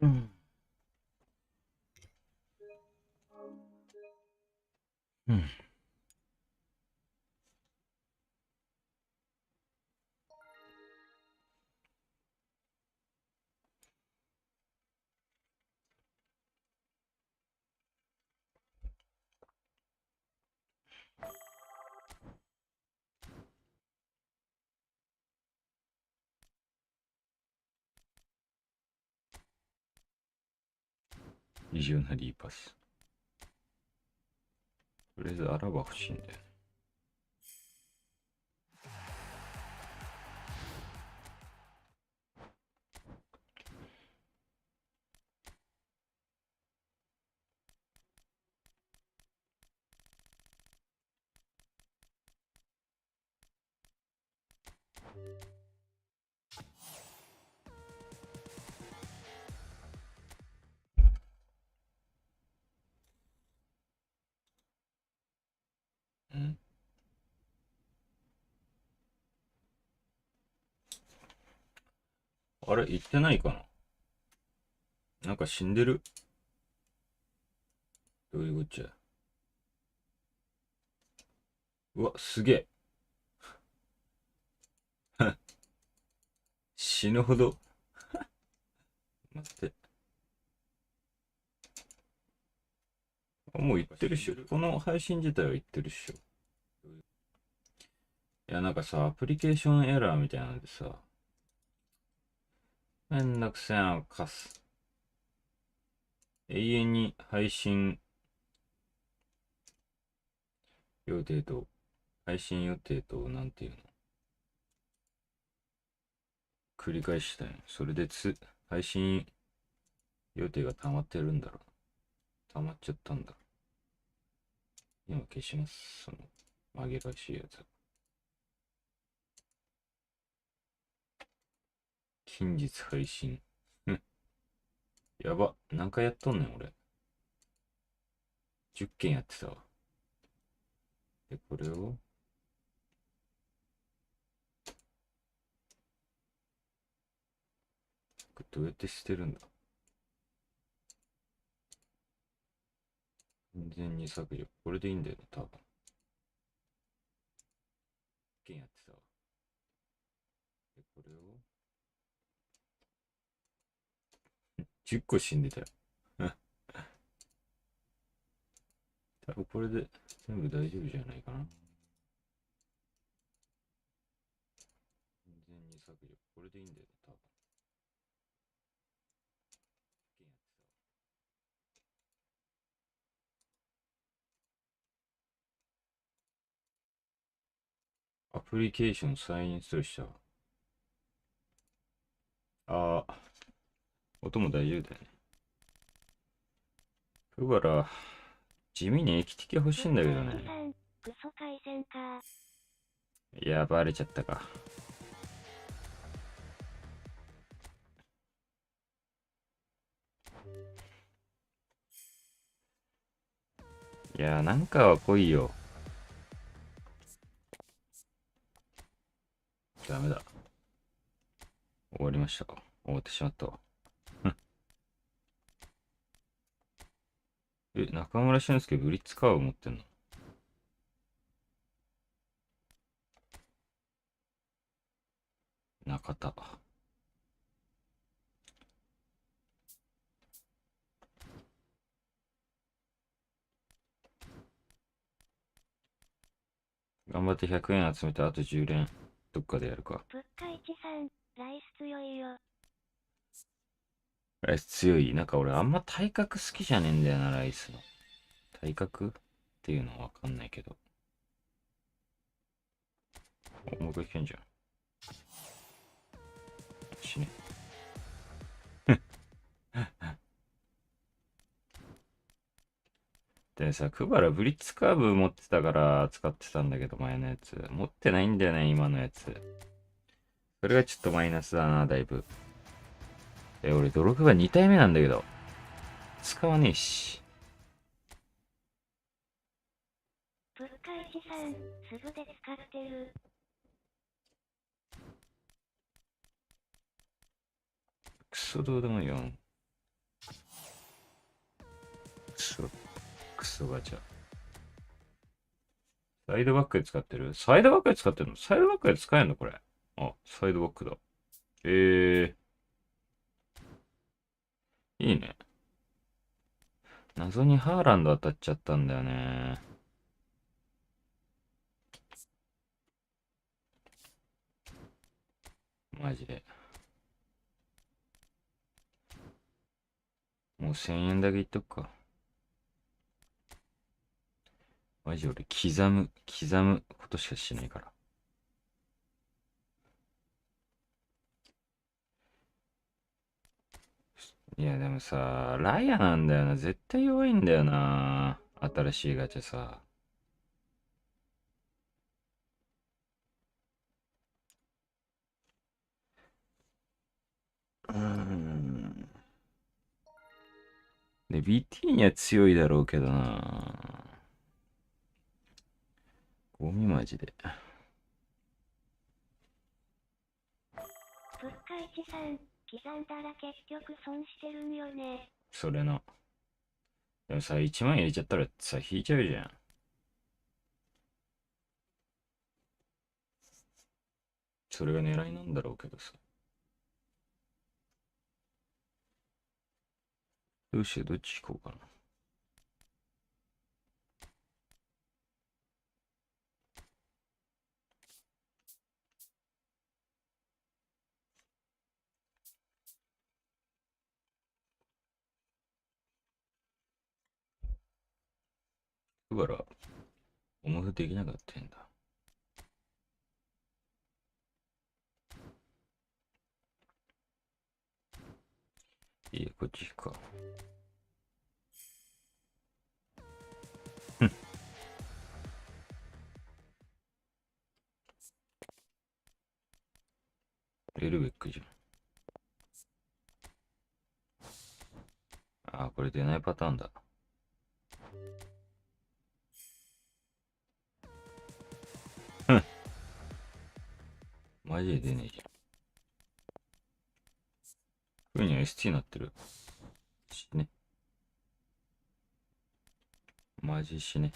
うん。うん。異常なリーパス。とりあえずアラバ欲しいんだよね。んあれ、行ってないかな。なんか死んでる。どういうこっちゃ。うわ、すげえ。死ぬほど。待って。もう行ってるっしょ。この配信自体は行ってるっしょ。いや、なんかさ、アプリケーションエラーみたいなんでさ、めんどくせえな、カス。永遠に配信予定と、配信予定と、なんていうの、繰り返したい。それで配信予定が溜まってるんだろう。溜まっちゃったんだ。今消します。その、紛らわしいやつ。近日配信。やば。何回やっとんねん、俺。10件やってたわ。で、これを、どうやって捨てるんだ。完全に削除。これでいいんだよね、多分。10件やってたわ。で、これを、10個死んでたよ。多分これで全部大丈夫じゃないかな。完全に削除。これでいいんだよね、多分。10件やってたわ。アプリケーション再インストールしたわ。あー、音も大丈夫だよね。クバラ、地味に液滴欲しいんだけどね。クソ回線か。いや、バレちゃったか。いや、なんかは来いよ。ダメだ。終わりました。終わってしまったわ。え、中村俊介ブリッツカーブ持ってんの。中田。頑張って100円集めてあと10連。どっかでやるか。プッカイチさん、ライス強いよ。ライス強い。なんか俺あんま体格好きじゃねえんだよな、ライスの。体格っていうのはわかんないけど。お、もう一回来てんじゃん。死ね。でさ、クバラブリッツカーブ持ってたから使ってたんだけど、前のやつ。持ってないんだよね、今のやつ。それがちょっとマイナスだな、だいぶ。俺、ドログバ2体目なんだけど。使わねえし。プッカイチさん、すぐで使ってる。クソどうでもいいよ。クソガチャ。サイドバックで使ってる？サイドバックで使ってるの？サイドバックで使えるのこれ。あ、サイドバックだ。いいね。謎にハーランド当たっちゃったんだよね。マジで。もう1000円だけ言っとくか。マジ俺刻むことしかしないから。いやでもさ、ライアなんだよな。絶対弱いんだよな。新しいガチャさ。で、BT には強いだろうけどな。ゴミマジで。ぶっかいちさん、刻んだら結局損してるんよね。それの。でもさ、1万入れちゃったらさ、引いちゃうじゃん。それが狙いなんだろうけどさ。どうしよう、どっち行こうかな。クヴァら、オムフできなかったんだ。いいや、こっち行くか。エルベックじゃん。あ、これ出ないパターンだ。マジで出ねえじゃん。これには ST になってる。しね。マジしね。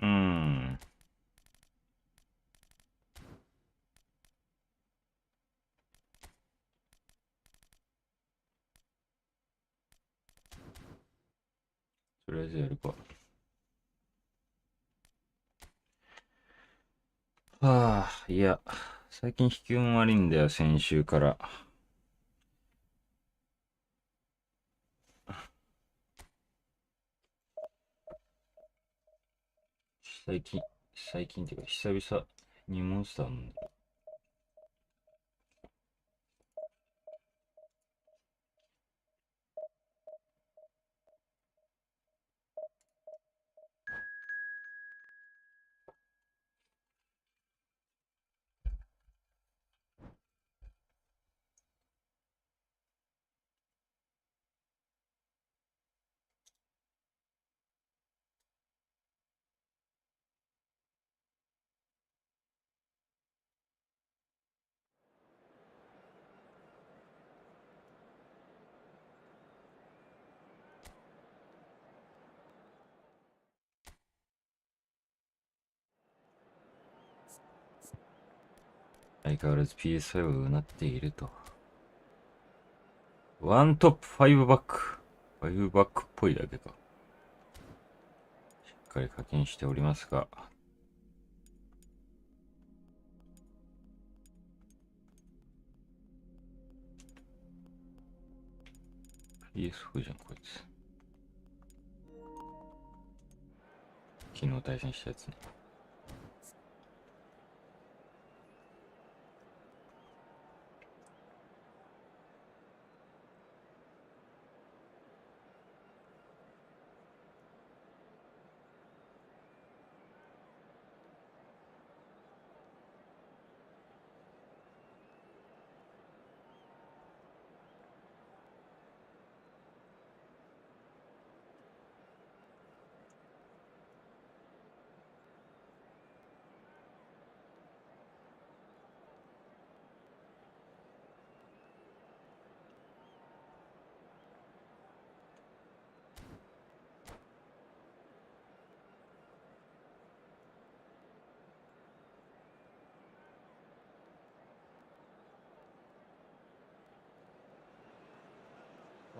うーん。とりあえずやるか。はあ、いや、最近引き運悪いんだよ、先週から。最近、最近っていうか、久々にモンスター飲んだ。相変わらず PS5 をうなっていると。ワントップ5バック。5バックっぽいだけか。しっかり課金しておりますが。PS4 じゃん、こいつ。昨日対戦したやつね。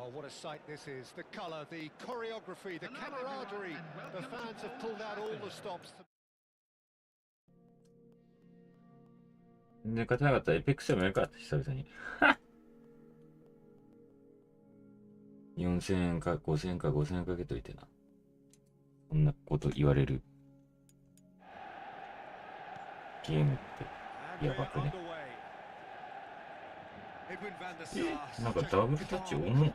Oh, what a sight this is. The colour, the choreography, the camaraderie. The fans have pulled out all the stops. 全然勝てなかったらエペックスでもやるかって久々に。4000円か5000円か5000円かけといてな。そんなこと言われるゲームってやばくね。なんかダブルタッチ重っ。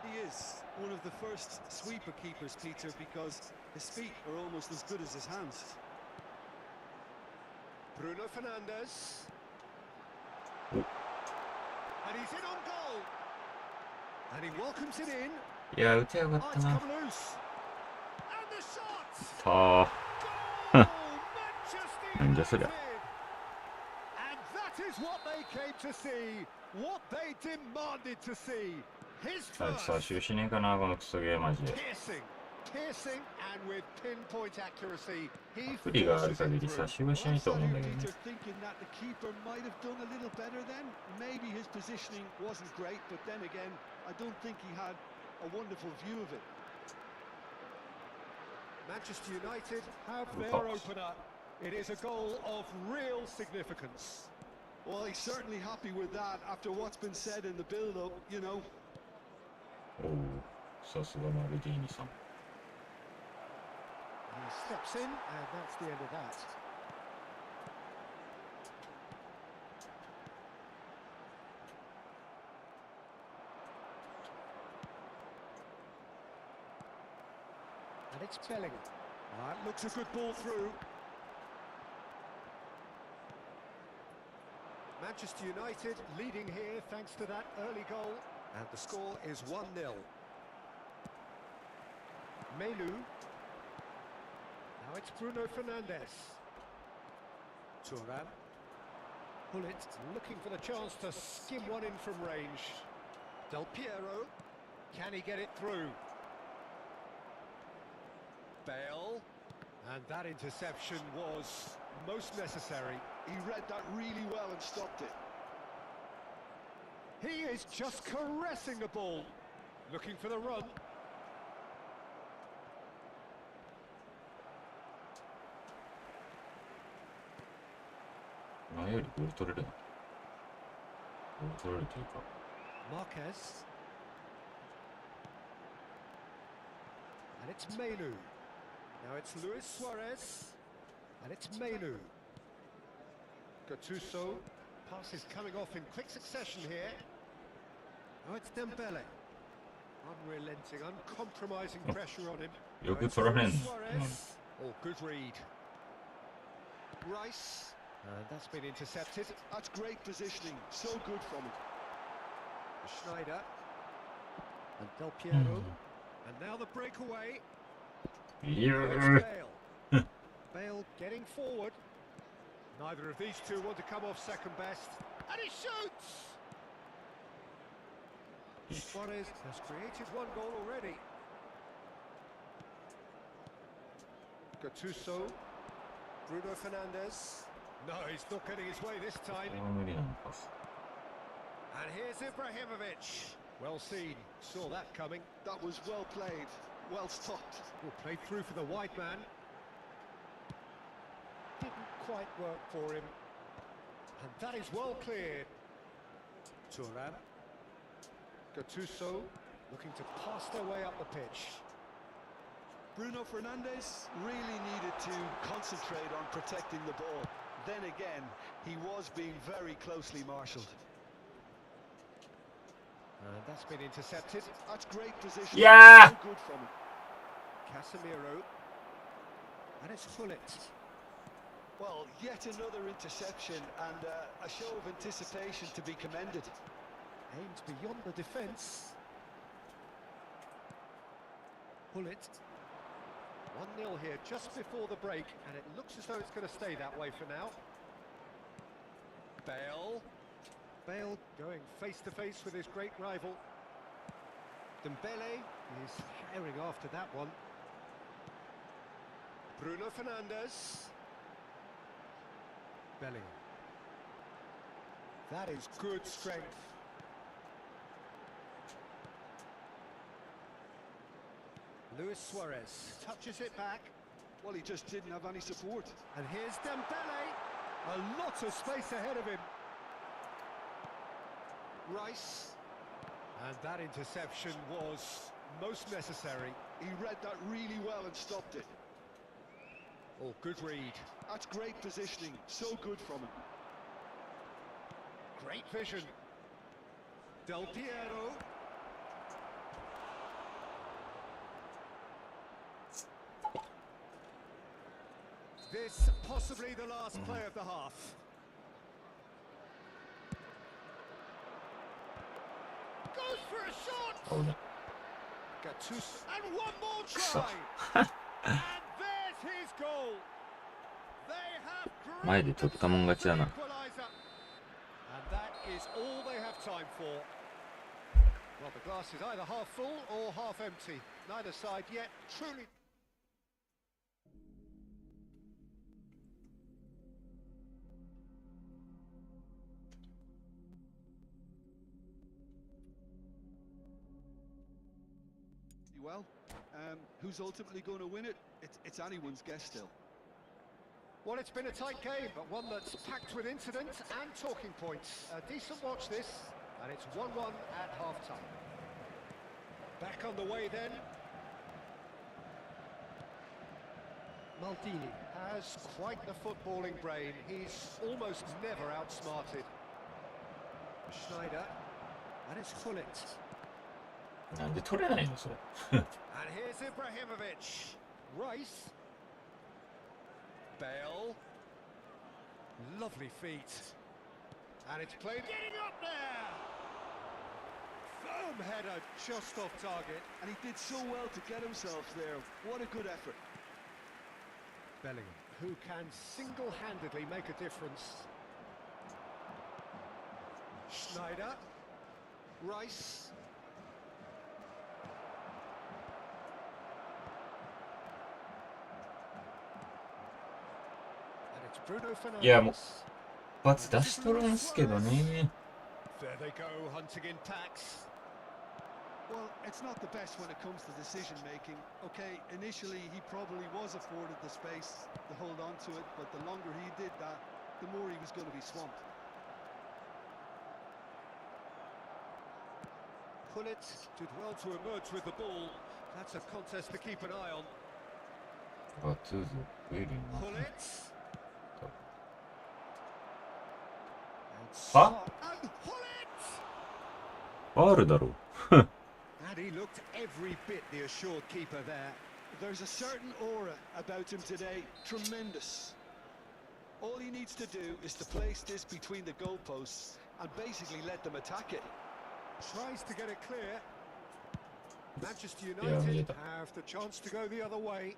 He is one of the first sweeper keepers, Peter, because his feet are almost as good as his hands. Bruno Fernandes. Oh. And he's in on goal. And he welcomes it in. いや、打てよかっ Oh, た it's な。 come loose. And the shot. た Goal! ー。 Manchester なんじゃそりゃ。 United. And that is what they came to see. What they demanded to see. His 差 first. ししねえかな、このクソゲーマジで。 Piercing and with pinpoint accuracy. He 不利がある forces it 限り through. 差しはしないと思うんだけどね。 Peter thinking that the keeper might have done a little better then. Maybe his positioning wasn't great, but then again, I don't think he had a wonderful view of it. Manchester United have their opener. It is a goal of real significance. Well, he's certainly happy with that after what's been said in the build-up, you know. おお、さすがマルディーニさん。 He steps in, and that's the end of that. And it's Bellingham. That looks a good ball through. Manchester United leading here thanks to that early goal. And the score is 1-0. Melu. Now it's Bruno Fernandes. Thuram. Bullet looking for the chance to skim one in from range. Del Piero. Can he get it through? Bale. And that interception was most necessary. He read that really well and stopped it. He is just caressing the ball. Looking for the run. 前よりボール取れるな。ボール取れるというか。 Marquez. And it's Melu. Now it's Luis Suarez. And it's Melu. Gattuso. Passes coming off in quick succession here. Now it's Dembele. Unrelenting, uncompromising pressure on him. よ Now く it's 取られん Luis の。 Suarez. Oh, good read. Rice. And that's been intercepted. That's great positioning. So good from him. Schneider. And Del Piero. And now the breakaway. いや Now ー it's Bale. Bale getting forward. Neither of these two want to come off second best. And he shoots! Suarez has created one goal already. Gattuso. Bruno Fernandes. No, he's not getting his way this time. これは無理なのか。 And here's Ibrahimovic. Well seen. Saw that coming. That was well played. Well stopped. Will play through for the wide man. Didn't quite work for him. And that is well cleared. Thuram. Gattuso looking to pass their way up the pitch. Bruno Fernandes really needed to concentrate on protecting the ball. Then again, he was being very closely marshalled. And that's been intercepted. That's great position. Yeah! So good from him. Casemiro. And it's Bullet. Well, yet another interception and a show of anticipation to be commended. Aimed beyond the defence. Bullet. 1-0 here just before the break, and it looks as though it's going to stay that way for now. Bale. Bale going face-to-face with his great rival. Dembele is herring after that one. Bruno Fernandes. Bellingham. That is good strength. Luis Suarez touches it back. Well, he just didn't have any support. And here's Dembele. A lot of space ahead of him. Rice, And that interception was most necessary. he read that really well and stopped it. Oh, good read. That's great positioning, so good from him. Great vision. Del Piero. This possibly the last play of the half. Goes for a shot. Oh, no. Gattuso. And one more So. try. And there's his goal. They have 前で取ったもん勝ちだな。 equaliser. And that is all they have time for. Well, the glass is either half full or half empty. Neither side yet truly. Well, who's ultimately going to win it? It's anyone's guess still. Well, it's been a tight game, but one that's packed with incident and talking points. A decent watch this, and it's 1-1 at half-time. Back on the way then. Maldini has quite the footballing brain. He's almost never outsmarted. Schneider, and it's Hullet. なんで取れないのそれ。 And here's Ibrahimovic. Rice. Bale. Lovely feet. And it's played. Getting up there! Firm header just off target. And he did so well to get himself there. What a good effort. Bellingham, who can single-handedly make a difference. Schneider. Rice. And it's Bruno Fernandes. いやもう罰出しとるんすけどね。 There they go, hunting in packs. Well, it's not the best when it comes to decision making. Okay, initially he probably was afforded the space to hold on to it, but the longer he did that, the more he was going to be swamped. Hullet did well to emerge with the ball. That's a contest to keep an eye on. あ、ツーズ増えるよな。 Hullet. は？ And Hullet! ファールだろう。 And he looked every bit the assured keeper there. There's a certain aura about him today. Tremendous. All he needs to do is to place this between the goalposts and basically let them attack it. Tries to get it clear. Manchester Yeah, United yeah. have the chance to go the other way.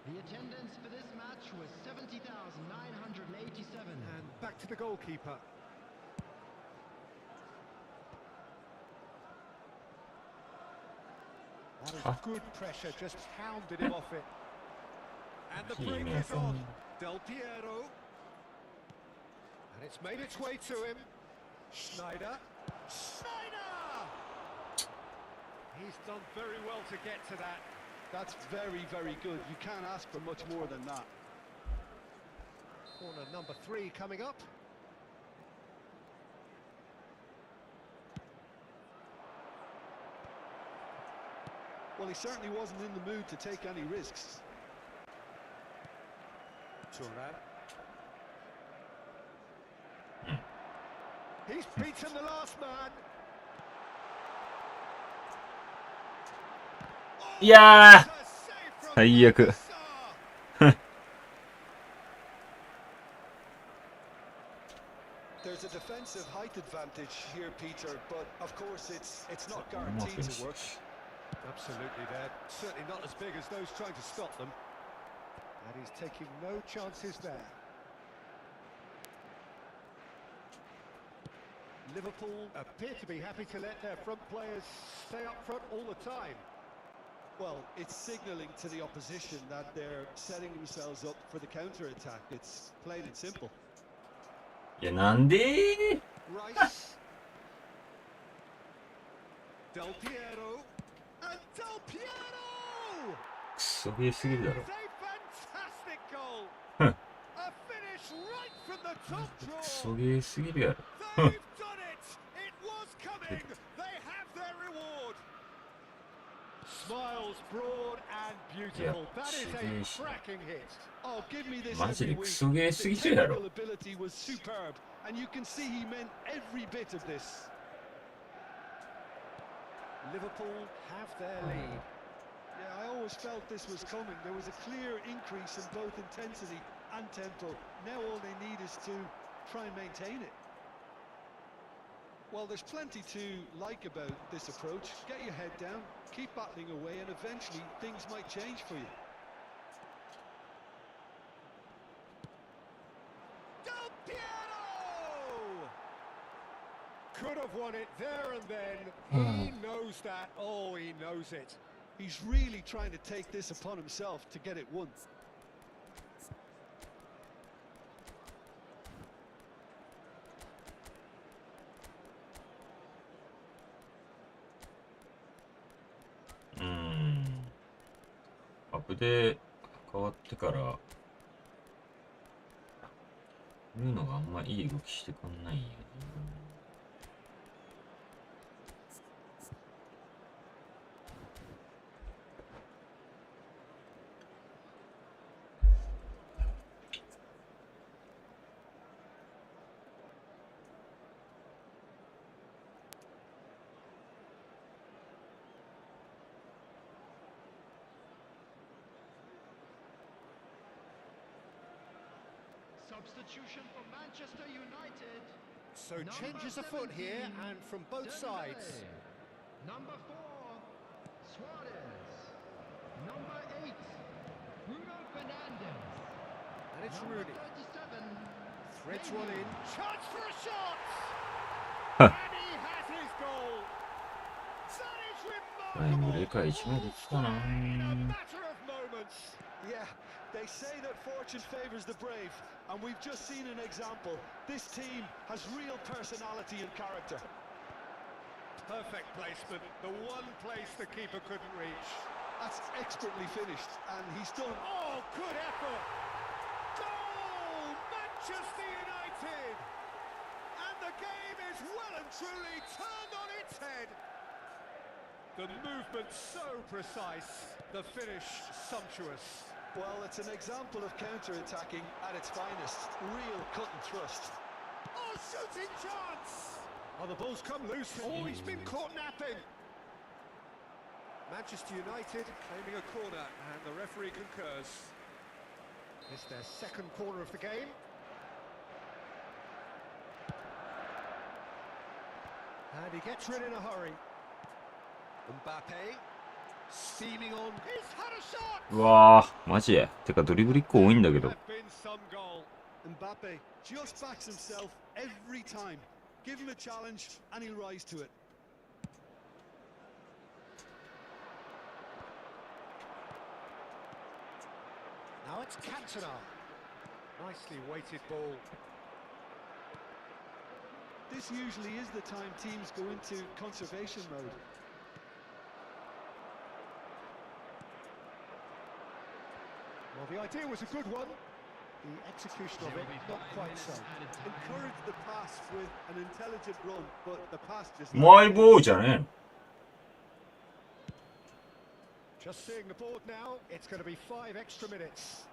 The attendance for this match was 70,987. And back to the goalkeeper. That was good pressure, just hounded him off it. And the bring is on. Del Piero. And it's made its way to him. Schneider. Schneider! He's done very well to get to that. That's very, very good. You can't ask for much more than that. Corner number 3 coming up. Well, he certainly wasn't in the mood to take any risks. Turan. He's beaten the last man. いやー A save from 最悪。 Sar. There's a defensive height advantage here, Peter, but of course it's not guaranteed to work. Absolutely, they're certainly not as big as those trying to stop them. And he's taking no chances there. Liverpool appear to be happy to let their front players stay up front all the time. Well, it's signalling to the opposition that they're setting themselves up for the counter-attack. It's plain and simple. いやなんでー Rice. Del Piero. And Del Piero! クソゲーすぎるだ It's ろ。 a fantastic goal. ふん A finish right from the top ク draw. ソゲーすぎるやろ。 They've done it. It was coming. They have their reward. Smiles broad and beautiful. Yeah, That is sheesh. a cracking hit. Oh, give me this マジ every でク week. ソゲーす The ぎるやろ。 technical ability was superb, and you can see he meant every bit of this. Liverpool have their lead. Yeah, I always felt this was coming. There was a clear increase in both intensity and tempo. Now all they need is to try and maintain it. Well, there's plenty to like about this approach. Get your head down, keep battling away, and eventually things might change for you. Del Piero! Could have won it there and then. He knows that. Oh, he knows it. He's really trying to take this upon himself to get it won. アップで変わってから見るのがあんまいい動きしてくんないんよね。Substitution for Manchester United. So changes afoot here and from both sides. Number 4, Suarez. Number 8, Bruno Fernandes. And it's Number Rooney. 37, Threads one in. Chance for a shot! Huh. And he has his goal. That is ラインブレ remarkable. ーカー1枚でいくかな。 In a matter of moments. Yeah, they say that fortune favours the brave, and we've just seen an example. This team has real personality and character. Perfect placement. The one place the keeper couldn't reach. That's expertly finished, and he's done. Oh, good effort. Goal! Manchester United. And the game is well and truly turned on its head. The movement so precise. The finish sumptuous. Well, it's an example of counter-attacking at its finest. Real cut and thrust. Oh, shooting chance! Oh, the ball's come loose. Oh, he's been caught napping. Manchester United claiming a corner, and the referee concurs. It's their second corner of the game. And he gets rid in a hurry. Mbappe, steaming on. He's had a shot! うわー、マジで。てかドリブル1個多いんだけど。 Have been some goal. Mbappe just backs himself every time. Give him a challenge, and he'll rise to it. Now it's Cantona. Nicely weighted ball. This usually is the time teams go into conservation mode. Well, the idea was a good one. The execution of it, not quite so. Encourage the pass with an intelligent run, but the pass just... マイボールじゃねえの。 Just seeing the board now, it's going to be 5 extra minutes.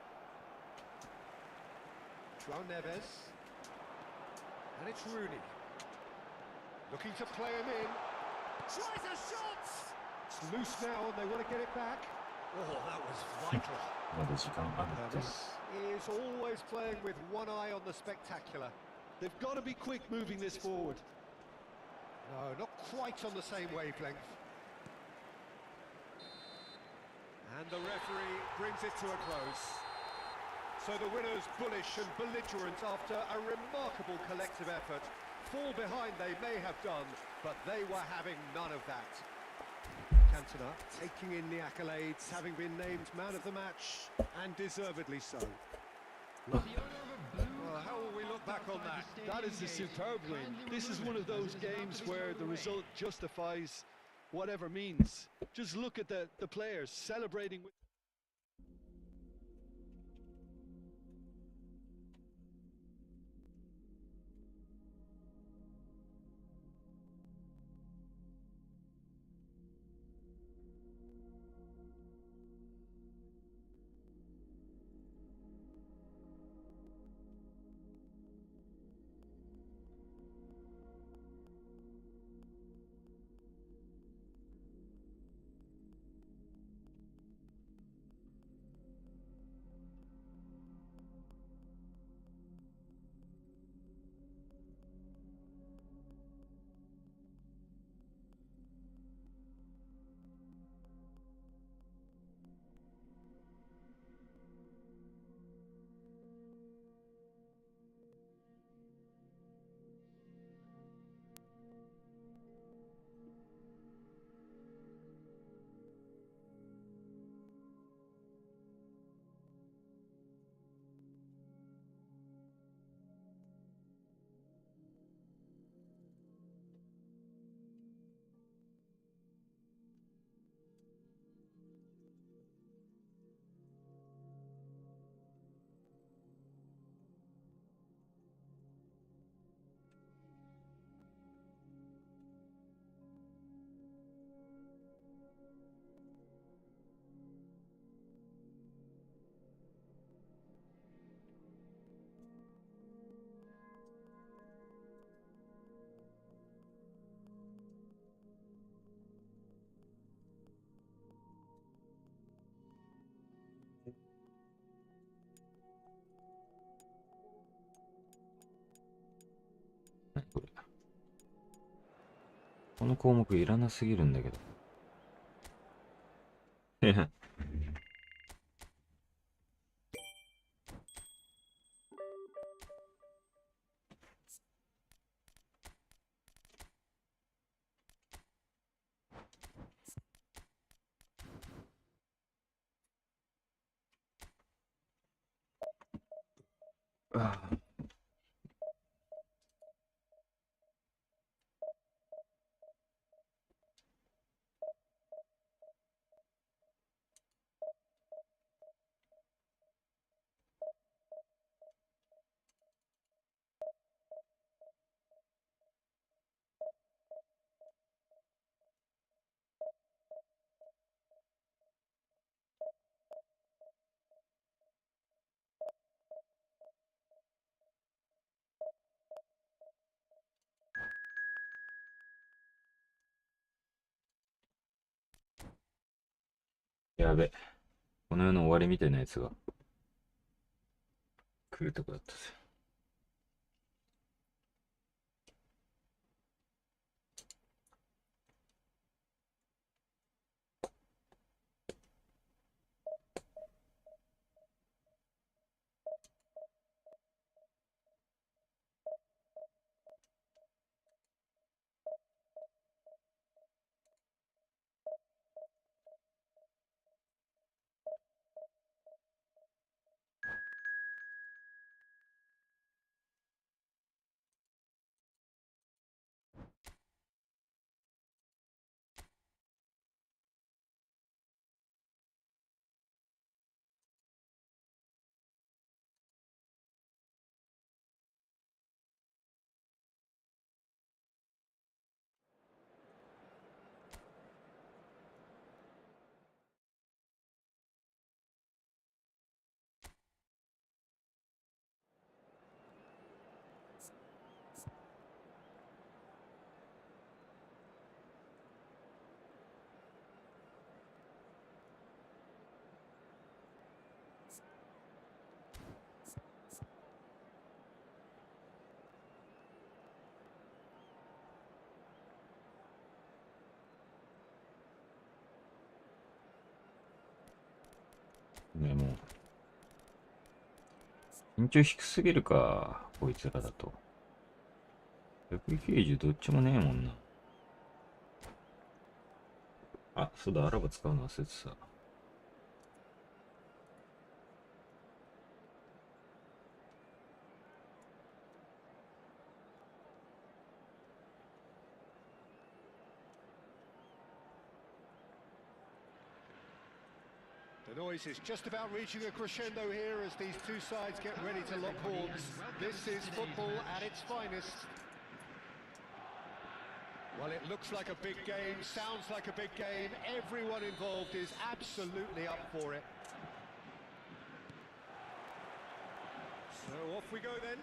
João Neves. And it's Rooney. Looking to play him in. Tries a shot! It's loose now and they want to get it back. Oh, that was vital. まだ時間あるって。 This is always playing with one eye on the spectacular. They've got to be quick moving this forward. No, not quite on the same wavelength. And the referee brings it to a close. So the winners bullish and belligerent after a remarkable collective effort. Fall behind they may have done, but they were having none of that. Cantona taking in the accolades, having been named man of the match, and deservedly so. The owner of a blue Well, how will we look back on that? That is a superb win. This is one of those games where the result justifies whatever means. Just look at the players celebrating with. 何これ。この項目いらなすぎるんだけど。へへ。ああ。やべ。この世の終わりみたいなやつが来るとこだったぜ。ね、もう、緊張低すぎるか、こいつらだと。190どっちもねえもんな。あ、そうだ、アラバ使うの忘れてた。The noise is just about reaching a crescendo here as these two sides get ready to lock horns. This is football at its finest. Well, it looks like a big game, sounds like a big game. Everyone involved is absolutely up for it. So off we go then.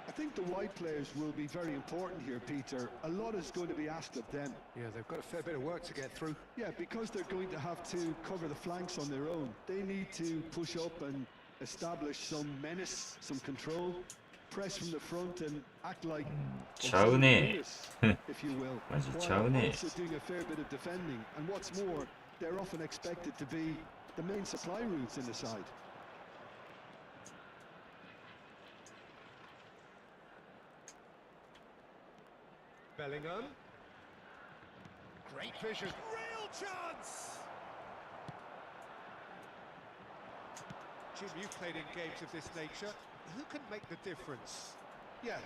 I think the wide players will be very important here, Peter. A lot is going to be asked of them. Yeah, they've got a fair bit of work to get through. Yeah, because they're going to have to cover the flanks on their own. They need to push up and establish some menace, some control, press from the front and act likeちゃうね if you will, マジちゃ while うね also doing a fair bit of defending. And what's more, they're often expected to be the main supply routes in the side. Bellingham. Great vision. Real chance! Jim, you've played in games of this nature. Who can make the difference? Yeah,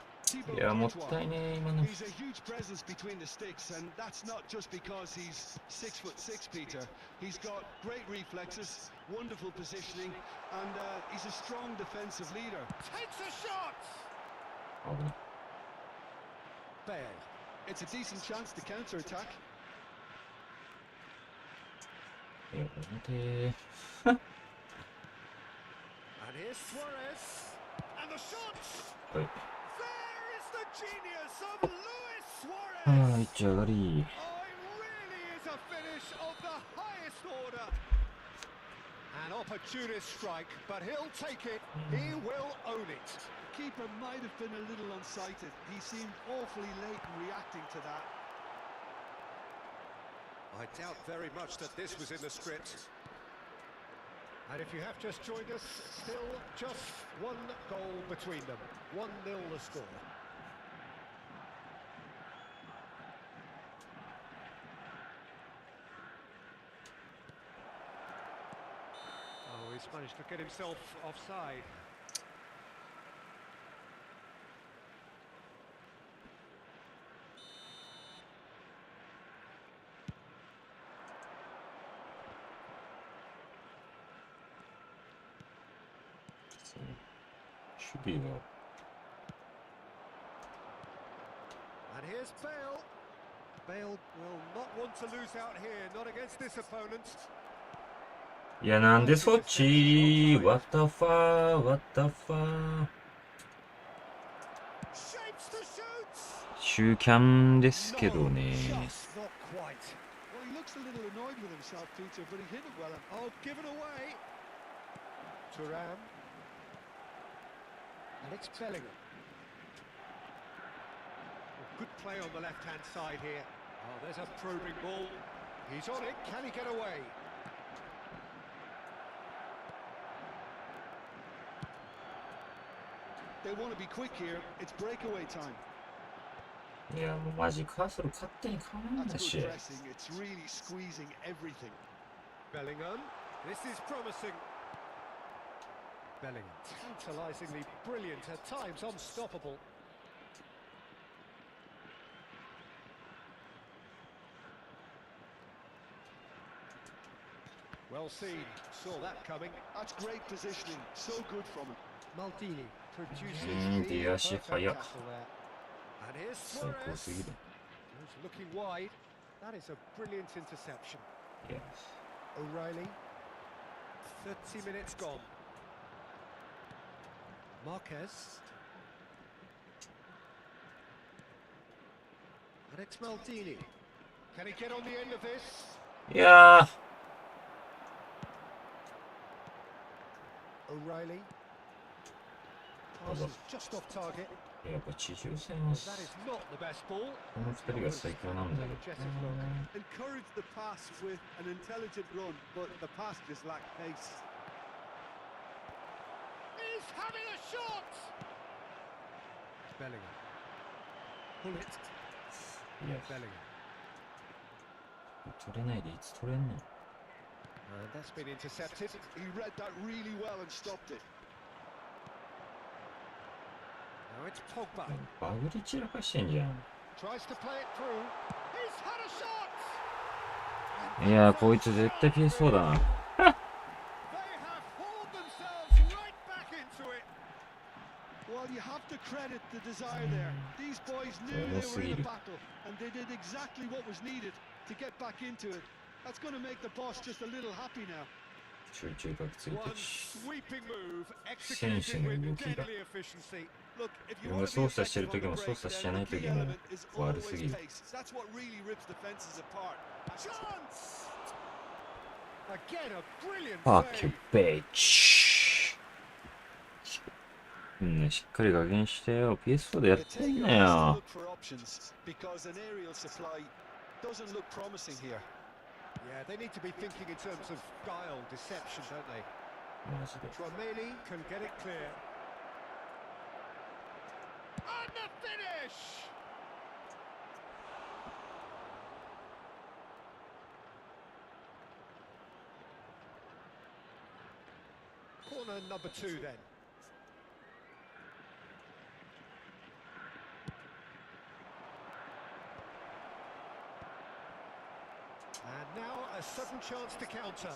いやもったいね今の He's a huge presence between the sticks, and that's not just because he's 6'6", Peter. He's got great reflexes, wonderful positioning, and he's a strong defensive leader. Takes a shot! 危ない Bale. It's a decent chance to counter-attack. いや待て And here's Suarez. And the shot! はい There is the genius of Luis は Suarez! い一丁上がり Oh, it really is a finish of the highest order. An opportunist strike, but he'll take it. He will own it. Keeper might have been a little unsighted. He seemed awfully late in reacting to that. I doubt very much that this was in the script. And if you have just joined us, still just one goal between them. 1-0 the score. Oh, he's managed to get himself offside.守備が And here's Bale. Bale will not want to lose out here, not against this opponent. いやなんでそっち What the fuck What the fuck Shapes to shoot. シューキャンですけどね Just not quite. Well, he looks a little annoyed with himself, Peter, but he hit it well. Oh, given away. Thuram. And it's Bellingham. Good play on the left-hand side here. Oh, there's a probing ball. He's on it. Can he get away? They want to be quick here. It's breakaway time. いやもうマジカーソル勝手に変わん That's だし good pressing. It's really squeezing everything. Bellingham. This is promising. Bellingham. Tantalisingly brilliant. At times unstoppable. Well seen. Saw that coming. That's great positioning. So good from him. Maldini produces the the Ashi perfect Haya. tackle there. And here's 最高 Suarez. すぎる Who's looking wide. That is a brilliant interception. いや O'Reilly. 30 minutes gone. Marquez. And it's Maldini. Can he get on the end of this? いや O'Reilly. Passes just off target. やっぱ地上戦は That is not the best ball. この2人が最強なんだけど Energetic look. Encourage the pass with an intelligent run, but the pass just lacked pace. He's having a shot! Bellingham. Pull it. いや Bellingham. 取れないでいつ取れんの And that's been intercepted. He read that really well and stopped it. Now it's Pogba. バグり散らかしてんじゃん Tries to play it through. He's had a shot! いやー、こいつ絶対 PS4 だな。They have hauled themselves right back into it. Well, you have to credit the desire there. These boys knew they were in a battle, and they did exactly what was needed to get back into it. That's going to make the boss just a little happy now. 集中がついて One るし。 sweeping move 選手 executed の with 動きが。 deadly efficiency. Look, if 自 you 分 want が to be 操作してる effective 時 on も the 操 break, 作して then ない the 時 key も element is 悪 always すぎる。 pace. That's what really rips defenses apart. Chance! Again, a brilliant Fuck you, save. bitch. ね、しっかり加減してよ。PS4 でやっ The てん taker な has to よ look。for options because an aerial supply doesn't look promising here. Yeah, they need to be thinking in terms of guile, deception, don't they? マジで。 Trameli can get it clear. And the finish! Corner number 2 then. And now a sudden chance to counter.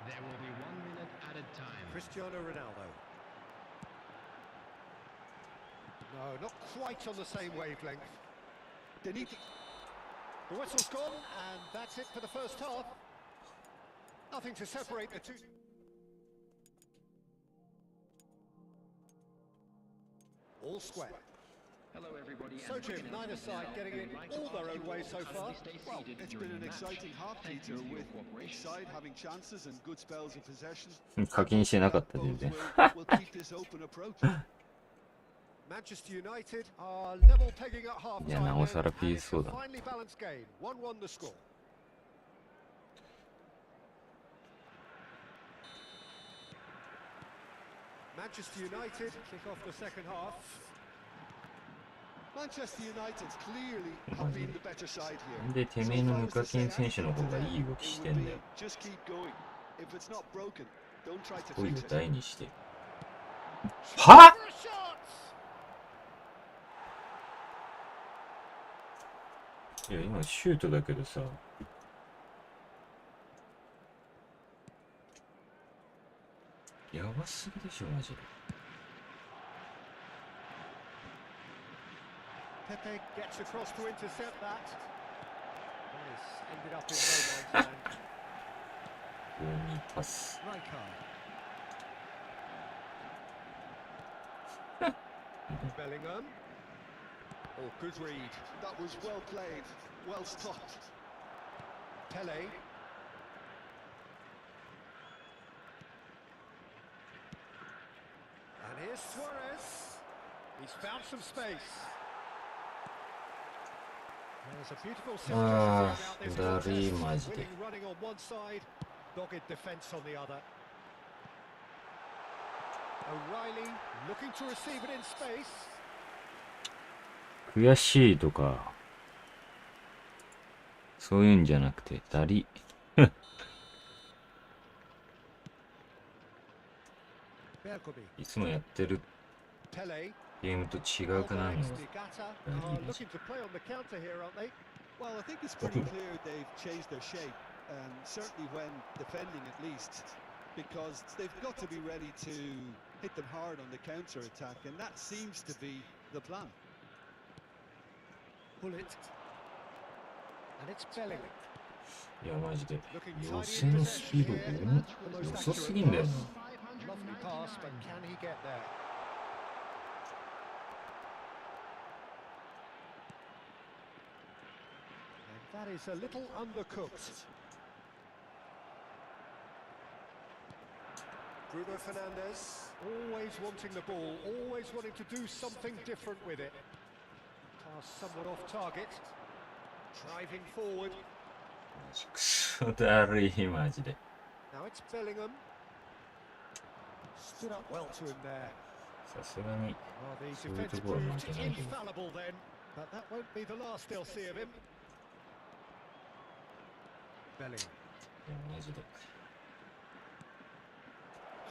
There will be 1 minute added time. Cristiano Ronaldo. No, not quite on the same wavelength. They need to... The whistle's gone, and that's it for the first half. Nothing to separate the two. All square. Hello, everybody. So, Jim, neither side getting it all their own way so far. Well, it's been an exciting half, Peter, with each side having chances and good spells of possession. 課金してなかった全 Both 然。 will keep this open approach. Manchester United are level pegging at half いや、 time. なおさら And it's a PS4 だ。 finely balanced game. 1-1 the score. Manchester United kick off the second half. Manchester United clearly have been the better side な here. んでてめえの無課金選手の方がいい動き It して would ん be だよ。 just keep going. If it's not broken, don't try to 声を fix it. 大にして。 For は a shot! いや、今シュートだけどさ。やばすぎでしょ、マジで。 Pepe gets across to intercept that. Nice. Ended up in no man's land. 上にパス。 Bellingham. Oh, good read. That was well played, well stopped. Pele. And here's Suarez. He's found some space. There's a beautiful Ah, self-justice about this contest. Dari maji de. Willing running on one side, dogged defence on the other. O'Reilly looking to receive it in space. 悔しいとか、そういうんじゃなくて、ダリ。いつもやってる Pele. ゲームと違うくないの Are looking to play on the counter here, aren't they? Well, I think it's pretty clear they've changed their shape, certainly when defending at least, because they've got to be ready to hit them hard on the counter attack, and that seems to be the plan. Pull it. And it's Bellingham. いや、マジで。予選スピード遅すぎんだよな。 Lovely pass, but can he get there? And that is a little undercooked. Bruno Fernandes, always wanting the ball, always wanting to do something different with it. Pass somewhat off target. Driving forward. くそだるい、マジで。 Now it's Bellingham. Stood up well to him there. さすがに、 Well, the そういう defence ところは負 proved けないけど。 infallible then, but that won't be the last they'll see of him. Bellingham. いや、マジで。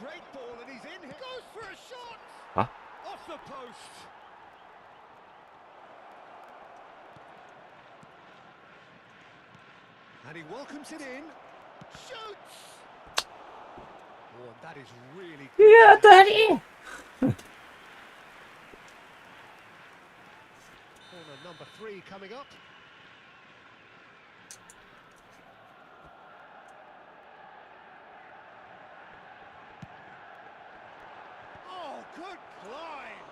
Great ball and he's in here. Goes for a shot! あ Off the post! And he welcomes it in. Shoots! Oh, and that is really いや、当たり corner number 3 coming up. Oh, good climb!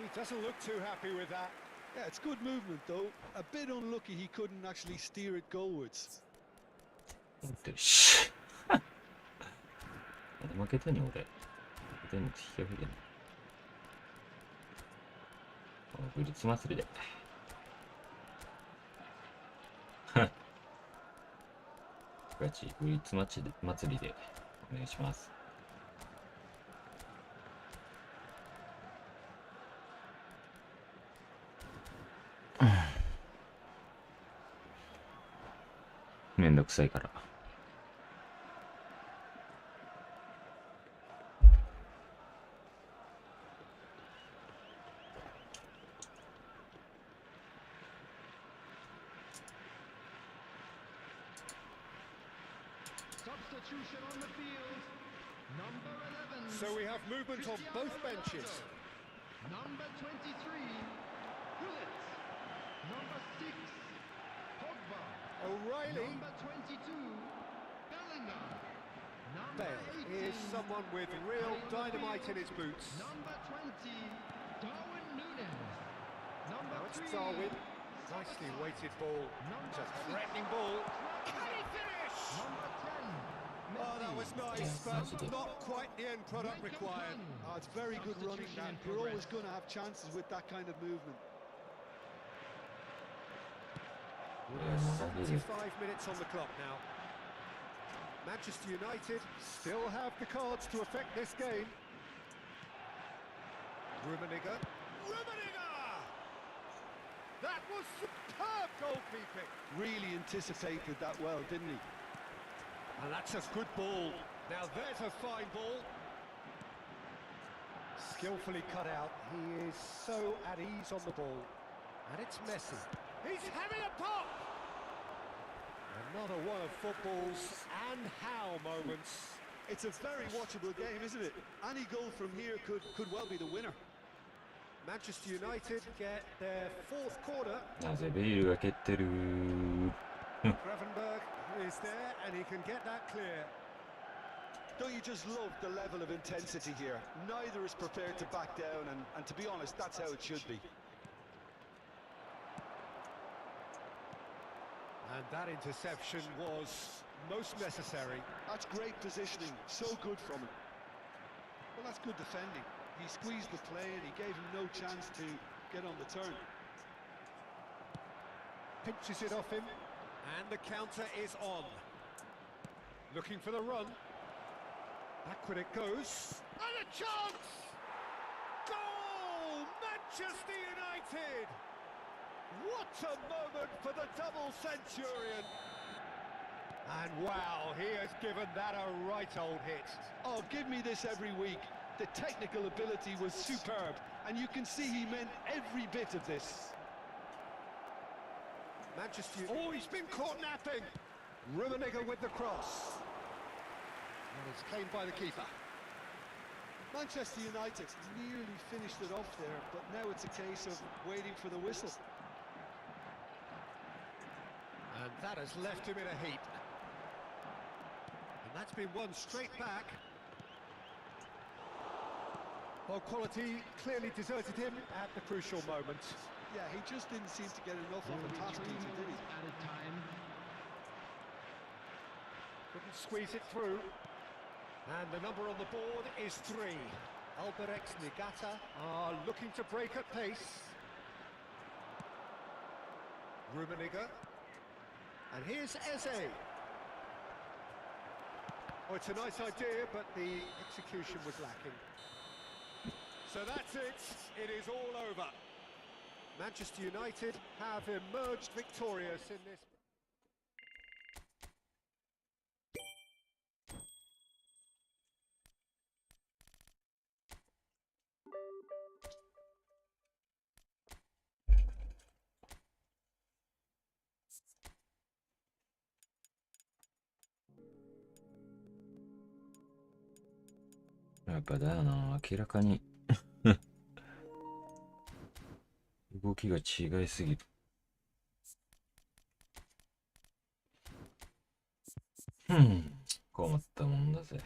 He doesn't look too happy with that. Yeah, it's good movement though. A bit unlucky he couldn't actually steer it goalwards. し負けたに俺。負けたに引き分けてんの。ブリッツ祭りで。ガチ、ブリッツ祭りでお願いします。めんどくさいから。Substitution on the field. Number 11. So we have movement on both benches. Number 23. Gullit. Number 6. Pogba. O'Reilly. Number 22. Bellingham. Number Bale 18. is someone with real dynamite in his boots. Number 20. Darwin Núñez. Number Now it's 3. Darwin. Nicely weighted ball. It's a threatening ball. Can he finish? Number 10. Oh, that was nice, but not quite the end product required. Oh, it's very good running that. You're always going to have chances with that kind of movement. 75 minutes on the clock now. Manchester United still have the cards to affect this game. Rummenigge. That was superb goalkeeping. Really anticipated that well, didn't he? And that's a good ball. Now there's a fine ball. Skillfully cut out. He is so at ease on the ball. And it's Messi. He's having a pop! Another one of football's and how moments. It's a very watchable game, isn't it? Any goal from here could well be the winner. Manchester United get their fourth quarter. なぜベイルが蹴ってる Gravenberg is there and he can get that clear. Don't you just love the level of intensity here? Neither is prepared to back down, and to be honest, that's how it should be. And that interception was most necessary. That's great positioning, so good from him. Well, that's good defending. He squeezed the play and he gave him no chance to get on the turn. Pinches it off him, and the counter is on. Looking for the run. Backward it goes, and a chance! Goal! Manchester United! What a moment for the double centurion! And wow, he has given that a right old hit. Oh, give me this every week. The technical ability was superb, and you can see he meant every bit of this. Manchester United. Oh, he's been caught napping. Rummenigge with the cross. And it's claimed by the keeper. Manchester United nearly finished it off there, but now it's a case of waiting for the whistle. And that has left him in a heap. And that's been won straight back. Well, quality clearly deserted him at the crucial moment. Yeah, he just didn't seem to get enough on the pass, Peter, did he? At a time. Couldn't squeeze it through. And the number on the board is 3. Alberex Nigata are looking to break at pace. Rummenigge. And here's Eze. Oh, it's a nice idea, but the execution was lacking. So that's it. It is all over. Manchester United have emerged victorious in this. やっぱだよな、明らかに動きが違いすぎる。困ったもんだぜ。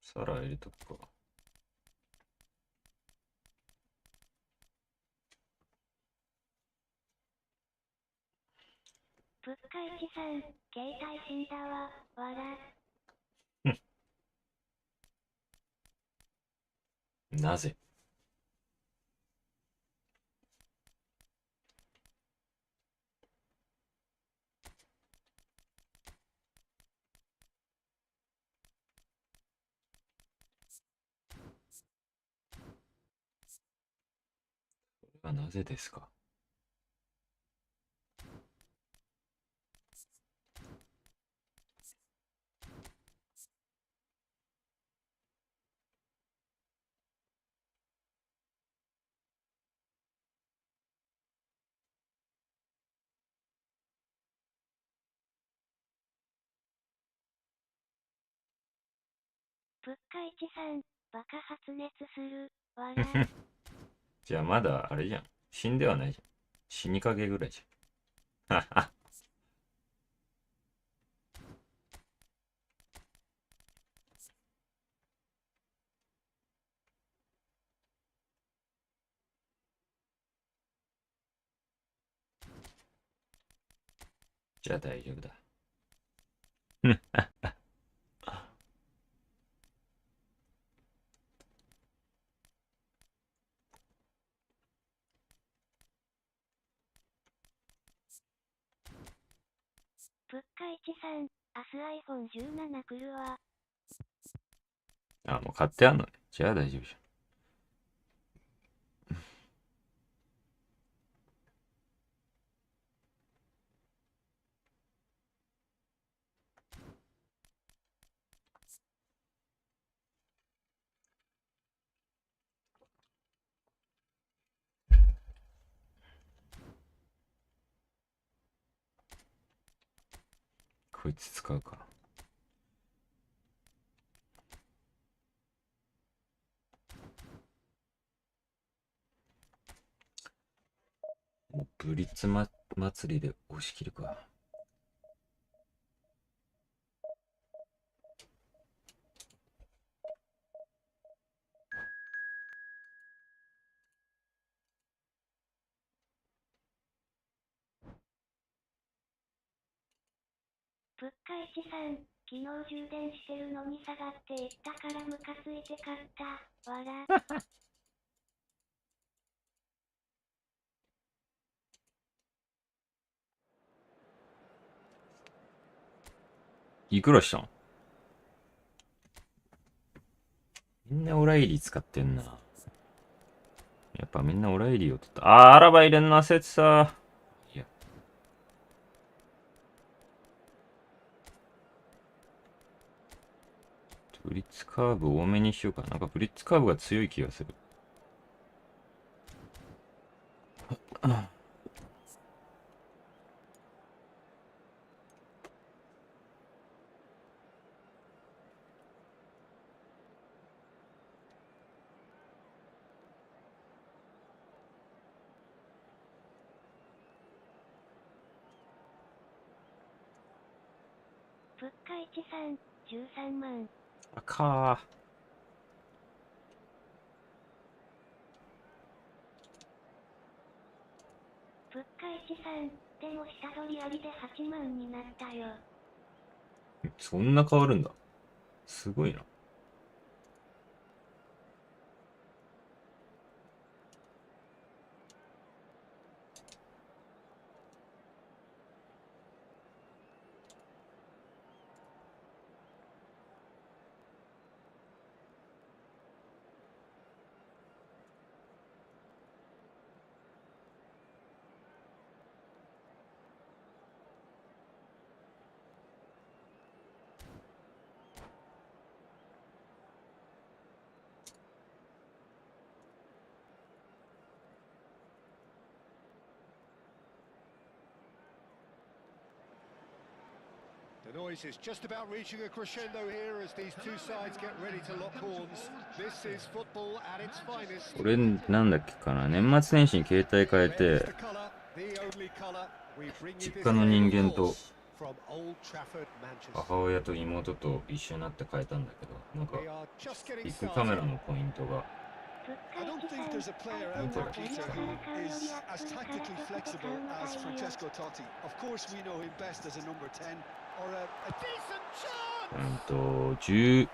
皿入れとくか。ぶっかいちさん、携帯死んだわ、わら。なぜ？なぜですか？ぶっかいちさん、バカ発熱する、わら。じゃあまだあれじゃん。死んではないじゃん。死にかけぐらいじゃん。はは。じゃあ大丈夫だ。ぶっかいちさん、明日 iPhone17 来るわ。あ、もう買ってあんのね。じゃあ大丈夫じゃん。こいつ使うか。もうブリッツ、祭りで押し切るか。ぶっかいちさん、昨日充電してるのに下がっていったからムカついて買った、わら。いくらしたん？みんなオライリー使ってんな。やっぱみんなオライリーを取った。あー、アラバ入れんの焦ってた。いや。ブリッツカーブ多めにしようかな。なんかブリッツカーブが強い気がする。ぶっかいちさん、13万。あかぶっかいちさん、でも下取りありで8万になったよ。ー。そんな変わるんだ。すごいな。The noise is just about reaching a crescendo here as these two sides get ready to lock horns. This is football at its finest. 俺、なんだっけかな。年末年始に携帯変え Red て is、the colour, the only colour. We bring you 実 this 家の人 game, 間 of と course, from Old Trafford, Manchester. 母親と妹と一緒になって変えたんだけど、なんか、 We are just getting ビッグカメ started. ラのポイントが、 I don't think there's a player out there, Peter, who is as tactically flexible as Francesco Totti. Of course, we know him best as a number 10 or a Decent chance! 15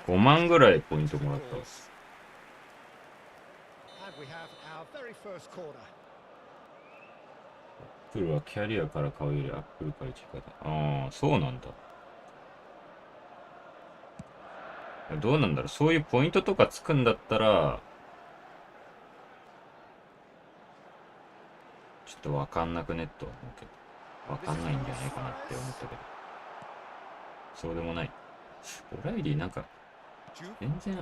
Now that 万ぐらいポイントもらったわ。 And we have our very first corner. アップルはキャリアから買うよりアップルから一番だ。ああ、そうなんだ。どうなんだろう。そういうポイントとかつくんだったら、ちょっとわかんなくねとは思うけど、わかんないんじゃないかなって思ったけど、そうでもない。オライリーなんか、全然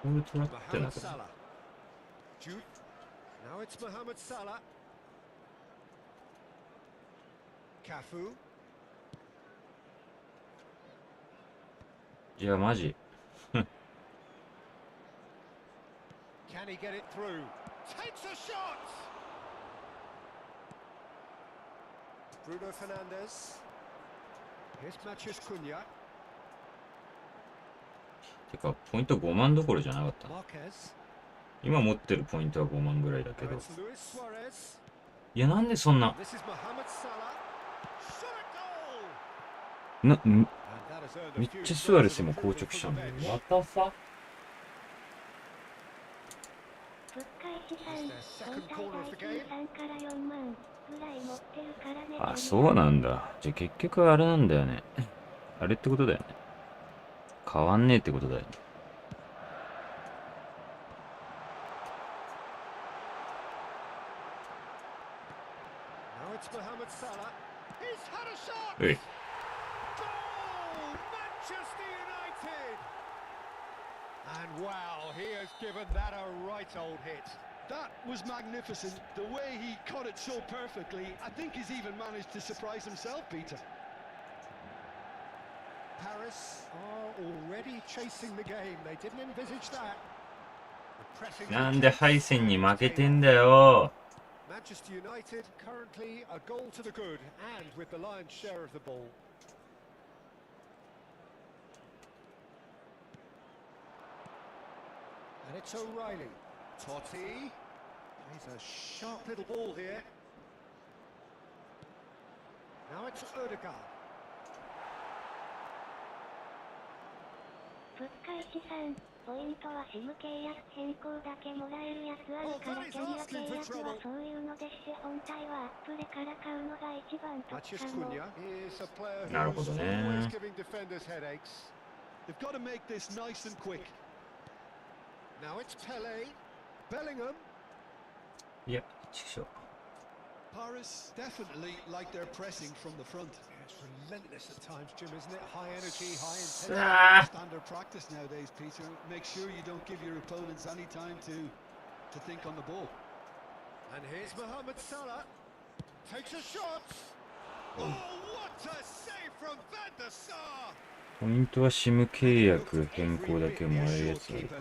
ボール取らってな Mohamed くない。 Salah. Jude. Now it's Mohamed Salah. Cafu. いや、マジ。 Can he get it through? Takes a shot! Bruno Fernandes. Here's Matheus Cunha. てか、ポイント5万どころじゃなかったな。 Marquez. 今持ってるポイントは5万ぐらいだけ Now ど。 it's Luis Suarez. いや、なんでそんな、 This is Mohamed Salah. Shot at goal! な、 And that has earned め a っ few ちゃスアレ spurs ス of も硬 approval 直し from たん the だよ。 bench. またさ。ふっかいちさん、本体代金3から4万ぐらい持ってるからね。あ、そうなんだ。じゃあ結局あれなんだよね。あれってことだよね。変わんねえってことだよね。Now it's Mohamed Salah. He's had a shot! うい。 Goal! Manchester United! And wow, he has given that a right old hit. That was magnificent. The way he caught it so perfectly, I think he's even managed to surprise himself, Peter. Paris are already chasing the game. They didn't envisage that. The pressing なんで敗戦に負けてんだよ。 Manchester United currently a goal to the good and with the lion's share of the ball. And it's O'Reilly. Totti. He's a sharp little ball here. Now it's Odegaard. ふっかいちさん、ポイントは SIM 契約変更だけもらえるやつあるからキャリア契約はそういうのでして本体はアップレから買うのが一番得 Matheus かも。 Cunha is a player なるほ who's どね。 always giving defenders headaches. They've got to make this nice and quick. Now it's Pele. Bellingham. いや、ちくしょう。 Paris definitely like their pressing from the front. It's relentless at times, Jim, isn't it? High energy, high intensity. さあ。 Standard practice nowadays, Peter. Make sure you don't give your opponents any time to think on the ball. And here's Mohamed Salah. Takes a shot. Oh, what a save from Van der Sar. ポイントは SIM 契約変更だけもらえるやつあるか。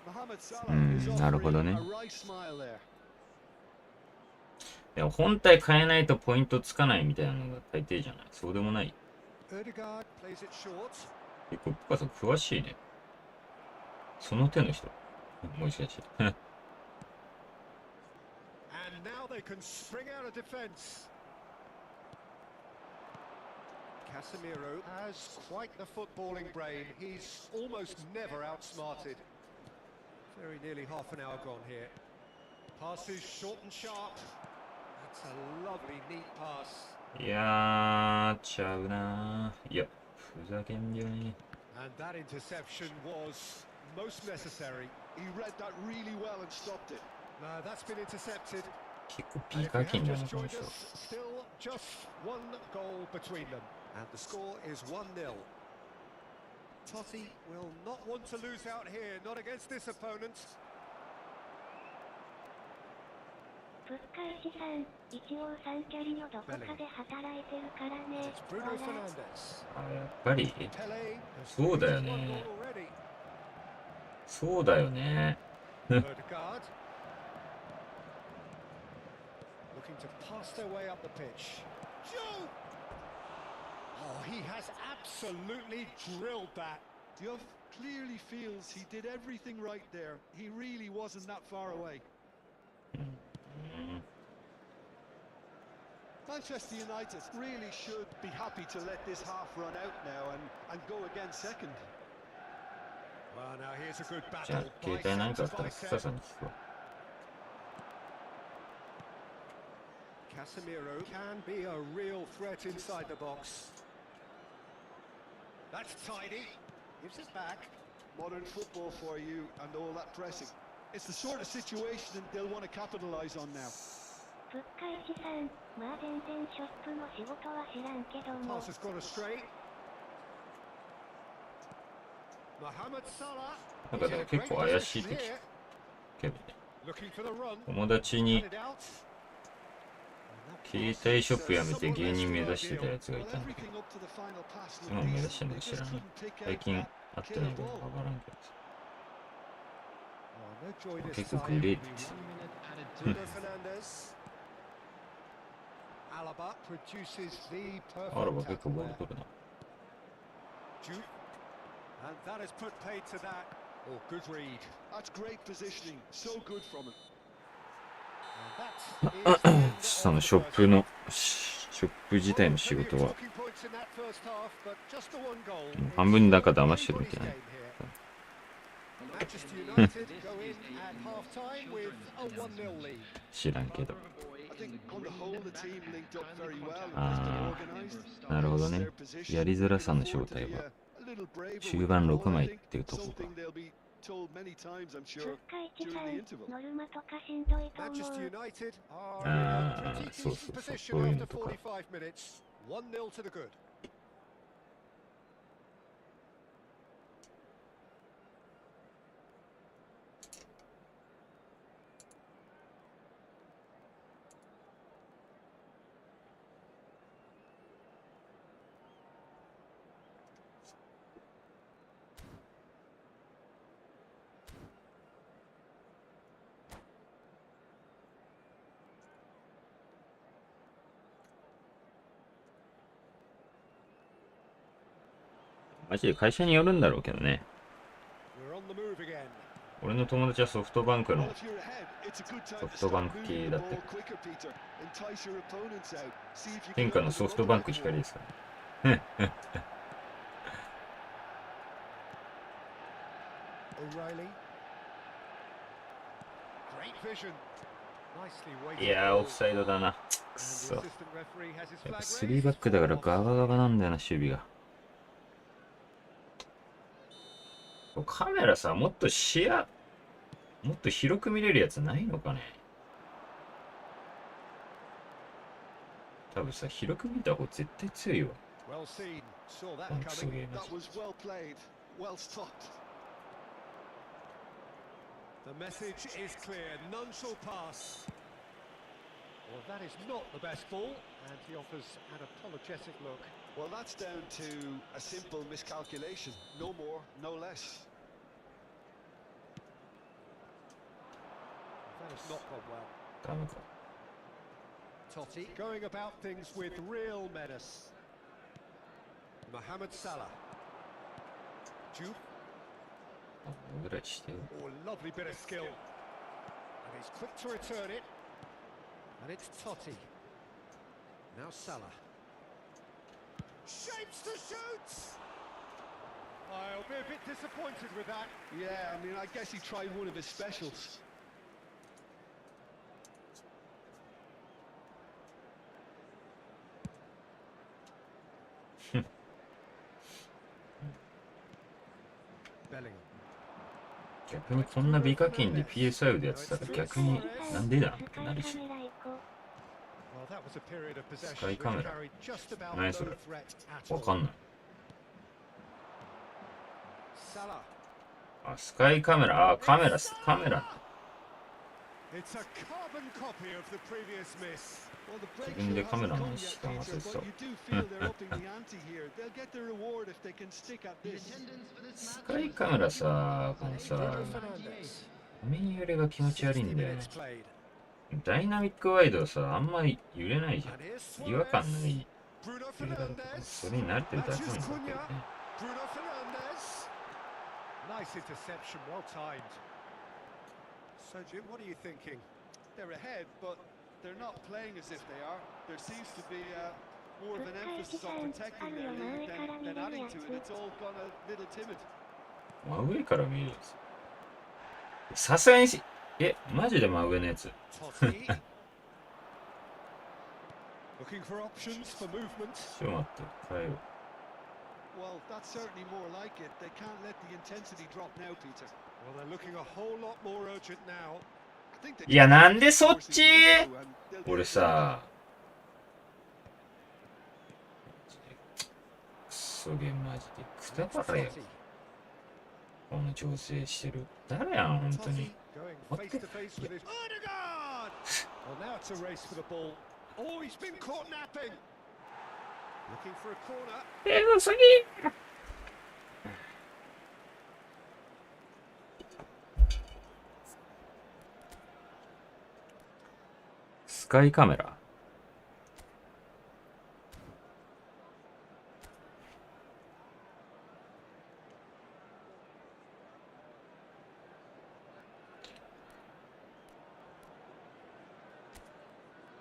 Mohamed Salah is なるほど offering ね。 a right smile there. でも本体変えないとポイントつかないみたいなのが大抵じゃない。そうでもない。 Odegaard plays it short. 結構、プカさん詳しいね。その手の人。もしかして。 And now they can spring out of defence. Casemiro has quite the footballing brain. He's almost never outsmarted. Very nearly half an hour gone here. Passes short and sharp. That's a lovely, neat pass. いやー、ちゃうなー。いや、ふざけんじゃね And that interception was most necessary. He read that really well and stopped it. Now that's been intercepted. 結構 And ピー if カ you ーキン have だな、 just この joined 人。 us, still just one goal between them. And the score is 1-0. Totti will not want to lose out here, not against this opponent. プッカイチさん、一応3キャリのどこかで働いてるからね。 It's Bruno 笑 Fernandes. あ、やっぱり Pele has そうだよ created ね one goal already. そうだよね。 Odegaard looking to pass their way up the pitch. Joe! Oh, he has absolutely drilled that. Diouf clearly feels he did everything right there. He really wasn't that far away. Manchester United really should be happy to let this half run out now and go again second. Well, now here's a good じゃあ battle. 携帯何かあったら草さんに聞くわ。 Casemiro can be a real threat inside the box. That's tidy. Gives it back. Modern football for you and all that pressing. It's the sort of situation that they'll want to capitalise on now. プッカイチさん、まあ全然ショップの仕事は知らんけども。 Pass has gone astray. Mohamed Salah. なんかでも結構怪しいって聞くけどね。 Looking for the run. 友達に Hand it out. 携帯ショップ辞めて芸人目指してたやつがいたんだけど、 Everything up to the final pass looked 今も目指 decent. してんの They か知ら just ない。 couldn't pick 最 out 近 that 会ってないから killer わ ball. からんけど。 Oh, no joy this 結構 time. グレーって言ってた。 Bruno Fernandes. Alaba produces the あらば perfect 結構 tackle ボール there. 取るな。 Jude. And that has put paid to that. Oh, good read. That's great positioning. So good from him. And that is the end そ of の the ショッ first プ half. のショップ自体の仕 Plenty 事 of は talking points in that first half, but just the one goal. 半分だか It's 騙してるみ anybody's たいな。 game here. Manchester United go in at half time with a 1-0 lead. 知らんけど。 I think on the whole the team linked up very well and あ organised. あ、なるほどね。やりづらさの正体は終盤6枚っていうとこか。 Something they'll be told many times, I'm プ sure. ッカイチさ during ん the interval.、ノルマとかしんどいと思 Manchester う。 United are in Ah, a pretty so, decent so, so, position so in after to ka. 45 minutes. 1-0 to the good. マジで会社によるんだろうけどね。 We're on the move again. 俺の友達はソフトバンク Well, の if you're ahead, it's a good time to ソフトバン start ク moving 系 the だって ball quicker, Peter. Entice your opponents out. See if you 天 can 下 open の them ソ up フト a バン bit ク more. 光ですから。 O'Reilly. Great vision. Nicely い weighted. やー、オ ball. フサイドだな。く And っ the そ。 assistant referee has his やっぱ flag 3バックだからガバガバなんだよな、守備が。カメラさ、もっと視野、もっと広く見れるやつないのかね。多分さ、広く見た方が絶対強いわ。 Well seen. Saw that このクソ coming. ゲーマ That ジ。 was well played. Well stopped. The message is clear. None shall pass. Well, that is not the best ball, and he offers an apologetic look. Well, that's down to a simple miscalculation. No more, no less. That has not gone well. ダメか。 Totti going about things with real menace. Mohamed Salah. Jude. あ、ぐらいしてよ。 Oh, lovely bit of skill. And he's quick to return it. And it's Totti. Now Salah. Shapes to shoot! I'll be a bit disappointed with that. Yeah, I mean, I guess he tried one of his specials. Bellingham. 逆にこんな美課金で PS5 でやってたら逆になんでだってなるし。 Well, that was a period of possession Sky which camera. carried just about Nice no one. threat at わ all. かんない。 Salah. あ、スカイカメラ。あ、カメラ。 Here's It's a carbon copy of the previous miss. Well, the 自分 breakthrough でカメ hasn't ラの come 時 yet, 間忘れ Peter, てた but you do feel they're upping the ante here. They'll get the reward if they can stick at The this. attendance for this ス match カイ was カメラさ、このさ、 Bruno 98. Fernandes. 画面揺れが気持ち悪い 60 んだよね minutes。played. ダイナミックワイドはさ、あんまり揺れないじゃ And here's ん。違和感 Suarez. ない Bruno 揺れだろうけど、 Fernandes. それに慣れてるだけなんだけど Cunha. ね。 Bruno Fernandes. Nice interception, well timed. So Jim, what are you thinking? They're ahead, but they're not playing as if they are. There seems to be more of an emphasis on protecting their lead than adding to it. It's all gone a little timid. 真上から見るやつ。さすがにマジで真上のやつ。 Totti. Looking for options for movement. ちょっと待って、変えよう。 Well, that's certainly more like it. They can't let the intensity drop now, Peter. Well, they're looking a whole lot more urgent now. I think they いや、なんでそっち and they'll get 俺 it さ、クソゲンマジでくたばれよ。 Totti. この調整してる。誰やん、本当に。 Going face to face with his Odegaard. Well, now it's a race for the ball. Oh, he's been caught napping. Looking for a corner. うさぎスカイカメラ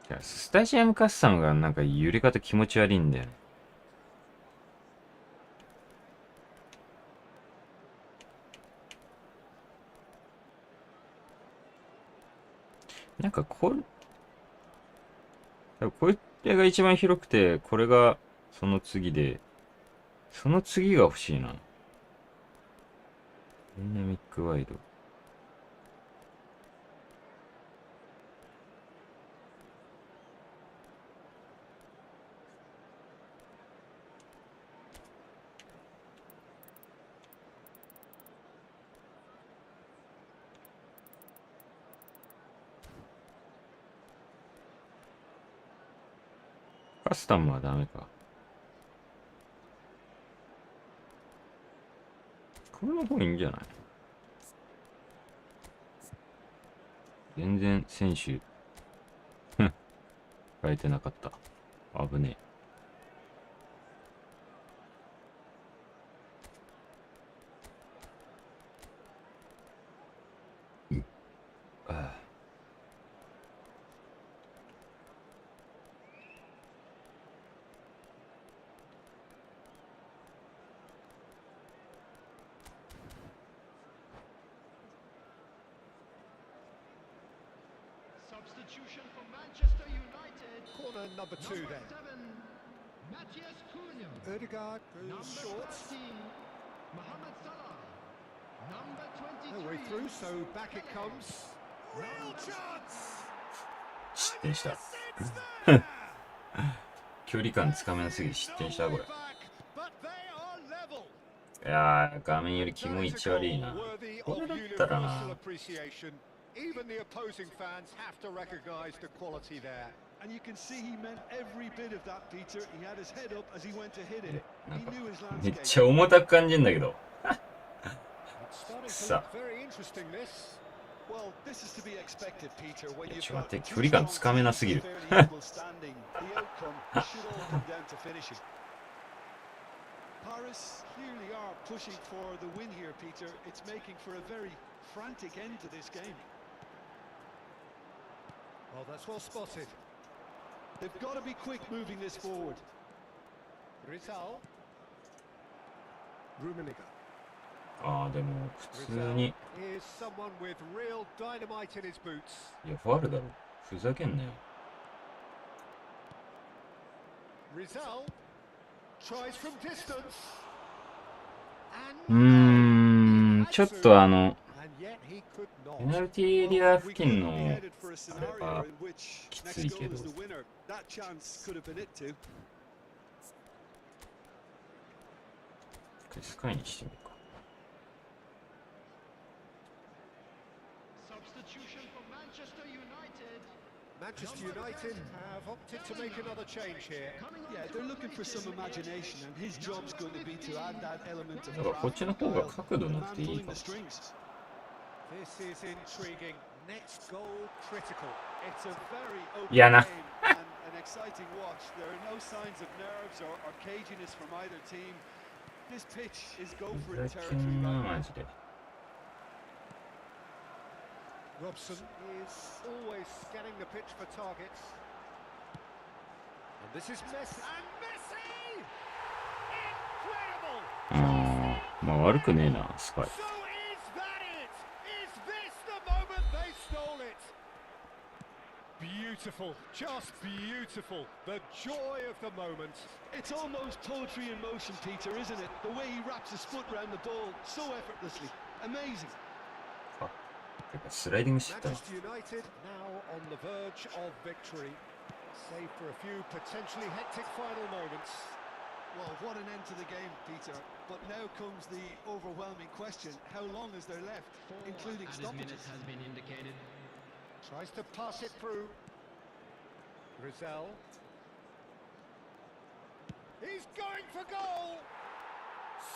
いやスタジアムカスタムがなんか揺れ方気持ち悪いんだよね。なんかこれが一番広くて、これがその次で、その次が欲しいな。ダイナミックワイド。カスタムはダメか。これの方がいいんじゃない？全然選手変えてなかった。危ねえ。ああ。Substitution for Manchester United. Corner number 2 Number then. 7, Matthias Cunha. Odegaard goes Number short. 13, Mohamed Salah. Number No 23. way through, so back it comes. Real chance. 失点した。 It's there. 距離感つかめなすぎて失点したこ No れ。 way back, but they are level. いやー、画面より気持 That is ち a 悪い goal な。 worthy こ of れだったら universal な。 appreciation. Even the opposing fans have to recognise the quality there. And you can see he meant every bit of that, Peter. He had his head up as he went to hit it. なん He か knew his めっ landscape. ちゃ重たく感じるんだけど。 It's starting to So- look very interesting, this. Well, this is to be expected, Peter. When いや you've ちょっと待 got って、 two 距離感 strong つかめなすぎ teams る。 fairly equal standing, the outcome should all come down to finishing. Paris clearly are pushing for the win here, Peter. It's making for a very frantic end to this game. Well, that's well spotted. They've got to be quick moving this forward. Rizal. Rummenigge. ああ、でも普通 Rizal に。 is someone with real dynamite in his boots. いや、ファールだろ。ふざけんなよ。 Rizal tries from distance. うーん、ちょっとAnd yet he could ペナ not. ルティーエリア Well, 付 we 近 could の be headed for a scenario Ah, in which きつ next いけ goal ど。 is the winner. That chance could have been it too. スカイにしてみるか。substitution for Manchester United. Manchester United have opted to make another change here. Yeah, they're looking for some imagination, and his job's going to be to add that element of だからこっ craft ちの and 方が guile. 角度 The な man くていい pulling か the strings. This is intriguing. Next goal critical. It's a very open Yeah, nah. game and an exciting watch. There are no signs of nerves or caginess from either team. This pitch is go for な。 it ふざけ territory んな right マ now. ジで。 Robson is always scanning the pitch for targets. And this is Messi. And Messi! Incredible! まあ悪くねえな、スパイ。 So is that it? Is this the moment they stole it? Beautiful, just beautiful. The joy of the moment. It's almost poetry in motion, Peter, isn't it? The way he wraps his foot around the ball so effortlessly. Amazing. てかスライディングしてた。 Manchester United now on the verge of victory. Save for a few potentially hectic final moments. Well, what an end to the game, Peter. But now comes the overwhelming question. How long is there left, including stoppages? Has been indicated. Tries to pass it through. Rizal. He's going for goal!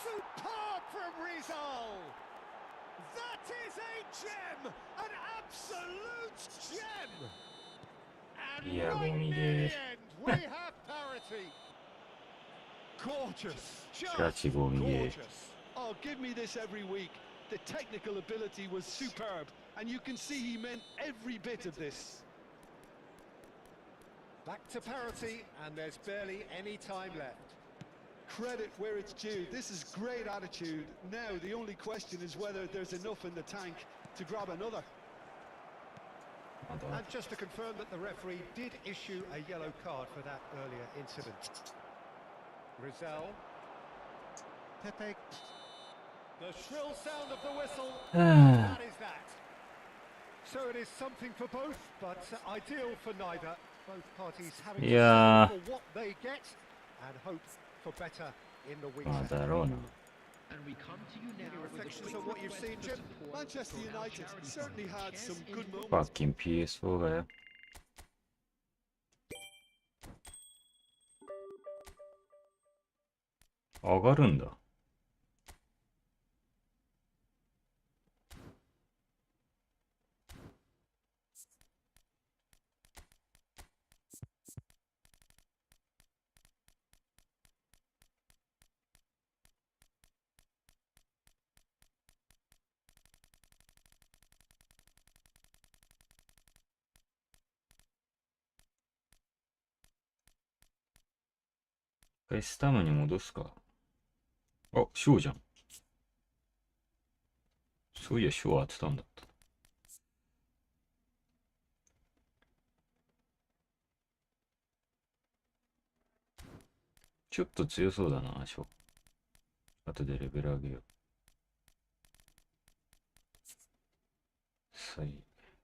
Superb from Rizal! That is a gem! An absolute gem! And Yeah, right Bonnie, near the yeah. end, we have parity. Gorgeous, just Grazie, Bonnie, yeah. gorgeous. Oh, give me this every week. The technical ability was superb, and you can see he meant every bit of this. Back to parity, and there's barely any time left. Credit where it's due. This is great attitude. Now, the only question is whether there's enough in the tank to grab another. まだ And just to confirm that the referee did issue a yellow card for that earlier incident. Rizal. Pepe. The shrill sound of the whistle. That is that. So it is something for both, but ideal for neither. Both parties having to Yeah. settle for what they get and hope for better in the weeks まあ ahead. だろうな。 And we come to you now Any with a reflections quick on what you've request seen, for Jim? support Manchester from our United charity certainly fund, had Chess some good in moments. バッキン PS4 がよ。上がるんだ。一回スタムに戻すか。あ、ショーじゃん。そういや、ショー当てたんだった。ちょっと強そうだな、ショー。後でレベル上げよう。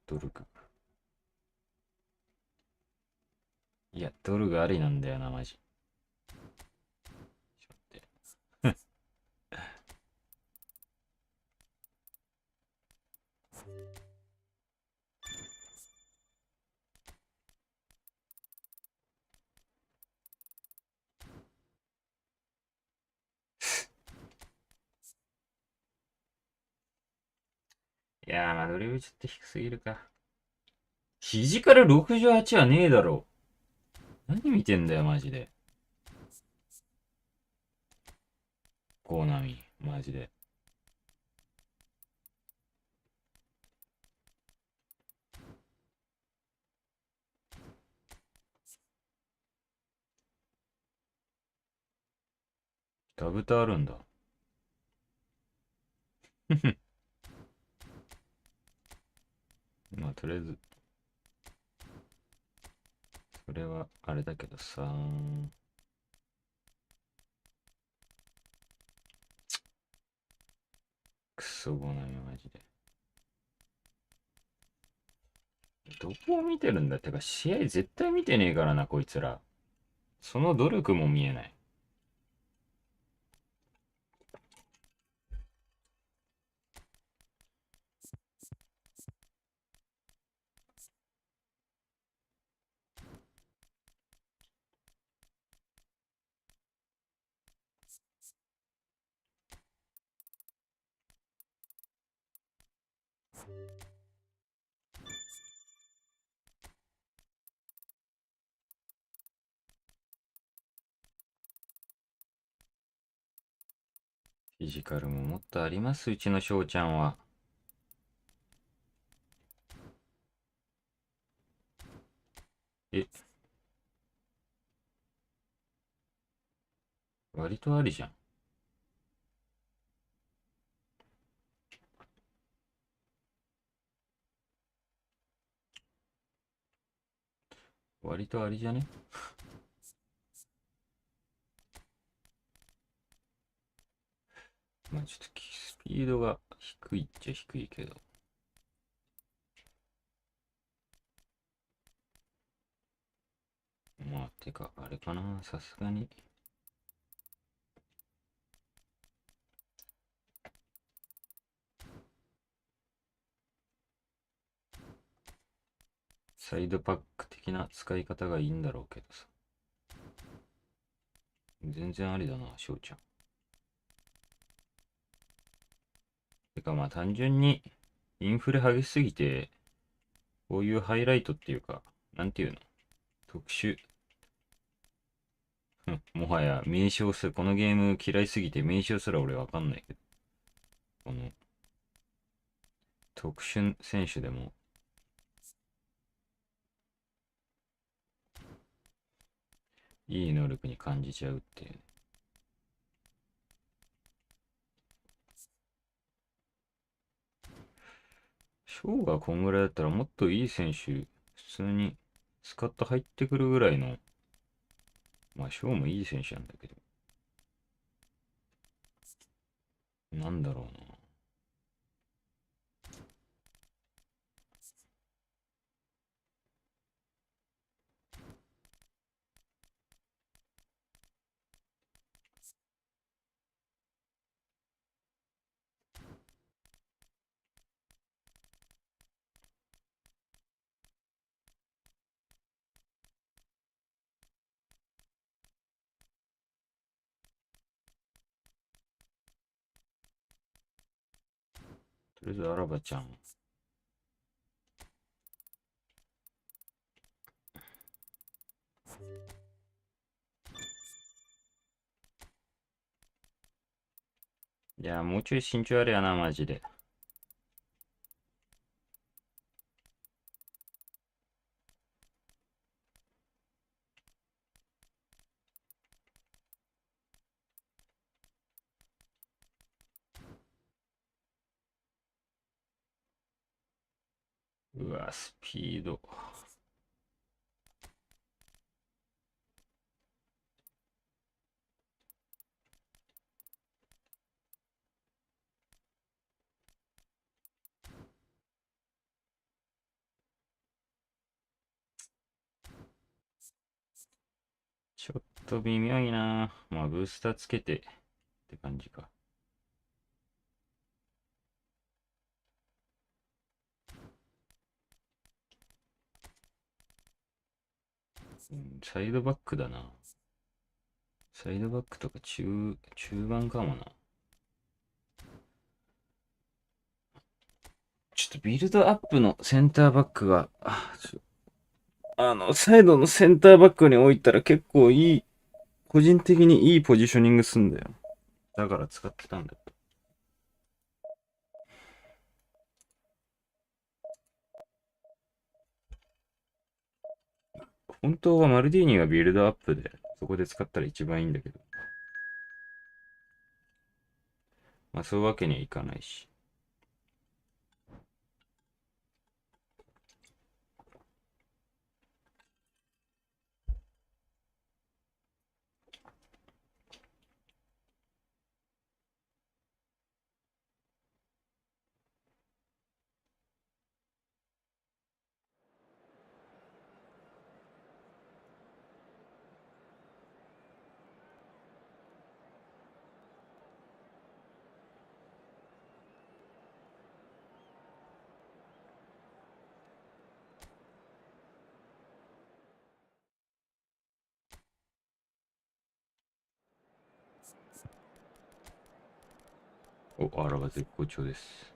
ドルグ。いや、ドルグありなんだよな、マジ。ちょっと待って。いやー、まあドリブルちょっと低すぎるか。フィジカル68はねえだろ。何見てんだよ、マジで。コーナミ、マジで。ダブタあるんだ。まあ、とりあえず。それはあれだけどさ。クソゴナミマジで。どこを見てるんだってか、試合絶対見てねえからな、こいつら。その努力も見えない。フィジカルももっとあります、うちの翔ちゃんは。え、割とありじゃん。割とありじゃね？まあちょっとスピードが低いっちゃ低いけど。まあてか、あれかな、さすがに。サイドパック的な使い方がいいんだろうけどさ。全然ありだな、翔ちゃん。てかまあ単純にインフレ激しすぎて、こういうハイライトっていうか、なんていうの、特殊、もはや名称すら、このゲーム嫌いすぎて名称すら俺わかんないけど、この特殊選手でも、いい能力に感じちゃうっていうね。ショーがこんぐらいだったらもっといい選手、普通にスカッと入ってくるぐらいの、まあショーもいい選手なんだけど、なんだろうな。とりあえずアラバちゃん。いや、もうちょい身長あれやな、マジで。うわ、スピード。ちょっと微妙いな。まあ、ブースターつけてって感じか。うん、サイドバックだな。サイドバックとか中盤かもな。ちょっとビルドアップのセンターバックが、サイドのセンターバックに置いたら結構いい、個人的にいいポジショニングすんだよ。だから使ってたんだよ。本当はマルディーニがビルドアップで、そこで使ったら一番いいんだけど。まあそういうわけにはいかないし。お、あらば絶好調です。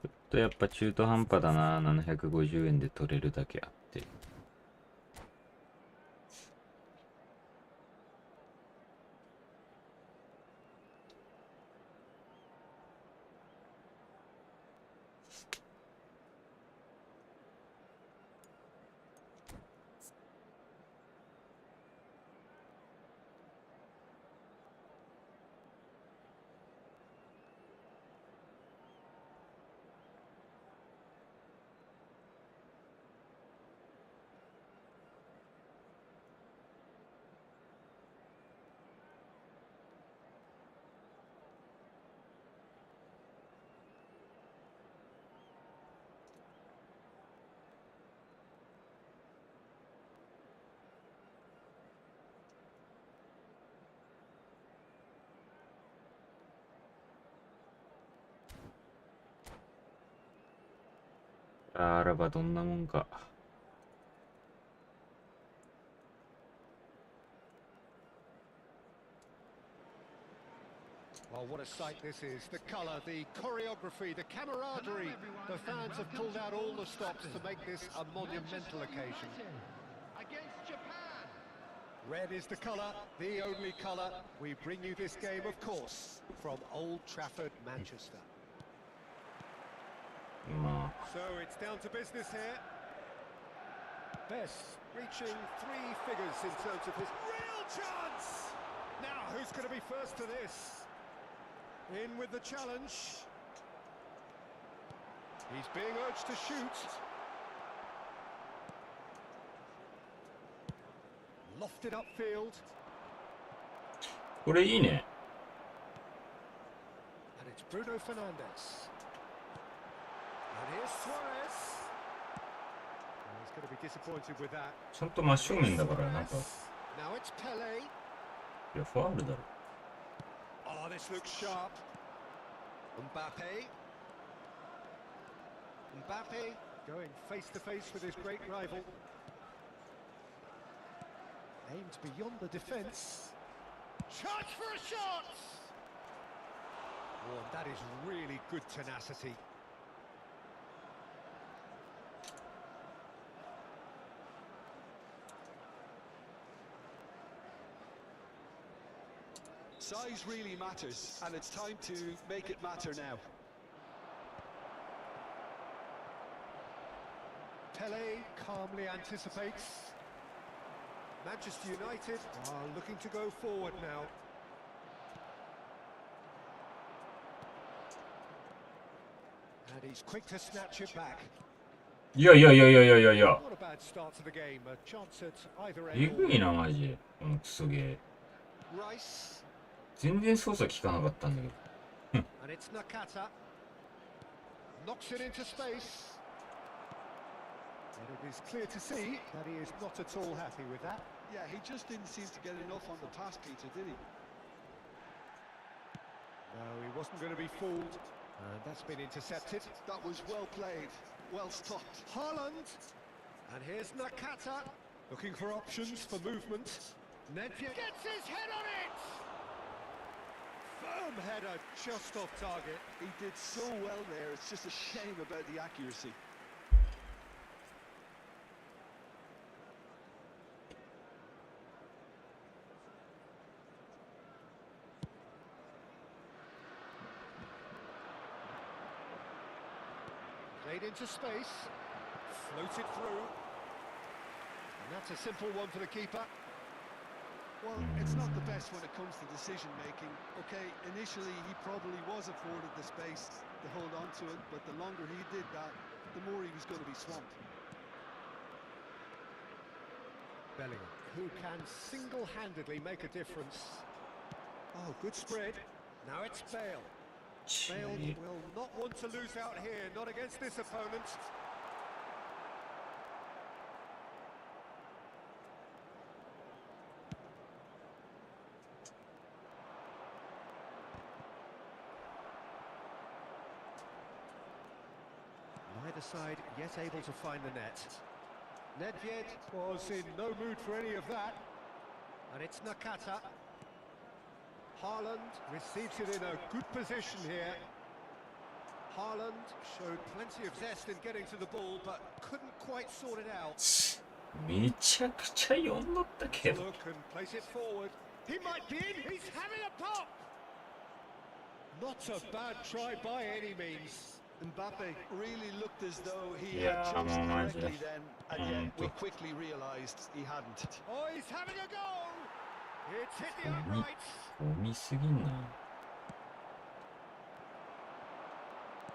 ちょっとやっぱ中途半端だな。750円で取れるだけあって。あらばどんなもんか。Oh, what a sight this is. The colour, the choreography, the camaraderie. The fans have pulled out all the stops to make this a monumental occasion. Against Japan. Red is the colour, the only colour. We bring you this game, of course, from Old Trafford, Manchester. まあ、 So it's down to business here. Best reaching 3 figures in terms of his real chance. Now, who's going to be first to this? In with the challenge. He's being urged to shoot. Lofted upfield. これいいね。 And it's Bruno Fernandes. And here's Suarez. Oh, he's going to be disappointed with that. ちゃんと真正面だからなんか、 Now it's Pele. いやファウルだろ。 Oh, this looks sharp. Mbappe. Mbappe going face to face with his great rival. Aimed beyond the defence. Chance for a shot! Oh, and that is really good tenacity. Size really matters, and it's time to make it matter now. Pele calmly anticipates. Manchester United are looking to go forward now. And he's quick to snatch it back. いやいやいやいやいやいやいや。 Not a bad start to the game. A chance at either え end. ぐいなマジ。このクソゲー。 Rice. 全然操作効かなかったんだけど。 And it's Nakata. Knocks it into space. And it is clear to see that he is not at all happy with that. Yeah, he just didn't seem to get enough on the pass, Peter, did he? No, he wasn't going to be fooled. And that's been intercepted. That was well played, well stopped. Haaland. And here's Nakata. Looking for options for movement. Nedved gets his head on it! Firm header just off target. He did so well there, it's just a shame about the accuracy. Played into space. Floated through. And that's a simple one for the keeper. Well, it's not the best when it comes to decision making. Okay, initially he probably was afforded the space to hold on to it, but the longer he did that, the more he was going to be swamped. Bellingham, who can single-handedly make a difference. Oh, good spread. Now it's Bale. Bale will not want to lose out here, not against this opponent. Neither side yet able to find the net. Nedved was in no mood for any of that. And it's Nakata. Haaland receives it in a good position here. Haaland showed plenty of zest in getting to the ball, but couldn't quite sort it out. めちゃくちゃ読んどったけど。 Look and place it forward. He might be in. He's having a pop. Not a bad try by any means. Mbappe really looked as though he Yeah, had chosen I'm on correctly it. then, and yet we quickly realised he hadn't. Oh, he's having a goal. It's hit the uprights. 読みすぎんな。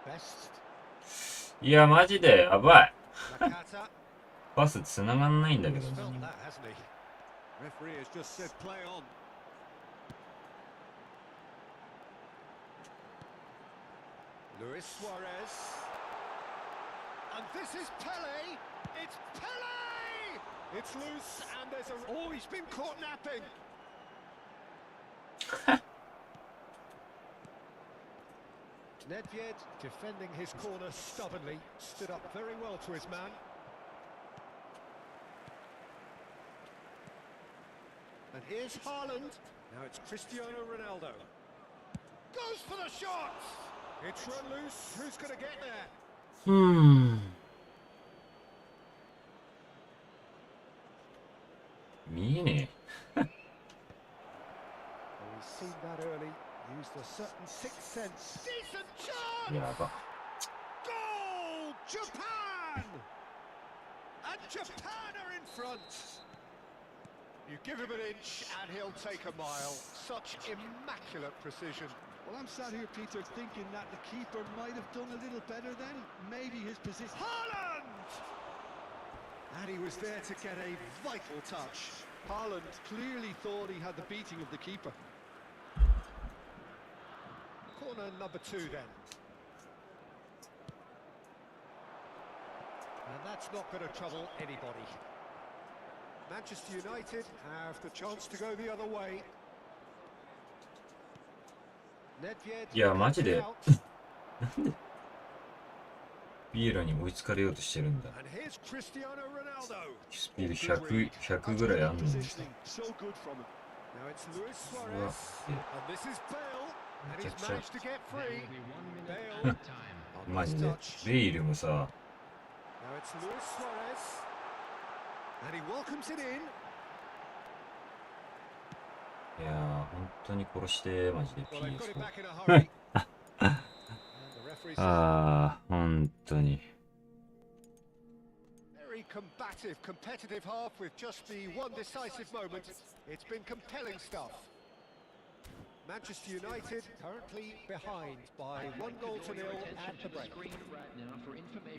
Best. いや、マジでやばい。 Nakata. パス繋がんないんだけ He's ど felt な。 that, hasn't he? Referee has just said play on. Luis Suarez. And this is Pele. It's Pele! It's loose and there's a... Oh, he's been caught napping. Nedved defending his corner stubbornly. Stood up very well to his man. And here's Haaland. Now it's Cristiano Ronaldo. Goes for the shot! It's run loose. Who's going to get there? 見えね Well, he's seen that early. Used a certain sixth sense. Decent え。 chance! やば。 Goal! Japan! And Japan are in front. You give him an inch and he'll take a mile. Such immaculate precision. Well, I'm sat here, Peter, thinking that the keeper might have done a little better then. Maybe his position... Haaland! And he was there to get a vital touch. Haaland clearly thought he had the beating of the keeper. Corner number 2 then. And that's not going to trouble anybody. Manchester United have the chance to go the other way. Nedved いや、マジ cuts it で。 out. ビエラに追いつかれようとしてるんだ。 And here's Cristiano Ronaldo. スピード100ぐらいあんのに。 Positioning, so good from him. Now it's Luis Suarez. And this is Bale. And he's managed to get free. Bale. マジで。ベイルもさ、 Now it's Luis Suarez. And he welcomes it in. いやー、本当に殺して、マジで Well, they've got it PS4。 back in a hurry. And the referee says, あー、本当に。 very combative, competitive half with just the one decisive moment. It's been compelling stuff. Manchester United currently behind by 1-0 at the break.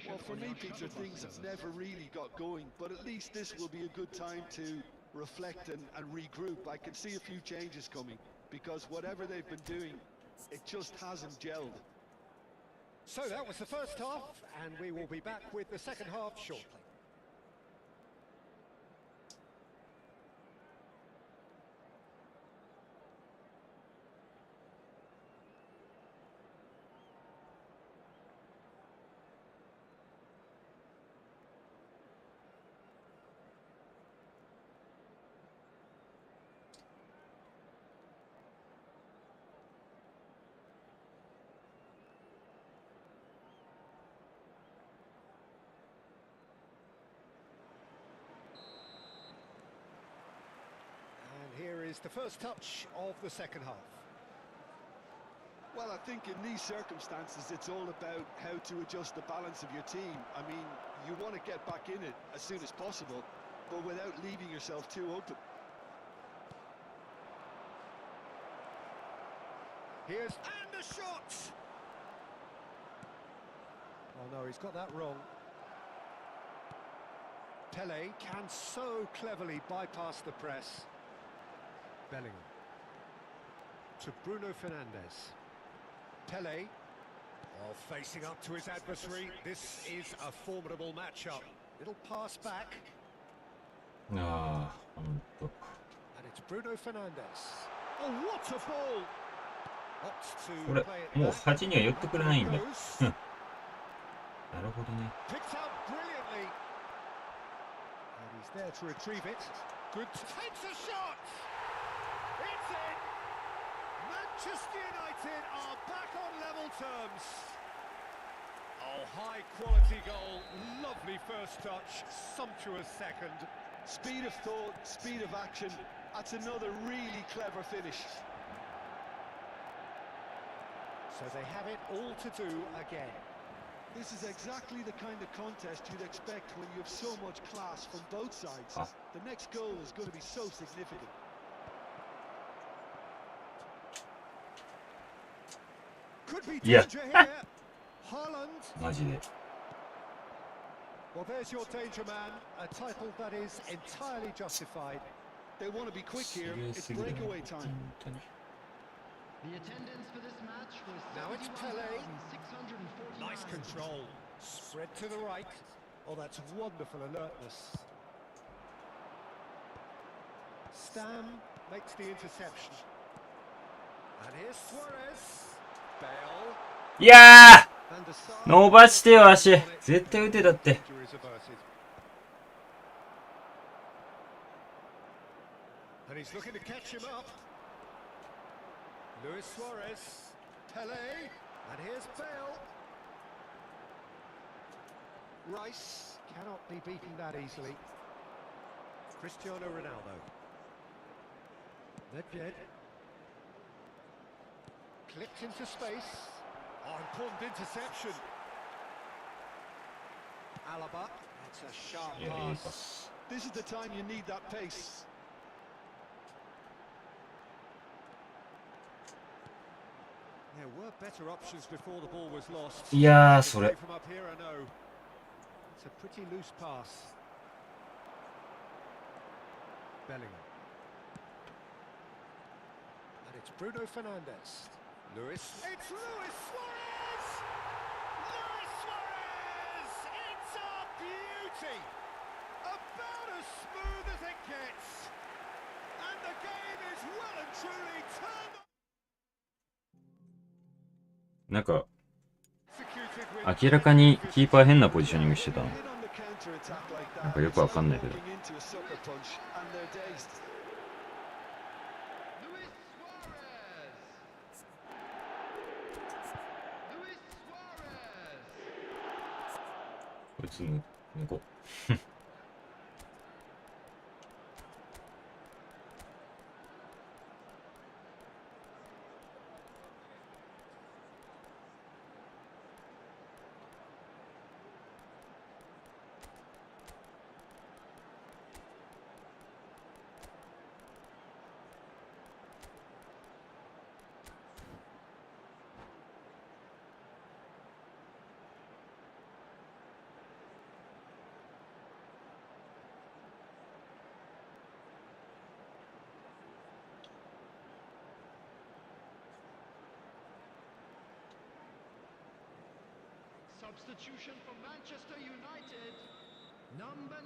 Well, for me, Peter, things have never really got going, but at least this will be a good time to reflect and regroup. I can see a few changes coming, because whatever they've been doing, it just hasn't gelled. So that was the first half, and we will be back with the second half shortly. Here is the first touch of the second half. Well, I think in these circumstances, it's all about how to adjust the balance of your team. I mean, you want to get back in it as soon as possible, but without leaving yourself too open. Here's and the shot. Oh no, he's got that wrong. Pele can so cleverly bypass the press. Bellingham to Bruno Fernandes. Pele, while facing up to his adversary, this is a formidable matchup. Little pass back, あー、ほんと。 and it's Bruno Fernandes. Oh, what a ball! Opts こ to れ、 play it もう back. 8には寄ってくれないんだ。なる Goes. ほどね。 Picked out brilliantly. And he's there to retrieve it. Good. Takes a shot. It's in. Manchester United are back on level terms. Oh, high quality goal. Lovely first touch. Sumptuous second. Speed of thought, speed of action. That's another really clever finish. So they have it all to do again. This is exactly the kind of contest you'd expect when you have so much class from both sides. Ah. The next goal is going to be so significant. Could be Yeah. danger here. Haaland. マジで。 Well, there's your danger man. A title that is entirely justified. They want to be quick す here. げえ It's すぎるな breakaway 本 time. 当に。 The attendance for this match was Now it's Pele. 71,649. Nice control. Spread to the right. Oh, that's wonderful alertness. Stam makes the interception. And here's Suarez. Bale. いや And Assad. ー伸ばしてよ足。絶対打てだって。 Injury is averted. And he's looking to catch him up. Luis Suarez. Pele. And here's Bale. Rice cannot be beaten that easily. Cristiano Ronaldo. Nedved. Clipped into space. Oh, important interception. Alaba. That's a sharp いや、いいパ pass. ス。 This is the time you need that pace. There were better options before the ball was lost. いやー、 The それ play。from up here, I know. It's a pretty loose pass. Bellingham. And it's Bruno Fernandes. Luis. It's Luis Suarez! Luis Suarez! It's a beauty! About as smooth as it gets. And the game is well and truly turned. なんか、 Executed with 明らかにキーパー変なポジショニングしてたの。 Hit on the counter-attack like that. なんかよくわかんないけど。 Walking into a sucker punch, and they're dazed. Luis Suarez. Luis Suarez. こいつ抜こう。Substitution for Manchester United. Number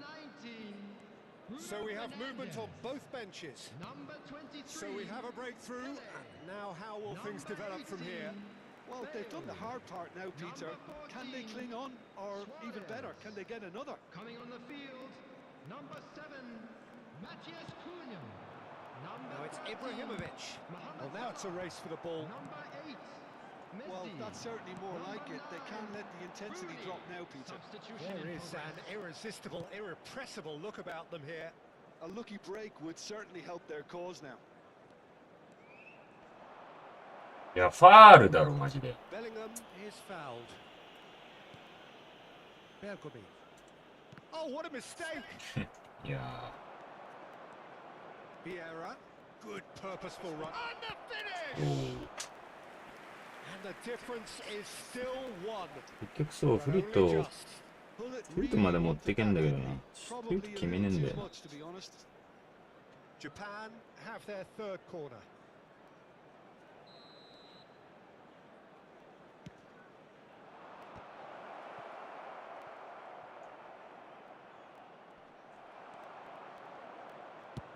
19. So we have Bruno movement on Fernandes. both benches. Number 23. So we have a breakthrough. Now how will things develop from here? Well, they've done the hard part now, Peter. Can they cling on? Or even better, can they get another? Coming on the field. Number 7. Matthias Cunha. Number Now it's 13, Ibrahimovic. Mohamed Well, now it's a race for the ball. Number 8. Messi. Well, that's certainly more like it. They can't let the intensity drop now, Peter. Substitution There in is progress. an irresistible, irrepressible look about them here. A lucky break would certainly help their cause now. いや、ファールだろ、マジで。 Bellingham is fouled. Bergkamp. Oh, what a mistake! いや Vieira. Good purposeful run. And the ー、お finish! ー And the difference is still one. 結局そう、フリッ Only ト、 just. フリットまで持ってけんだけどな。フリット Probably 決 a めねえ little んだよ too な。 much, to be honest. Japan have their third corner.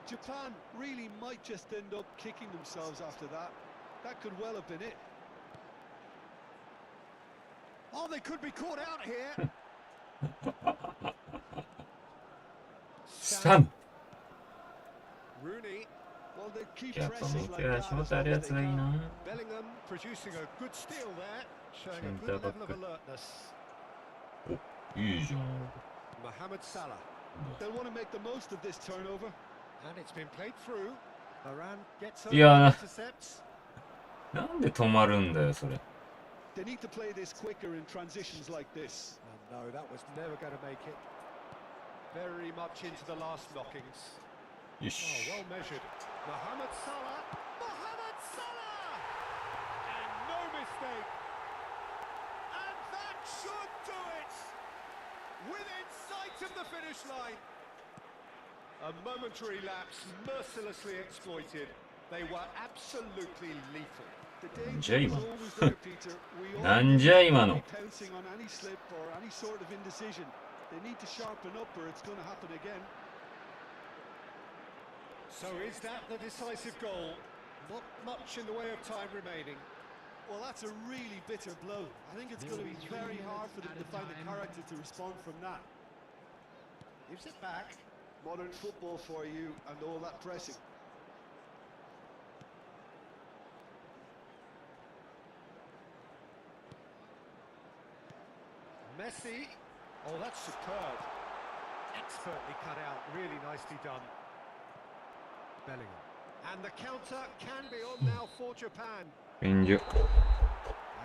Japan really might just end up kicking themselves after that. That could well have been it. Oh, they could be caught out here. スタン Rooney. Well, they keep やっぱ pressing もう like ちょい that 足 as 元あ long るや as つ they がいい can. な。 Bellingham producing a good steal there, showing a Centre good level of back. alertness. いいじゃん。 Mohamed Salah, They'll want to make the most of this turnover. and it's been played through. Varane gets over Yeah. the intercepts. なんで止まるんだよ、それ。They need to play this quicker in transitions like this. And no, that was never going to make it. Very much into the last knockings. よ Oh, し。 well measured. Mohamed Salah. Mohamed Salah! And no mistake. And that should do it. Within sight of the finish line. A momentary lapse mercilessly exploited. They were absolutely lethal. The なんじゃ danger 今 is の。 always there, Peter. We all なんじゃ今の。 pouncing on any slip or any sort of indecision. They need to sharpen up or it's going to happen again. So is that the decisive goal? Not much in the way of time remaining. Well, that's a really bitter blow. I think it's going to be very hard for them to find the character to respond from that. Gives it back. Modern football for you and all that pressing. Messi. Oh, that's superb. Expertly cut out. Really nicely done. Bellingham. And the counter can be on now for Japan. 便所。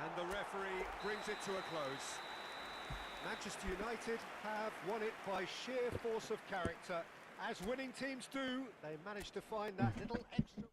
And the referee brings it to a close. Manchester United have won it by sheer force of character. As winning teams do, they managed to find that little extra...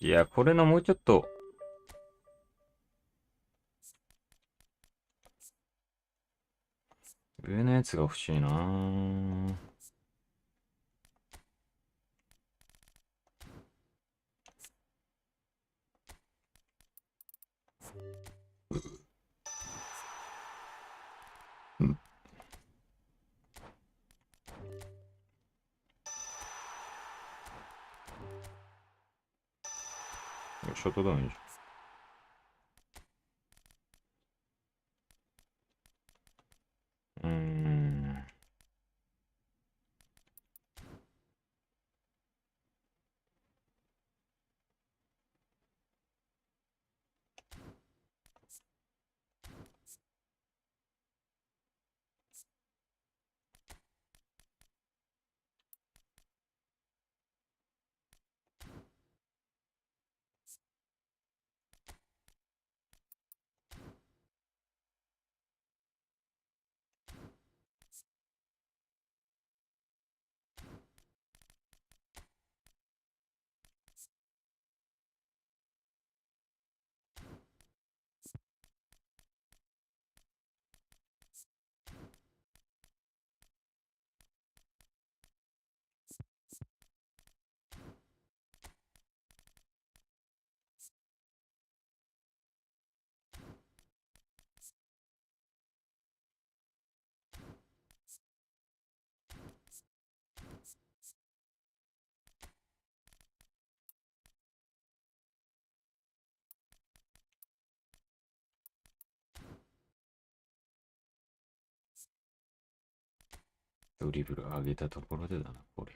いや、これのもうちょっと上のやつが欲しいなぁ。うん。ショットダウンいいじゃん。ドリブル上げたところでだな、これ。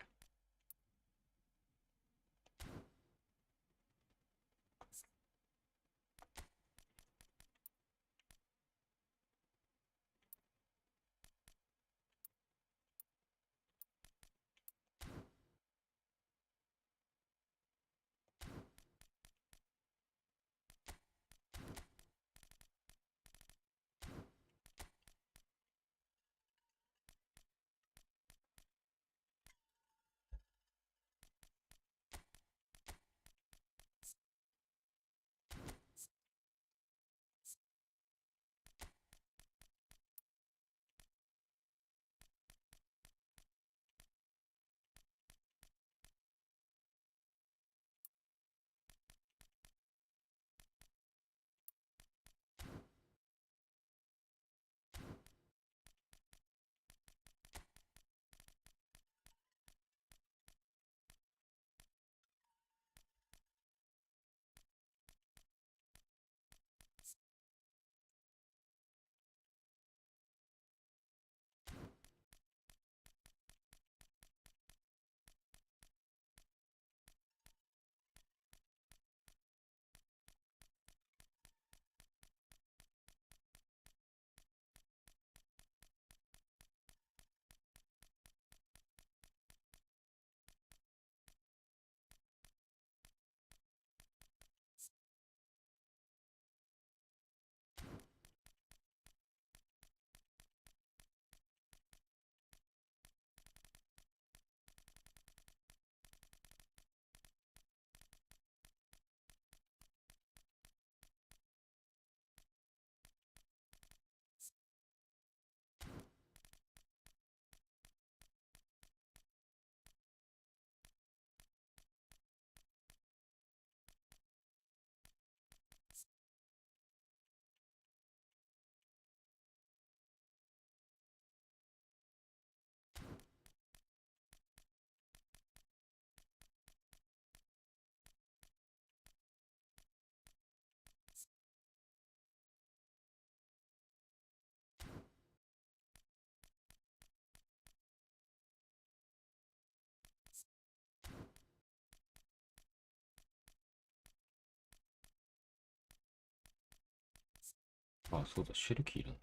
あ、そうだ、シェルキーいるん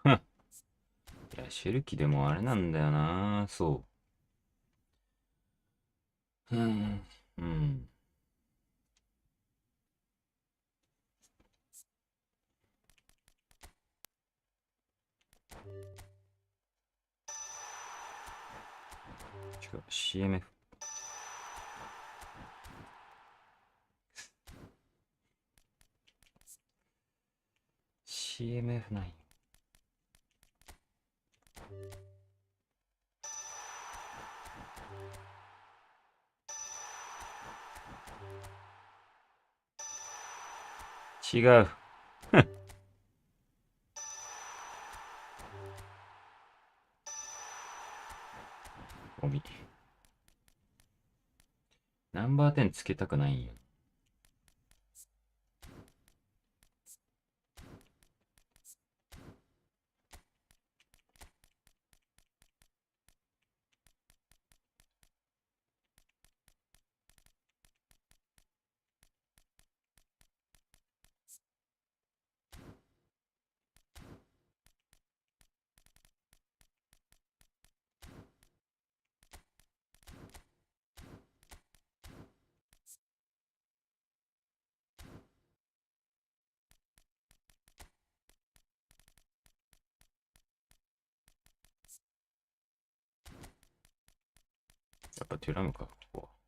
だ。いや、シェルキーでもあれなんだよな。そう。うん。違う、CMF。CMF ない。違う。ゴミ。ナンバー10つけたくないんよ。やっぱテュラムか、ここは。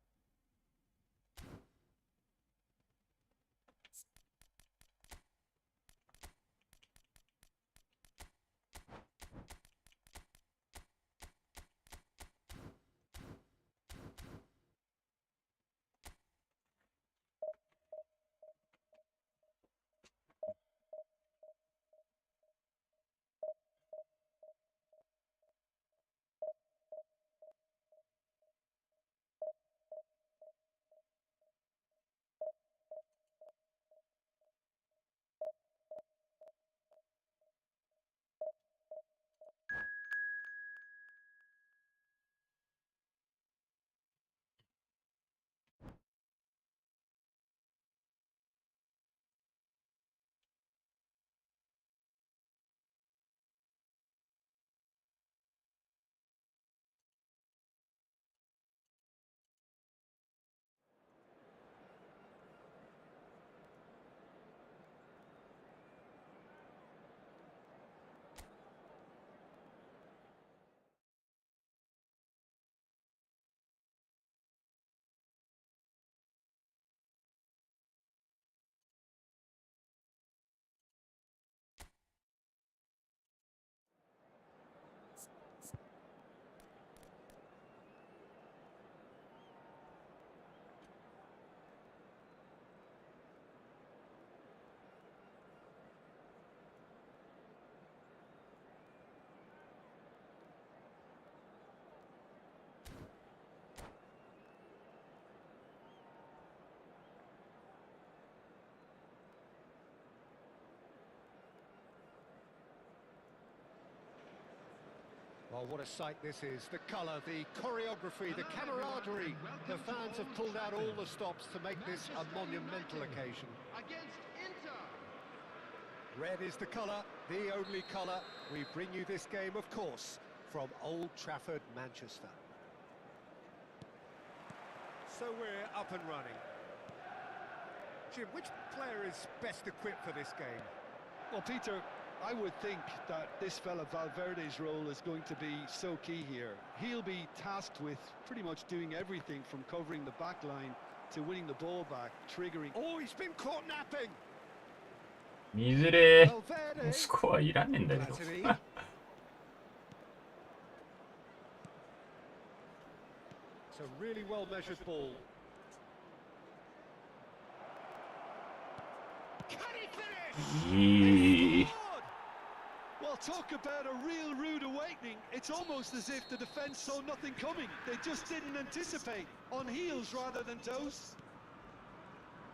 Oh, what a sight this is. The colour, the choreography, the camaraderie. The fans have pulled out all the stops to make this a monumental occasion. Against Inter. Red is the colour, the only colour. We bring you this game, of course, from Old Trafford, Manchester. So we're up and running. Jim, which player is best equipped for this game? Well, Peter, I would think that this fella Valverde's role is going to be so key here. He'll be tasked with pretty much doing everything from covering the back line to winning the ball back, triggering... Oh, he's been caught napping! ミズレー。 Valverde. スコアいらねえんだけど。 Platini. It's a really well-measured ball. Can he finish? いい。 Well, talk about a real rude awakening. It's almost as if the defence saw nothing coming. They just didn't anticipate. On heels rather than toes.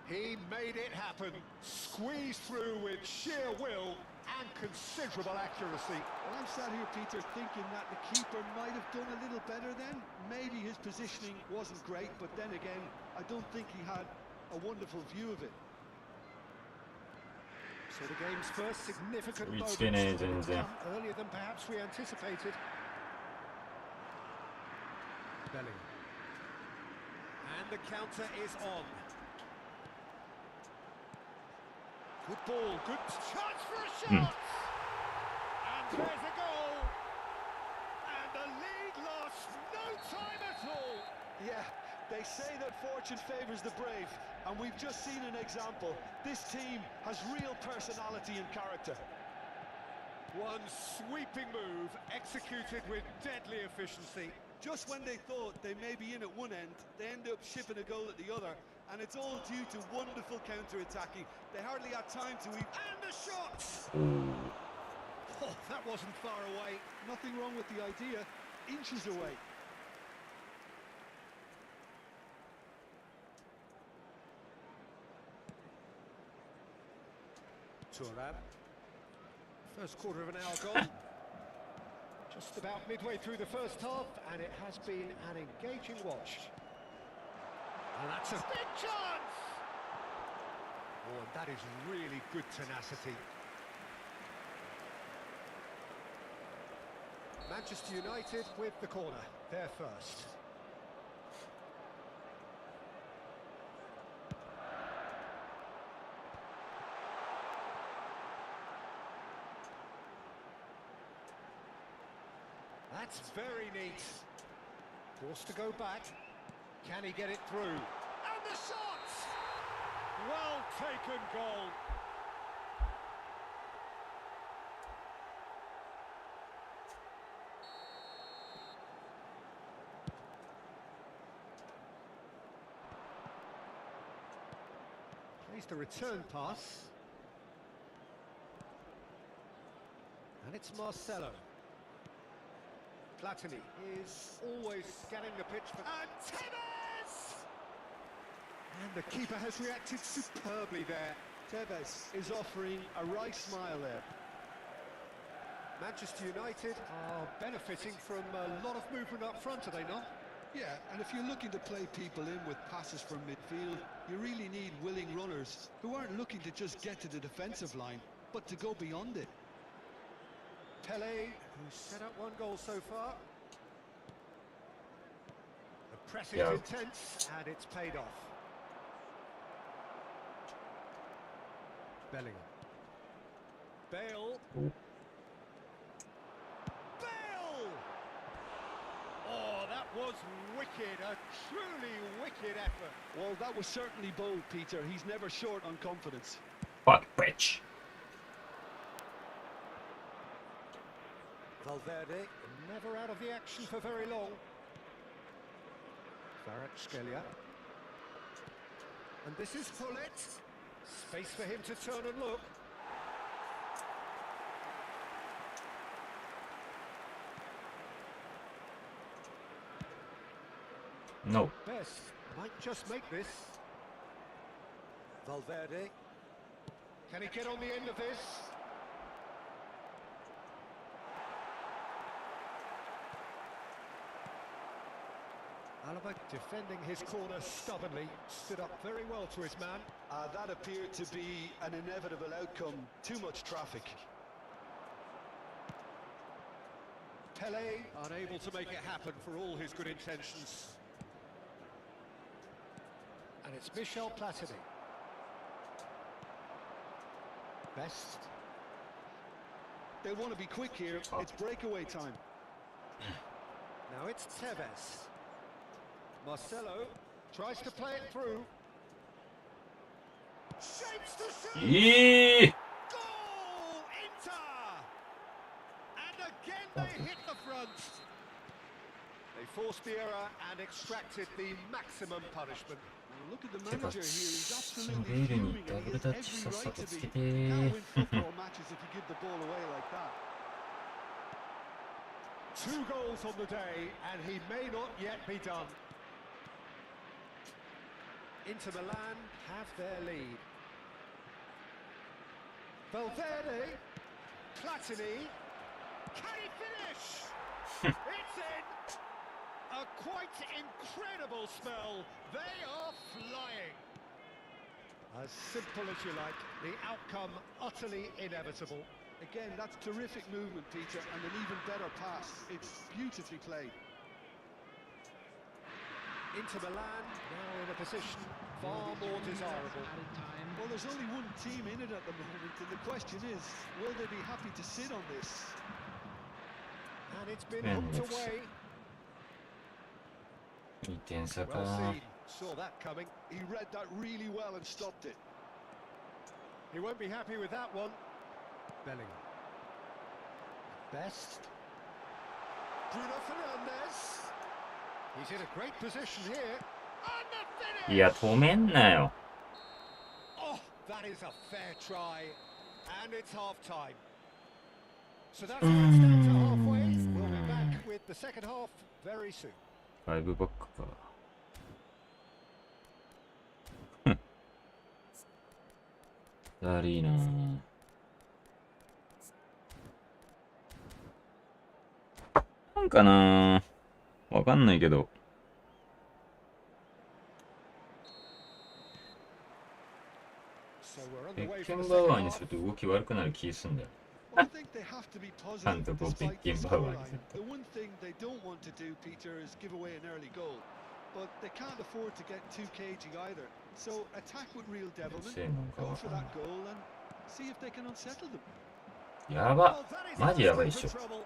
He made it happen. Squeezed through with sheer will and considerable accuracy. Well, I'm sat here, Peter, thinking that the keeper might have done a little better then. Maybe his positioning wasn't great, but then again, I don't think he had a wonderful view of it. So the game's first significant Which moments game is will in there? come earlier than perhaps we anticipated. Bellingham. And the counter is on. Good ball, good chance for a shot! And there's a goal! And the lead lost no time at all! Yeah, they say that fortune favours the brave, and we've just seen an example. This team has real personality and character. One sweeping move, executed with deadly efficiency. Just when they thought they may be in at one end, they end up shipping a goal at the other, and it's all due to wonderful counter-attacking. They hardly had time to even... And the shot! Oh, that wasn't far away. Nothing wrong with the idea, inches away. Thuram. First quarter of an hour gone. Just about midway through the first half, and it has been an engaging watch. And that's a big chance! Oh, and that is really good tenacity. Manchester United with the corner, they're first. That's very neat. Forced to go back. Can he get it through? And the shot! Well taken goal. Plays the return pass. And it's Marcelo. Platini is always scanning the pitch for... And Tevez! And the keeper has reacted superbly there. Tevez is offering a right smile there. Manchester United are benefiting from a lot of movement up front, are they not? Yeah, and if you're looking to play people in with passes from midfield, you really need willing runners who aren't looking to just get to the defensive line, but to go beyond it. Pele, who's set up one goal so far. The press is intense, and it's paid off. Bellingham. Bale. Bale! Oh, that was wicked, a truly wicked effort. Well, that was certainly bold, Peter. He's never short on confidence. Fuck, bitch. Valverde, never out of the action for very long. Kvaratskhelia. And this is Hullet. Space for him to turn and look. No. Best might just make this. Valverde. Can he get on the end of this? Alaba defending his corner stubbornly, stood up very well to his man. That appeared to be an inevitable outcome. Too much traffic. Pele unable to make it happen for all his good intentions. And it's Michel Platini. Best. They want to be quick here. It's breakaway time. Now it's Tevez. Marcelo tries to play it through. Shapes to shoot! Yeah. Goal! Inter! And again they hit the front. They forced the error and extracted the maximum punishment. Look at the manager here. He's シ absolutely ンベールに fuming ダ and ブ he ル has タッチさっ every さ right と to つ be. けて Can't win football matches if you give the ball away like that. 2 goals on the day, and he may not yet be done. Inter Milan have their lead. Valverde, Platini, can he finish? It's in! A quite incredible spell. They are flying. As simple as you like, the outcome utterly inevitable. Again, that's terrific movement, Peter, and an even better pass. It's beautifully played. Inter Milan now in a position far more desirable. Well, there's only one team in it at the moment, and the question is, will they be happy to sit on this? And it's been hooked away. 2点差 Well か。 seen, saw that coming. He read that really well and stopped it. He won't be happy with that one. Bellingham. best. Bruno Fernandes. He's in a great position here. And the finish! いや、止めんなよ。Oh, that is a fair try. And it's half time. So that's how it's down to halfway. We'll be back with the second half very soon. 5バックか。だりーなぁ。なんかなぁ。わかんないけど。So we're on ベ the way ッケ for ン the バウ second アーにす half. ると動き悪くなる気すんだよ。 Well, I think they have to be positive Tanto por despite the Beckenbauer, scoreline. dice. The one thing they don't want to do, Peter, is give away an early goal. But they can't afford to get too cagey either. So attack with real devilment, せーのか go わ for かんない that goal and see if they can unsettle them. やば Well, that is マジやばいっ asking しょ for trouble.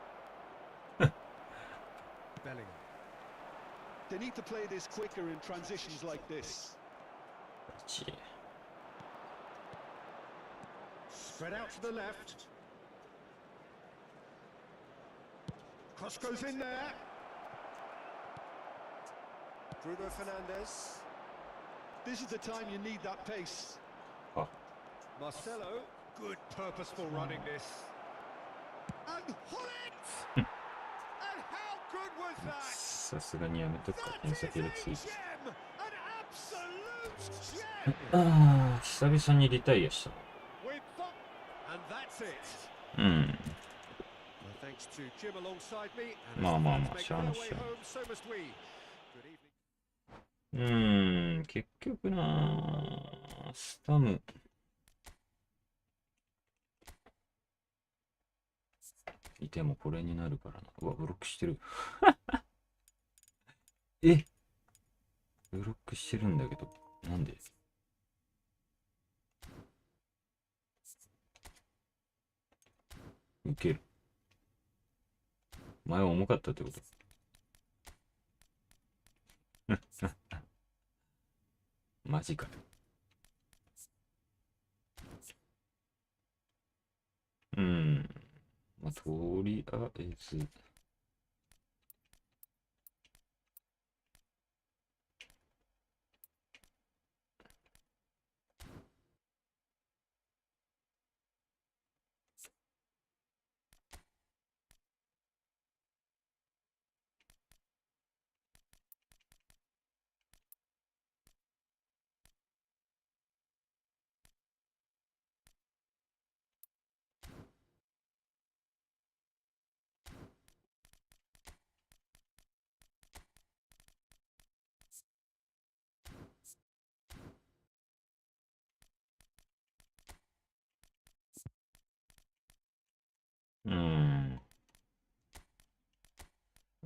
Bellingham. They need to play this quicker in transitions like this. ち Spread out to the left. Cross goes in there. Bruno Fernandes. This is the time you need that pace. あ Marcelo. Good purposeful running this. And Hullet! And how good was that? さすがにやめとくか That 検 is 索 a でつい gem! An absolute gem! ああ久々にリタイアした With that, and that's it. うん Well, thanks to Jim alongside me, and Ma, as the ma, fans ma, make siamo, their way siamo. home, so must we. Good evening. 結局なスタムいてもこれになるからな。うわブロックしてるえブロックしてるんだけどなんでウケる前は重かったってことマジかまあ、とりあえず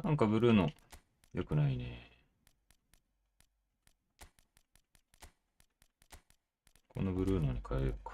なんかブルーの良くないね。このブルーのに変えようか。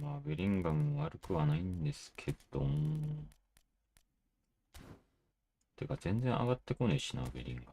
まあ、ベリンガムも悪くはないんですけど。てか、全然上がってこねえしな、ベリンガム。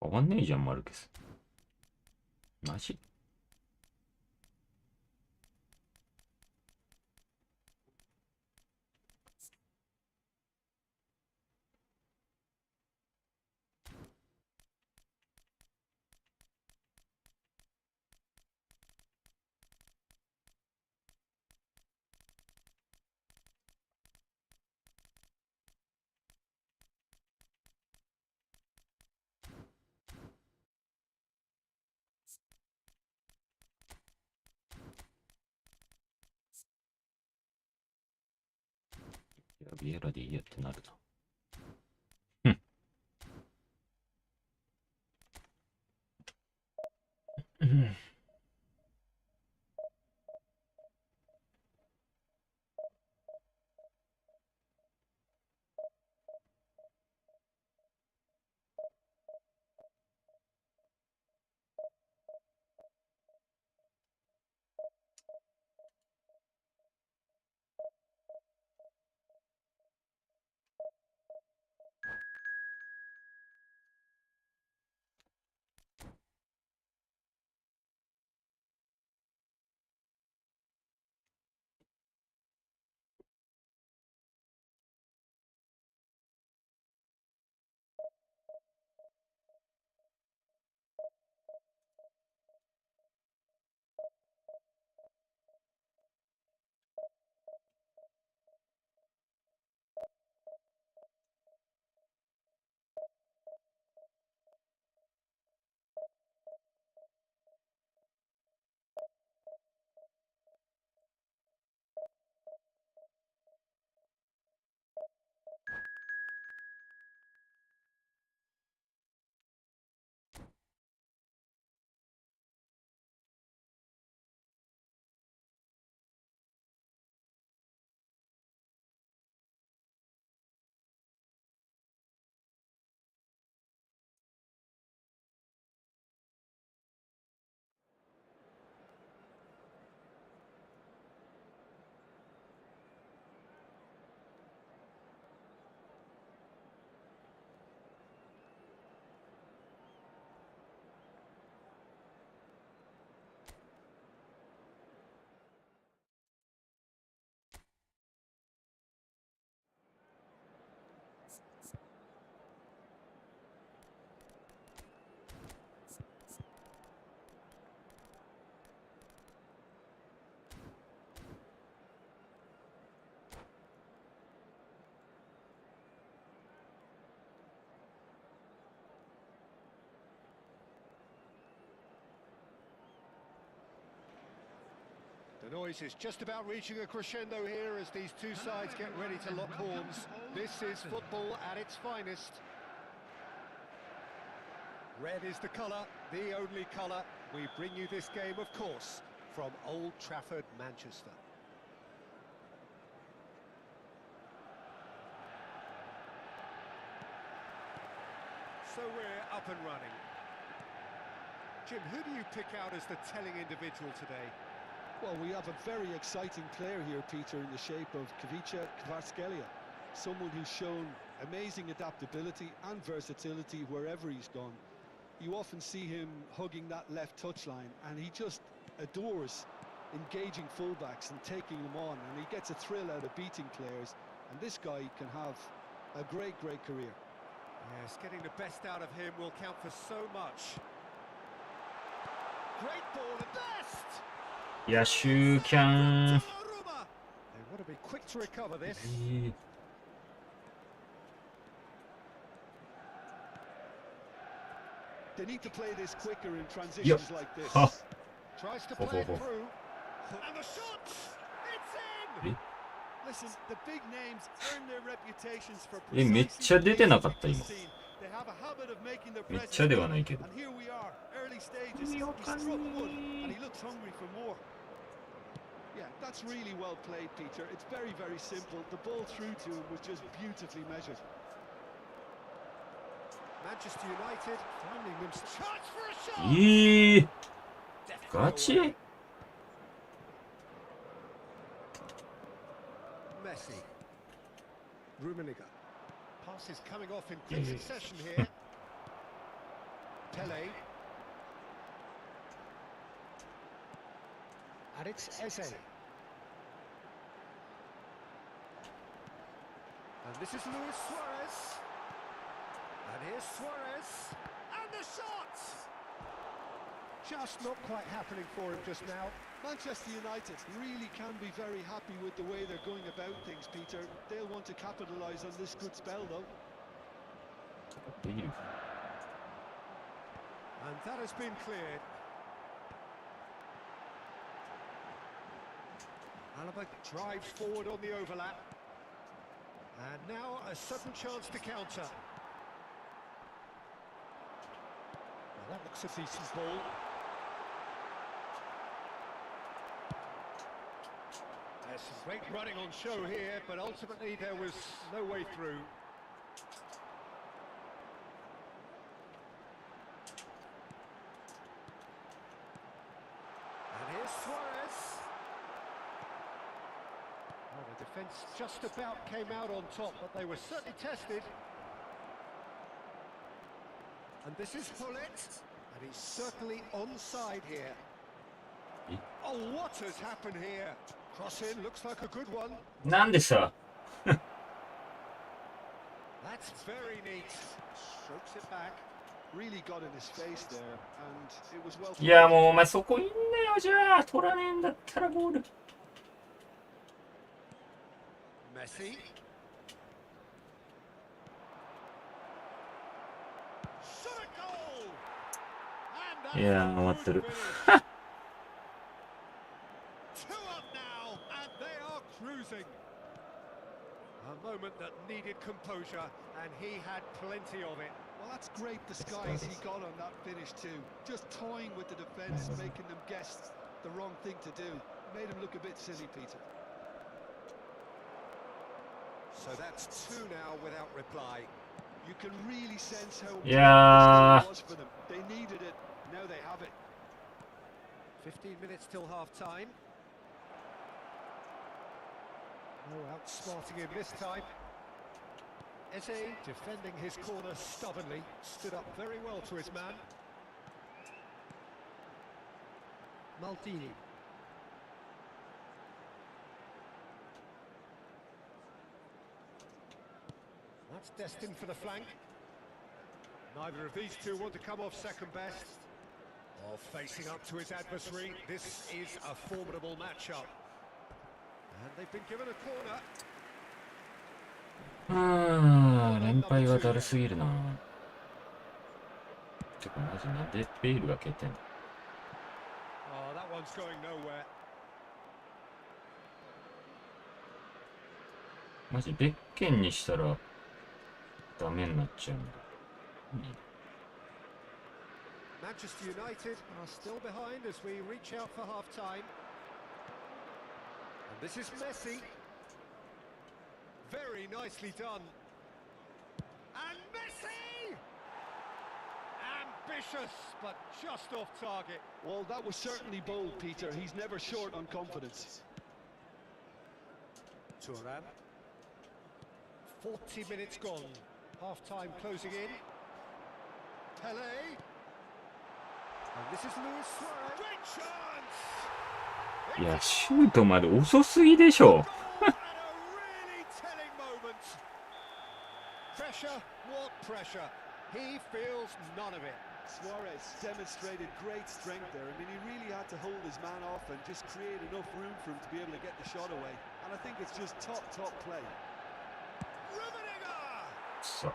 変わんねえじゃん、マルケス。マジ？いや、ビエラでいいやってなるな。うん。The noise is just about reaching a crescendo here as these two sides get ready to lock horns. This is football at its finest. Red is the colour, the only colour. We bring you this game, of course, from Old Trafford, Manchester. So we're up and running. Jim, who do you pick out as the telling individual today? Well, we have a very exciting player here, Peter, in the shape of Kvaratskhelia. Someone who's shown amazing adaptability and versatility wherever he's gone. You often see him hugging that left touchline, and he just adores engaging fullbacks and taking them on, and he gets a thrill out of beating players, and this guy can have a great career. Yes, getting the best out of him will count for so much. Great ball and best! 野手キャン。 They want to be quick to recover this. They need to play this quicker in transitions like this. Tries to play it through. And the shot! It's in! Listen, the big names earn their reputations for めっちゃ出てなかった今。 They have a habit of making their めっちゃではないけど。 and here we are, early stages. He struck one and he looks hungry for more. Yeah, that's really well played, Peter. It's very simple. The ball through to him was just beautifully measured. Manchester United finding them chance for a shot. ガチ？ Messi. Rummenigge. Passes coming off in quick succession here. Pele. And it's Eze. And this is Luis Suarez. And here's Suarez. And the shot! Just not quite happening for him just now. Manchester United really can be very happy with the way they're going about things, Peter. They'll want to capitalise on this good spell, though. And that has been cleared. Alaba drives forward on the overlap. And now a sudden chance to counter. Well, that looks a decent ball. There's some great running on show here, but ultimately there was no way through. And here's Suarez. Well, the defence just about came out on top, but they were certainly tested. And this is Hullet, and he's certainly onside here. Oh, what has happened here? Cross in, looks like a good one. なんでさ That's very neat. Strokes it back. Really got in his face there, and it was well. いやもうお前そこいんなよじゃあ取らねえんだったらゴール Messi. Shot a goal. And いや終わってる Two up now, and they are cruising. A moment that needed composure, and he had plenty of it. Well, that's great disguise he got on that finish too. Just toying with the defence, making them guess the wrong thing to do. Made him look a bit silly, Peter. So that's two now without reply. You can really sense how Yeah. important this game was for them. They needed it. Now they have it. 15 minutes till half-time. No outsmarting him this time. Eze defending his corner stubbornly, stood up very well to his man. Maldini. That's destined for the flank. Neither of these two want to come off second best. Or facing up to his adversary, this is a formidable matchup. And they've been given a corner. 連敗はだるすぎるなてかマジなんでベイルが蹴ってんの Oh, that one's going nowhere. マジベッケンにしたらダメになっちゃうんだ Manchester United are still behind as we reach out for half-time. And this is Messi. Very nicely done. And Messi! Ambitious, but just off target. Well, that was certainly bold, Peter. He's never short on confidence. Thuram. 40 minutes gone. Half-time closing in. Pele. And this is Luis Suarez. Great chance! いやシュートまで遅すぎでしょ Goal and a really telling moment. Pressure, what pressure? He feels none of it. Suarez demonstrated great strength there. I mean, he really had to hold his man off and just create enough room for him to be able to get the shot away. And I think it's just top play. Rummenigge! さ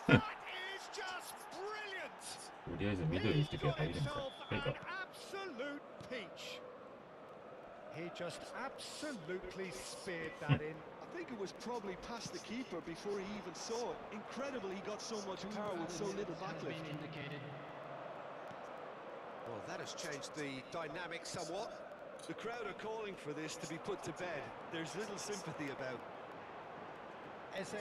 Rummenigge! That is just brilliant! とりあえず緑にしてけば入るんか An はいか absolute peach. He just absolutely speared that in. I think it was probably past the keeper before he even saw it. Incredible he got so much power with so little backlift. Well, that has changed the dynamic somewhat. The crowd are calling for this to be put to bed. There's little sympathy about. Eze.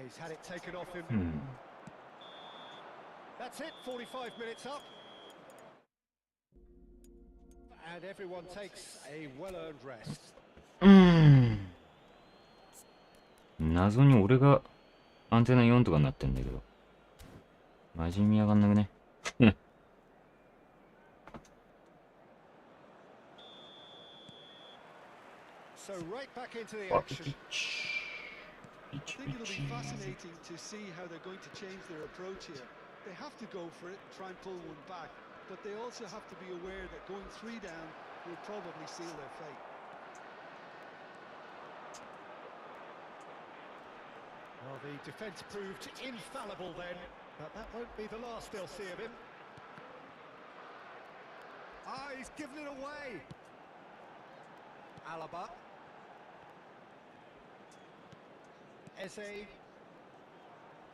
He's had it taken off him. うん That's it, 45 minutes up. And everyone takes a well-earned rest. 謎に俺がアンテナ4とかになってんだけど。マジ意味わかんなくね。So right back into the ワク action. ピッチ。ピッ I チ think ピ it'll ッ be チ。 fascinating to see how they're going to change their approach here. They have to go for it, try and pull one back, but they also have to be aware that going 3 down will probably seal their fate. Well, the defence proved infallible then, but that won't be the last they'll see of him. Ah, he's given it away. Alaba. Eze.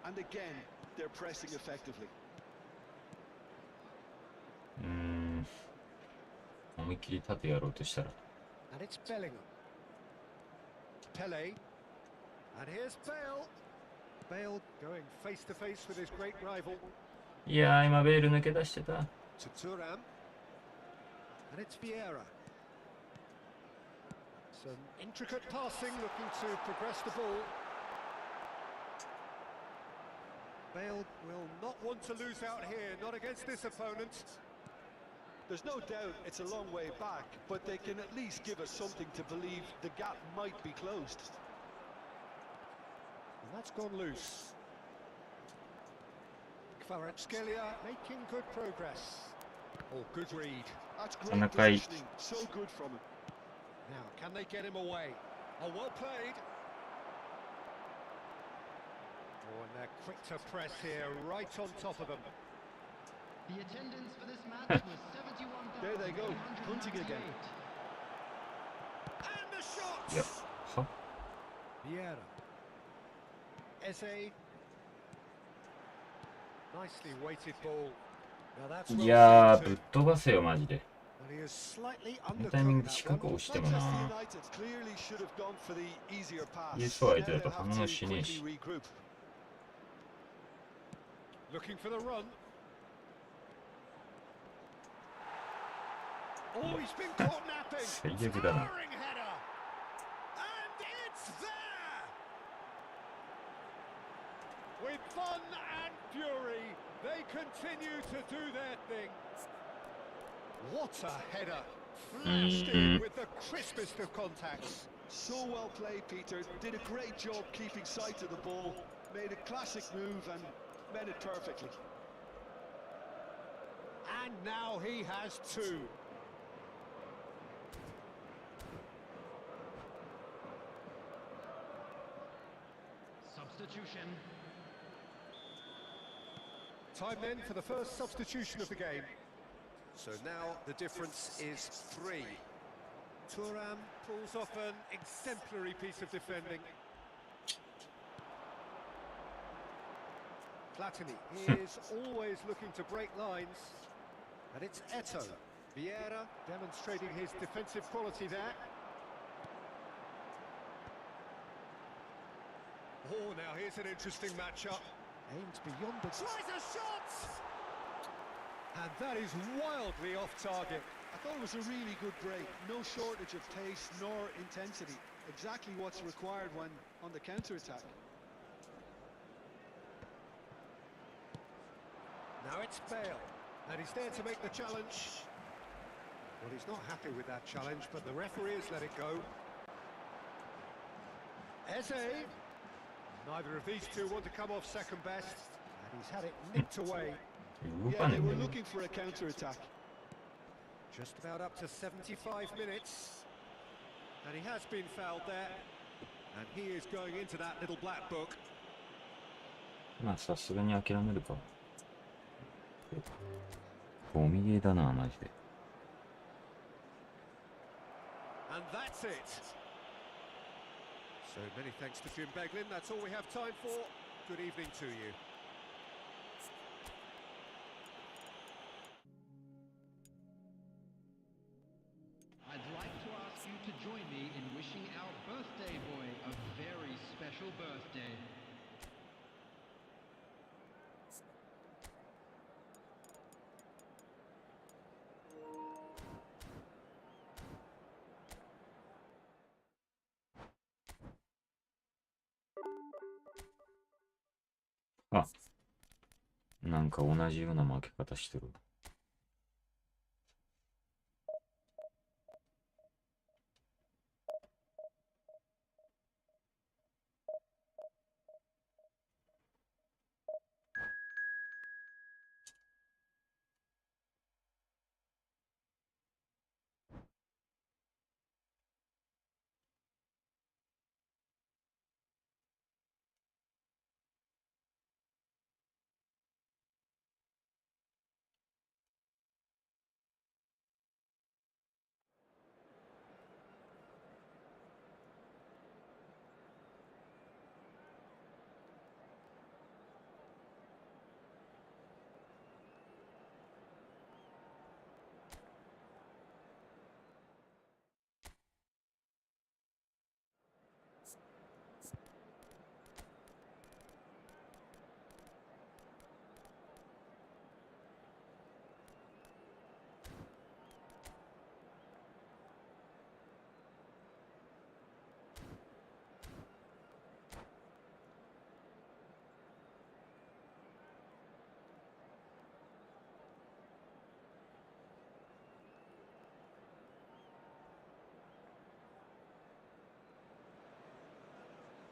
And again, they're pressing effectively. 思いっきり縦やろうとしたら。 And it's Bellingham. Pele. And here's Bale. Bale going face to face with his great rival. いやー、今ベール抜け出してた。 To Thuram. And it's Vieira. Some intricate passing, looking to progress the ball. Bale will not want to lose out here, not against this opponent. There's no doubt it's a long way back, but they can at least give us something to believe the gap might be closed. And that's gone loose. Kvaratskhelia making good progress. Oh, good read. That's And a great kite. positioning, so good from him. Now, can they get him away? Oh, well played. Oh, and they're quick to press here, right on top of them. The attendance for this match was 71,198. There they go, hunting again. And the shot! いや、は Vieira. Eze. Nicely weighted ball. Now that's い well やー、 seen ぶっ too. 飛ばせよ、マジで。 And he is slightly このタイミング undercooked で四 that one. 角押してもな。 Manchester United clearly should have gone for the easier pass. イエスは Now 相手だ they'll と have 反 to 応しねえし。 quickly regroup. Looking for the run. Oh, he's been caught napping. 最悪だな。 Towering header. And it's there. With fun and fury, they continue to do their thing. What a header. Flashed in with the crispest of contacts. So well played, Peter. Did a great job keeping sight of the ball. Made a classic move and met it perfectly. And now he has two. Substitution. Time then for the first substitution of the game. So now the difference is 3. Thuram pulls off an exemplary piece of defending. Platini, he is always looking to break lines. And it's Eto. Vieira demonstrating his defensive quality there. Oh, now here's an interesting matchup. Aimed beyond the... Tries a shot! And that is wildly off target. I thought it was a really good break. No shortage of pace nor intensity. Exactly what's required when on the counter-attack. Now it's Bale, and he's there to make the challenge. Well, he's not happy with that challenge, but the referee has let it go. Eze. Neither of these two want to come off second best, and he's had it nipped away. 動 Yeah, かね they えんだ were よ。 looking for a counter-attack. Just about up to 75 minutes. And he has been fouled there. And he is going into that little black book. まあ、さすがに諦めるか。ゴミゲーだな、マジで。 And that's it. So many thanks to Jim Beglin. That's all we have time for. Good evening to you. あ、なんか同じような負け方してる。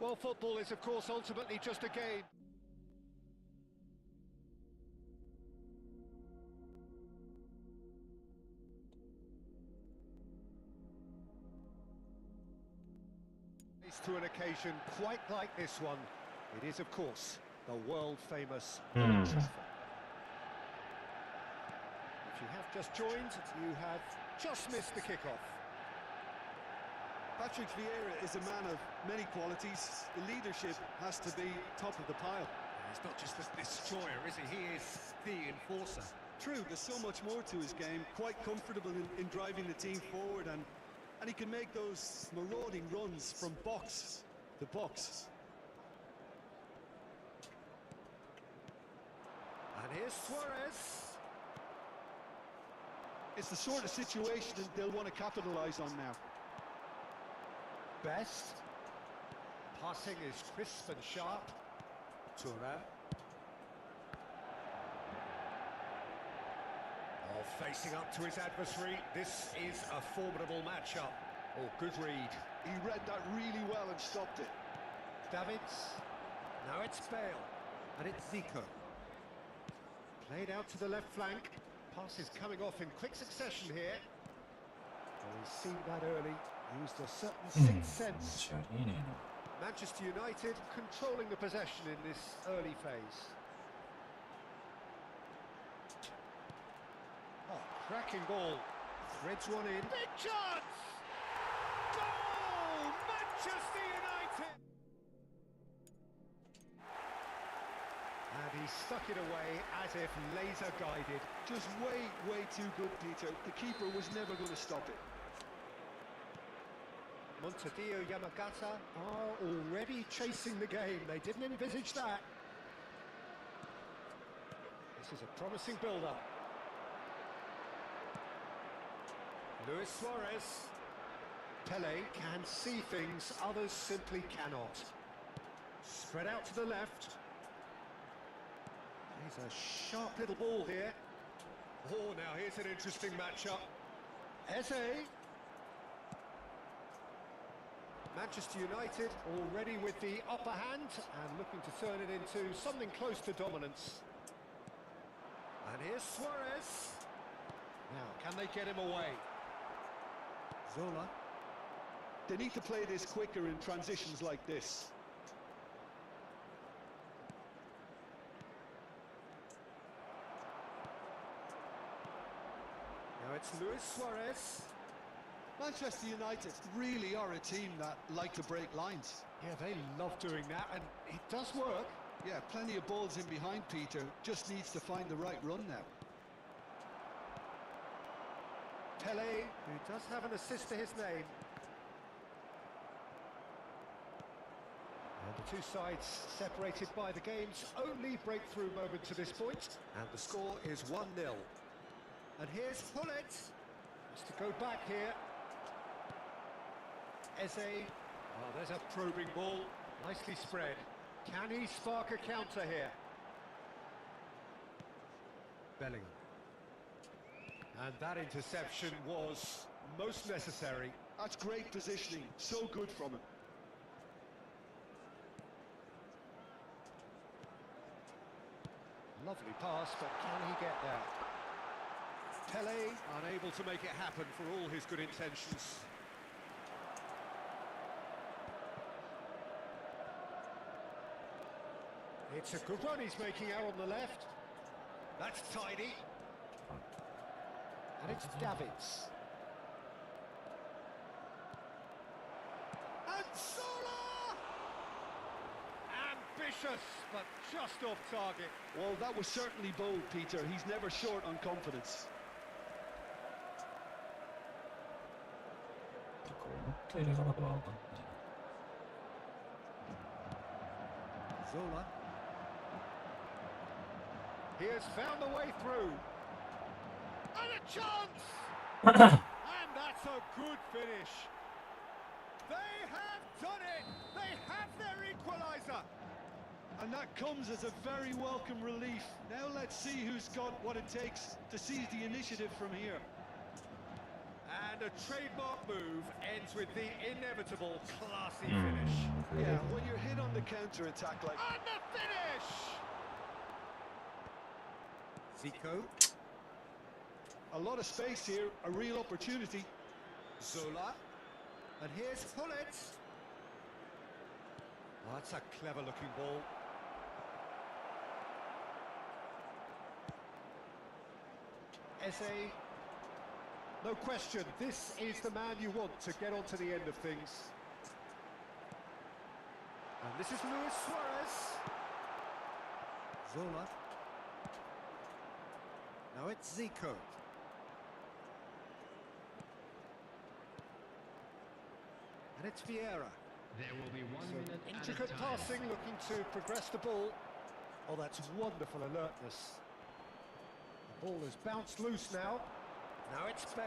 Well, football is, of course, ultimately just a game. To an occasion quite like this one. It is, of course, the world-famous Old Trafford. If you have just joined, you have just missed the kickoff. Patrick Vieira is a man of many qualities. The leadership has to be top of the pile. He's not just a destroyer, is he? He is the enforcer. True, there's so much more to his game. Quite comfortable in driving the team forward, and he can make those marauding runs from box to box. And here's Suarez. It's the sort of situation that they'll want to capitalise on now. Best. Passing is crisp and sharp. Thuram. Oh, facing up to his adversary. This is a formidable matchup. Oh, good read. He read that really well and stopped it. Davids. Now it's Bale. And it's Zico. Played out to the left flank. Pass is coming off in quick succession here. Oh, he's seen that early. Used a certain sixth sense. Manchester United controlling the possession in this early phase. Oh, cracking ball. Threads one in. Big chance! Goal! Manchester United! And he stuck it away as if laser guided. Just way too good, Peter. The keeper was never going to stop it. Montedio Yamagata are already chasing the game. They didn't envisage that. This is a promising build-up. Luis Suarez. Pele can see things others simply cannot. Spread out to the left. Here's a sharp little ball here. Oh, now here's an interesting matchup. Eze. Manchester United already with the upper hand and looking to turn it into something close to dominance. And here's Suarez. Now, can they get him away? Zola. They need to play this quicker in transitions like this. Now it's Luis Suarez. Manchester United really are a team that like to break lines. Yeah, they love doing that, and it does work. Yeah, plenty of balls in behind Peter. Just needs to find the right run now. Pele, who does have an assist to his name. And the two sides separated by the game's only breakthrough moment to this point. And the score is 1-0. And here's Hullet. Has to go back here. Eze. Oh, there's a probing ball. Nicely spread. Can he spark a counter here? Bellingham. And that interception was most necessary. That's great positioning, so good from him. Lovely pass, but can he get there? Pele unable to make it happen for all his good intentions. It's a good run he's making out on the left. That's tidy. And it's Davids. And Zola! Ambitious, but just off target. Well, that was certainly bold, Peter. He's never short on confidence. 思った入れ方が分かんない。 Zola. He has found the way through. And a chance! And that's a good finish. They have done it! They have their equaliser! And that comes as a very welcome relief. Now let's see who's got what it takes to seize the initiative from here. And a trademark move ends with the inevitable classy finish. Yeah, when you're hit on the counter-attack like... And the finish! Zico. A lot of space here, a real opportunity. Zola. And here's Hullet. Oh, that's a clever-looking ball. Eze. No question, this is the man you want to get onto the end of things. And this is Luis Suarez. Zola. Now it's Zico. And it's Vieira. There will be 1 minute Intricate added time. passing, looking to progress the ball. Oh, that's wonderful alertness. The ball has bounced loose now. Now it's Bale.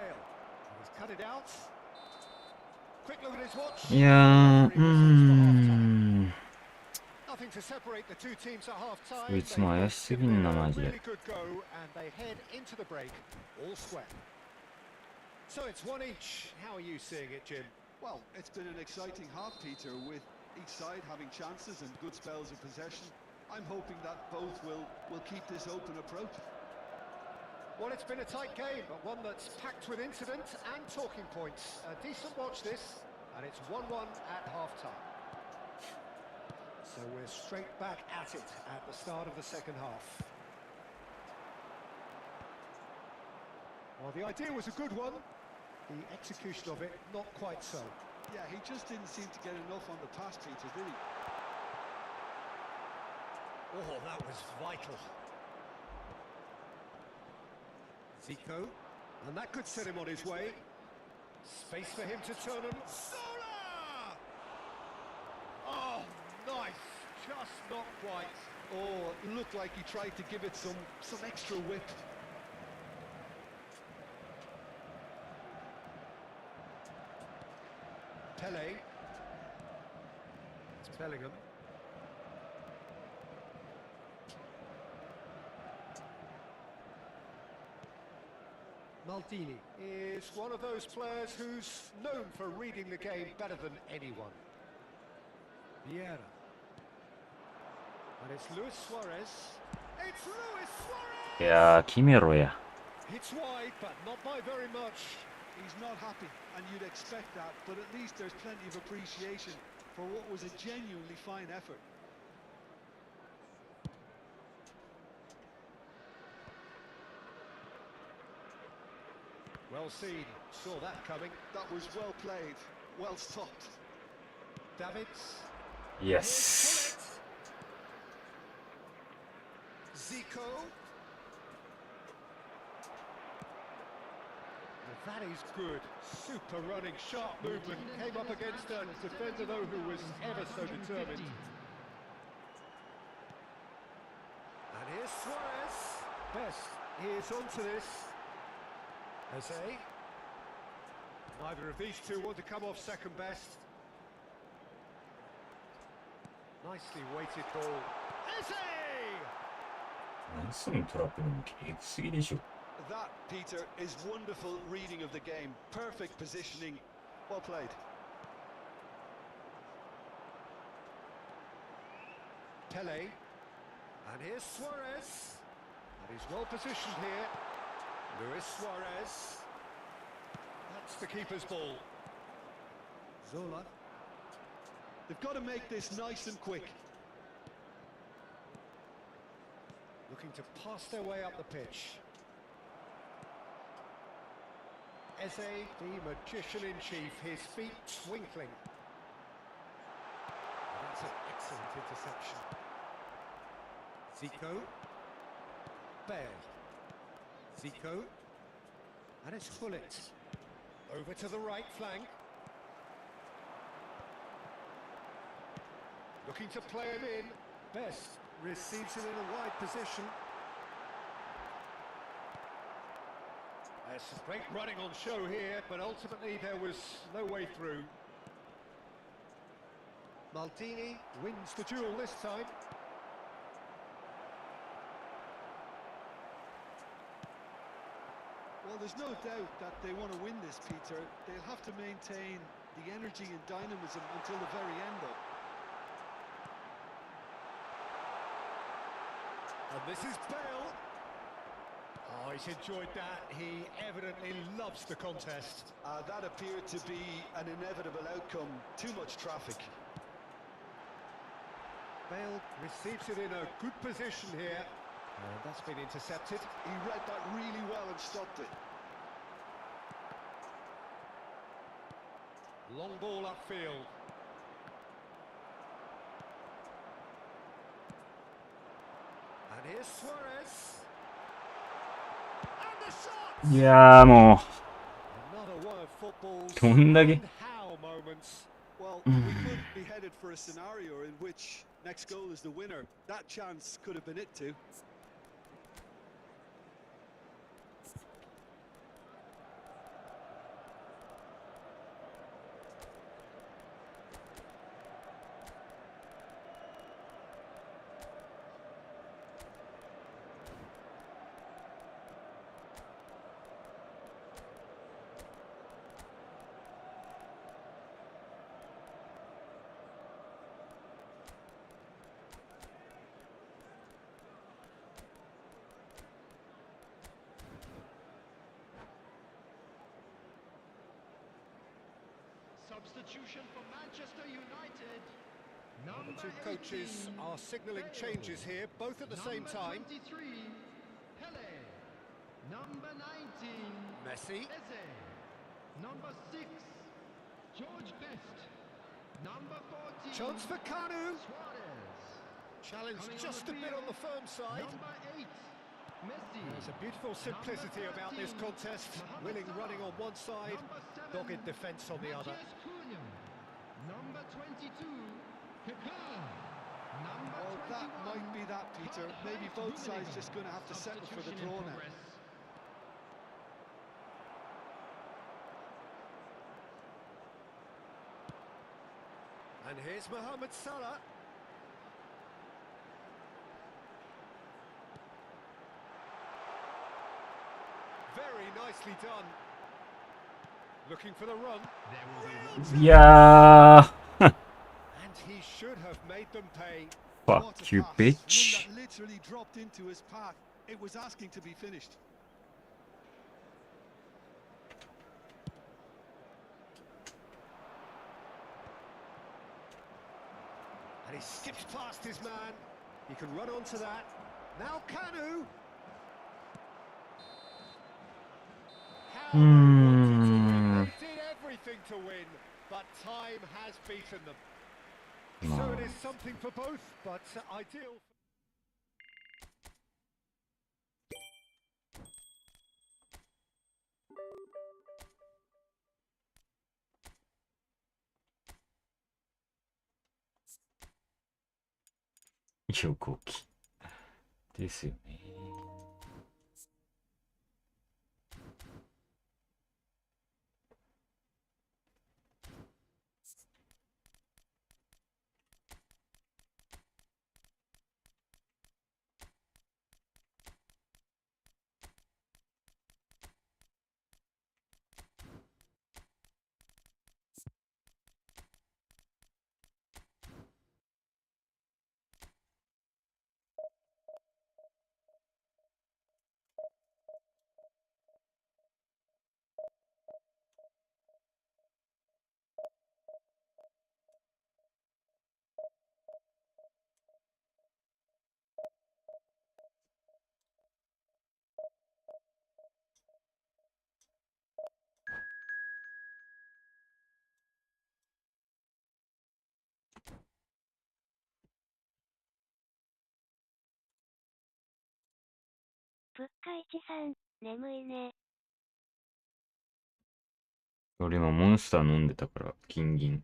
He's cut it out. Quick look at his watch. いやー、Nothing to separate the two teams at half time. こいつも怪しすぎんな、マジで。 Really good go, and they head into the break, all square. So it's one each. How are you seeing it, Jim? Well, it's been an exciting half, Peter, with each side having chances and good spells of possession. I'm hoping that both will keep this open approach. Well, it's been a tight game, but one that's packed with incident and talking points. A decent watch this, and it's 1-1 at half-time. So we're straight back at it at the start of the second half. Well, the idea was a good one. The execution of it, not quite so. Yeah, he just didn't seem to get enough on the pass, Peter, did he? Oh, that was vital. Zico, and that could set him on his way. Space for him to turn and... Zola! Oh, nice. Just not quite. Oh, it looked like he tried to give it some extra whip. Pele. It's Bellingham. Maldini is one of those players who's known for reading the game better than anyone. Vieira. And it's Luis Suarez. It's Luis Suarez! いやー、決めろや。 It's wide, but not by very much. He's not happy, and you'd expect that, but at least there's plenty of appreciation for what was a genuinely fine effort. Well seen, saw that coming. That was well played, well stopped. Davids. Yes. Zico. That is good. Super running, sharp movement. Came up against a defender, though, who was ever so determined. And here's Suarez. Best. He is onto this. Eze. Neither of these two want to come off second best. Nicely weighted ball. Eze! 何そのトラップの向きエグすぎでしょ。 That, Peter, is wonderful reading of the game. Perfect positioning. Well played. Pele. And here's Suarez. And he's well positioned here. Luis Suarez. That's the keeper's ball. Zola. They've got to make this nice and quick. Looking to pass their way up the pitch. Eze, the magician-in-chief, his feet twinkling. And that's an excellent interception. Zico. Bale. Zico. And it's Hullet. Over to the right flank. Looking to play him in. Best receives it in a wide position. There's some great running on show here, but ultimately there was no way through. Maldini wins the duel this time. Well, there's no doubt that they want to win this, Peter. They'll have to maintain the energy and dynamism until the very end, though. And this is Bale. Oh, he's enjoyed that. He evidently loves the contest. That appeared to be an inevitable outcome. Too much traffic. Bale receives it in a good position here. And that's been intercepted. He read that really well and stopped it. Long ball upfield. And here's Suarez. And the shot! いやーも Another one of football's どんだけ and how moments. Well, we could be headed for a scenario in which next goal is the winner. That chance could have been it too. Substitution for Manchester United. The Number two coaches 18, are signalling Bale. changes here, both at the same Number time. 23, Pele. Number 19, Messi. Eze. Number 6, George Best. Number 14, Chance for Kanu. Suarez. Challenge Coming on just the a bit on field, the firm side. Number 8, Messi. There's a beautiful simplicity about this 13, contest. Mohamed Willing Salah. running on one side, Number 7, dogged defence on the other. Matthias Cunha. Number 22, Kaká. Number Oh, that 21, might be that, Peter. Maybe both sides just going to have to settle for the Substitution in draw now. progress. And here's Mohamed Salah. Very nicely done. Looking for the run. There will be one ういやー And he should have made them pay. What a Fuck you pass. bitch. One that literally dropped into his path. It was asking to be finished. And he skips past his man. He can run onto that. Now Kanu. How they wanted to win. They did everything to win, but time has beaten them. So it is something for both, but ideal. 横木ですよね。プッカイチさん、眠いね。俺今モンスター飲んでたから、金銀。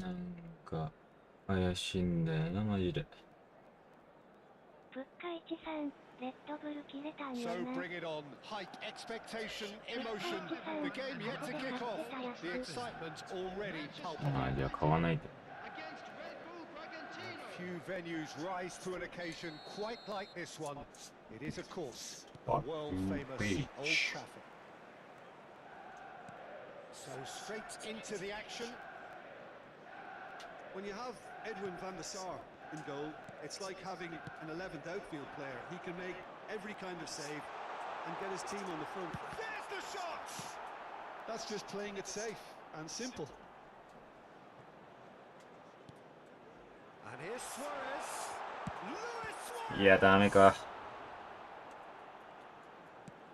なんか、怪しいんだよな、マジで。プッカイチさん、レッドブル切れたんよ So な。 bring it on. Height, expectation, emotion. The game yet to kick off. The excitement already あ palpable. じゃあ買わないと。 against Red Bull Bragantino. Few venues rise to an occasion quite like this one. It is, of course, the Baku world-famous Beach. Old Trafford. So straight into the action. When you have Edwin van der Sar in goal, it's like having an 11th outfield player. He can make every kind of save and get his team on the front. There's the shot! That's just playing it safe and simple. And here's Suarez. Luis Suarez! いや、ダメか。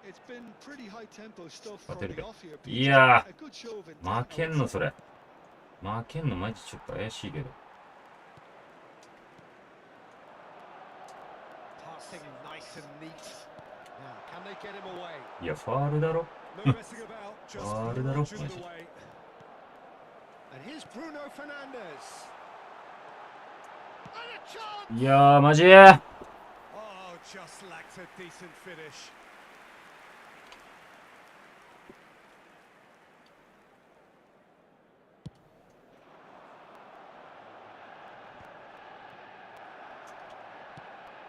It's been pretty high tempo stuff from 勝てる the か。 off here. いや A good show of ー、 intent, 負け I ん would の say. それ。負けんのマジちょっと怪しいけど。 Passing nice and neat. Now, can they get him away? いや、ファールだろ。 No messing about, just Far da launching rock, it away. And here's Bruno Fernandes. And a chance! いやー、マジ Oh, just lacked a decent finish.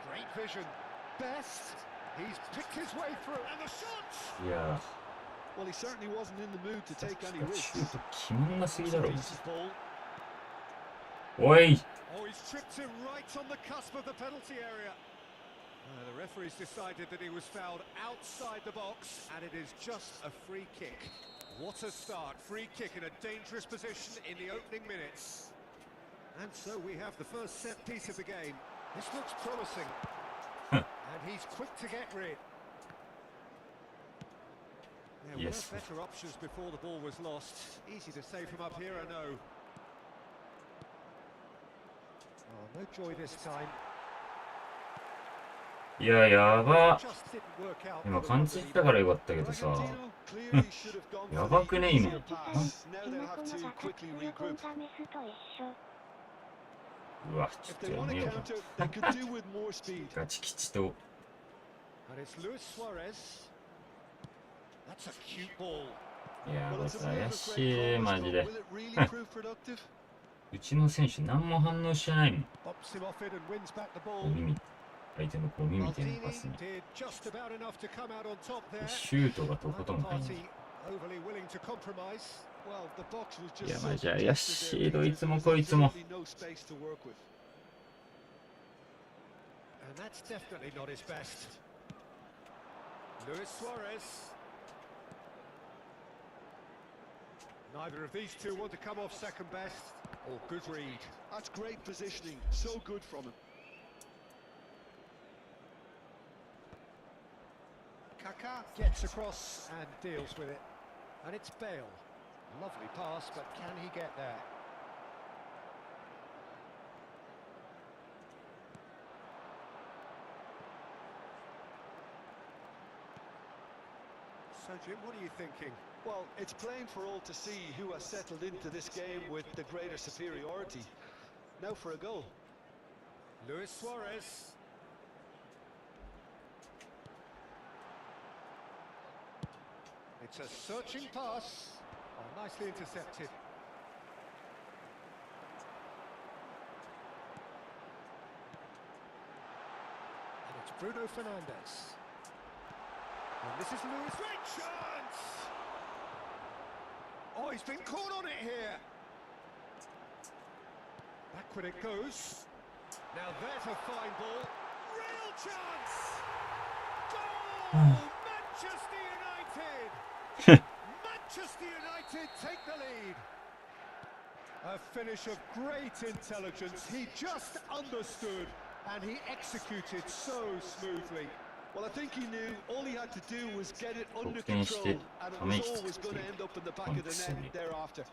Great vision. Best. He's picked his way through. And the shot! いや Well, he certainly wasn't in the mood to ー、 take any シ risks. ュート決まんなすぎだろ。 Decent ball. おい Oh, he's tripped him right on the cusp of the penalty area. The referee's decided that he was fouled outside the box, and it is just a free kick. What a start. Free kick in a dangerous position in the opening minutes. And so we have the first set piece of the game. This looks promising. And he's quick to get rid. There Yes. were better options before the ball was lost. Easy to say from up here, I know. Oh, no joy this time. いや、やば。 Just didn't work out 今 for the 感 London じたからよかったけどさ。 Bragantino clearly should have gone for やばくね、今。 the easier pass. Now 地 they'll 元 have の to ガタ quickly 強コ regroup. ンガメスと一緒。うわ、ちょ If っと they や want め to ようか。 counter, they could do with more speed. ガチ吉と。 And it's Luis Suarez. That's a cute ball. いや、 Well, こい it's つ a move 怪 of し great い、マ promise, ジ but で。 will it really prove productive? うちの選手何も反応してないもん。 Pops him off it and wins back the ゴ ball. ミみ、相手のゴミみたいな Maldini パスに。 did just about enough to come out on top there. シュートがとことん入んない。 Party overly willing to compromise. Well, the box was just いや、 so マジ怪 congested し there, い、ど Peter. いつも There こ was いつも。 absolutely no space to work with. And that's definitely not his best. Luis Suarez. Neither of these two want to come off second best. Oh, good read. That's great positioning. So good from him. Kaká gets across and deals with it. And it's Bale. Lovely pass, but can he get there? So, Jim, what are you thinking? Well, it's plain for all to see who has settled into this game with the greater superiority. Now for a goal. Luis Suarez. It's a searching pass. Oh, nicely intercepted. And it's Bruno Fernandes. And this is Luis. Great chance! Oh, he's been caught on it here. Backward it goes. Now there's a fine ball. Real chance! Goal! Manchester United! Manchester United take the lead. A finish of great intelligence. He just understood and he executed so smoothly. Well, I think he knew all he had to do was get it under 得点して control, and it ため was 息つ always く going って to いう end up in the back of the net thereafter.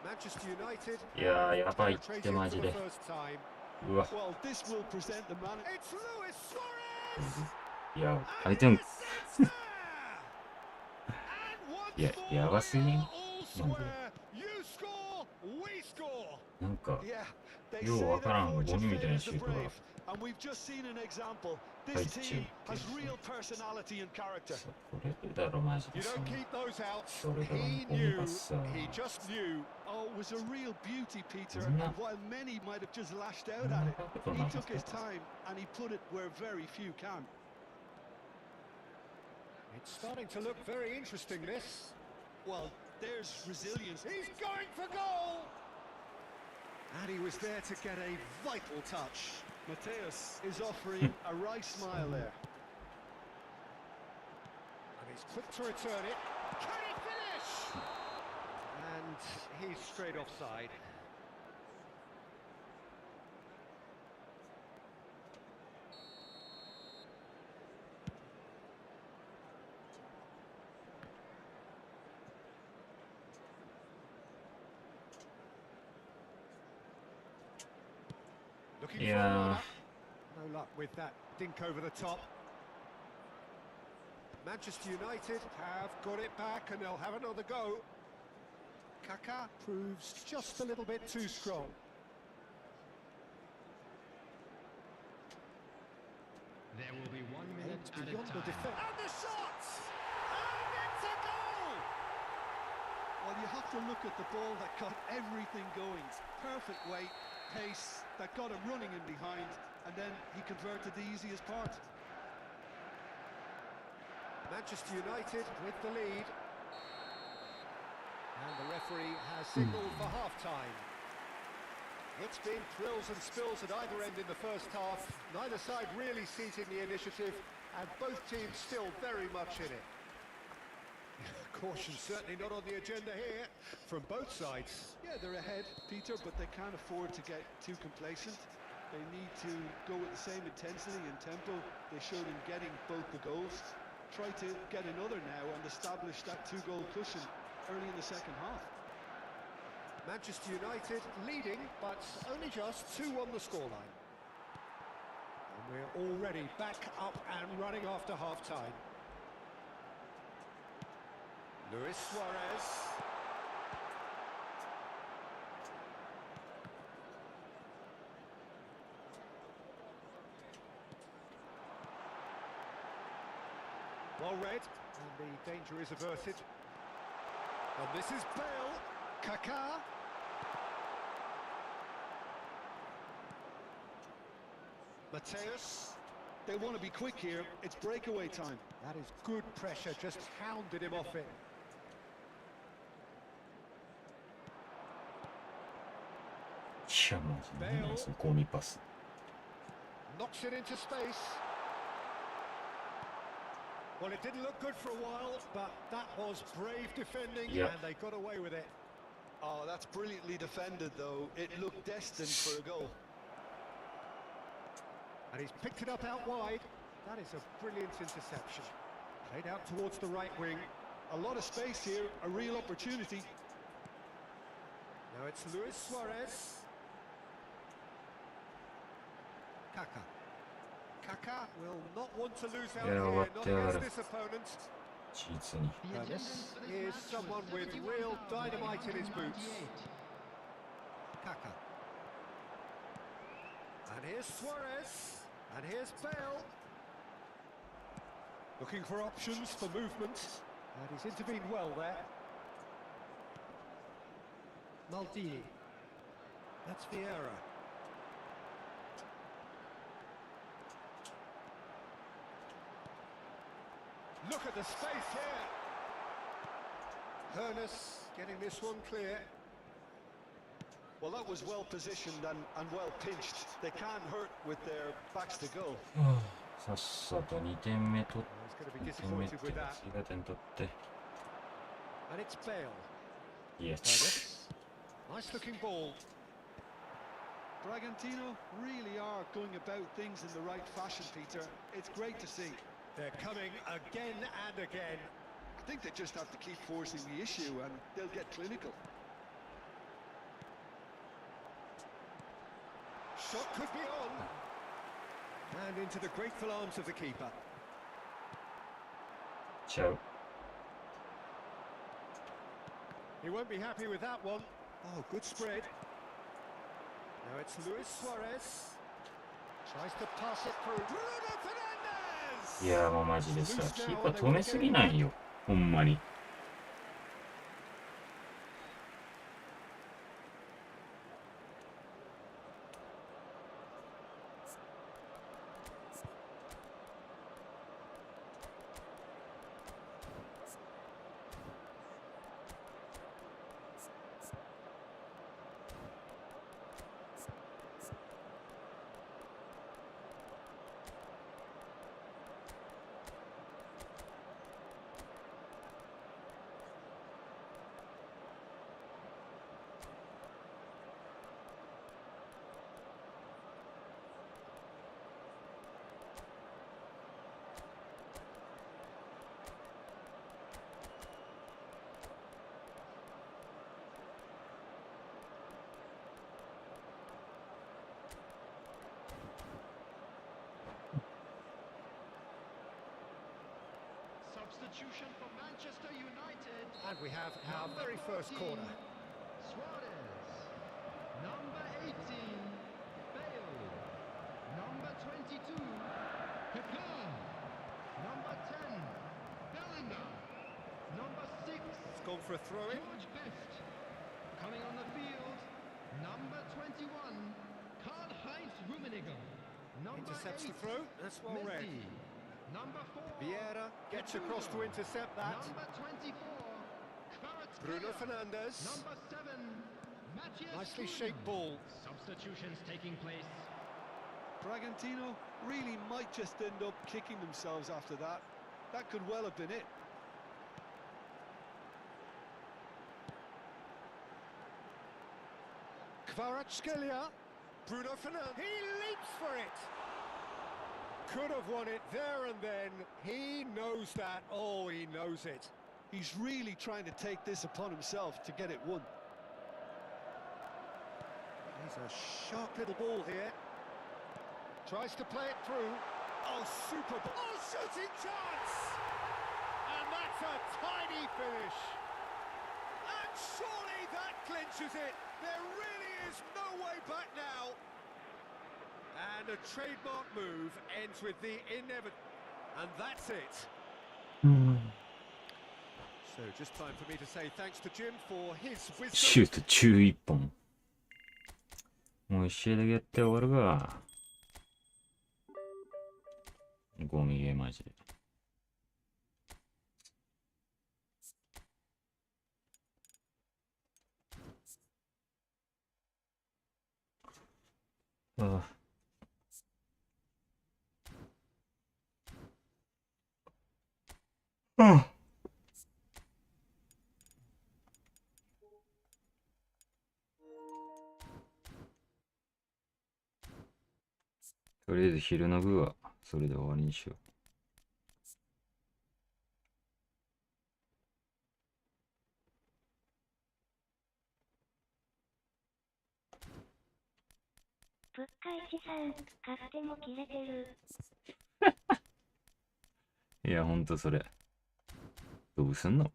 Manchester United いやーやばいって penetrated マ for ジ the で first time. うわ Well, this will present the man. It's Luis Suarez! いや And 相手の he's set there! And once いや more, やばすぎん we マ all ジ swear, で you score, we score. なんか Yeah, they よ say うわから that んゴ fortune ミみたいな favours シ the ュートが brave, and we've just seen an example. 入 This っちゃう team ってい has う real personality and character. さこれだろマジ You でそ don't の keep those out. それだろ He ゴミ knew, がさ he just knew. Oh, it was a real beauty, Peter. Yeah. And while many might have just lashed out そんな at it, こと he なかっ took his た time and he put it where very few can. It's starting to look very interesting, this. Well, there's resilience. He's going for goal! And he was there to get a vital touch. Mateus is offering a wry smile there. And he's quick to return it. Can he finish? And he's straight offside. Looking for a Yeah. runner. No luck with that dink over the top. Manchester United have got it back and they'll have another go. Kaká proves just a little bit too strong. There will be 1 minute It's at a beyond the time. defence. And the shot! And it's a goal! Well, you have to look at the ball that got everything going. Perfect weight, pace, that got him running in behind, and then he converted the easiest part. Manchester United with the lead. And the referee has signalled for half-time. It's been thrills and spills at either end in the first half. Neither side really seizing the initiative, and both teams still very much in it. Caution certainly not on the agenda here from both sides. Yeah, they're ahead, Peter, but they can't afford to get too complacent. They need to go with the same intensity and tempo they showed in getting both the goals. Try to get another now and establish that two-goal cushion early in the second half. Manchester United leading, but only just 2 on the scoreline. And we're already back up and running after half-time. Luis Suarez. Well read, and the danger is averted. And this is Bale. Kaká. Mateus, they want to be quick here. It's breakaway time. That is good pressure, just hounded him off it.いやマジで何そのゴミパス Knocks it into space. Well, it didn't look good for a while, but that was brave defending, Yep. and they got away with it. Oh, that's brilliantly defended, though. It looked destined for a goal. And he's picked it up out wide. That is a brilliant interception. Played out towards the right wing. A lot of space here, a real opportunity. Now it's Luis Suarez. Kaká. Kaká will not want to lose out Yeah, here, what not the against other- this opponent. 実に The Now attendance this for this is match someone was with real dynamite in his 51,998. boots. Kaká. And here's Suarez. And here's Bale. Looking for options for movement. And he's intervened well there. Maldini. That's Vieira. Look at the space here. Hernus getting this one clear. Well, that was well positioned and well pinched. They can't hurt with their backs to goal. さっさと2点目取っ He's going to be 2点目って disappointed with that. 追加点取って And it's Bale. いや Fergus. Nice looking ball. Bragantino really are going about things in the right fashion, Peter. It's great to see. They're coming again and again. I think they just have to keep forcing the issue and they'll get clinical. Shot could be on. And into the grateful arms of the keeper. ちゃう He won't be happy with that one. Oh, good spread. Now it's Luis Suarez. Tries to pass it through. Bruno Fernandes! いやもうマジでさキーパー止めすぎないよほんまにSubstitution for Manchester United. And we have our very first corner. Suarez. Number 18, Bale. Number 22, Kaká. Number 10, Bellingham. Number 6, It's gone for a throw-in. George Best. Coming on the field, number 21, Karl-Heinz Rummenigge. Number Intercepts 8, the throw. That's well read. Messi. Number 4, Vieira gets across to intercept that. Number 24, Kvaratskhelia. Bruno Fernandes. Number 7, Matthias Nicely Cunha. shaped ball. Substitutions taking place. Bragantino really might just end up kicking themselves after that. That could well have been it. Kvaratskhelia. Bruno Fernandes. He leaps for it. Could have won it there and then. He knows that. Oh, he knows it. He's really trying to take this upon himself to get it won. He's a sharp little ball here. Tries to play it through. Oh, super ball. Oh, shooting chance! And that's a tiny finish. And surely that clinches it. There really is no way back now. And a trademark move ends with the inevitable. And that's it. So just time for me to say thanks to Jim for his シュ wisdom. ート11本もう一試合だけやって終わるがゴミゲーマジでああうんとりあえず昼の部はそれで終わりにしよう。ぷっかいちさん、カステも切れてる。いや、ほんとそれ。どうすんの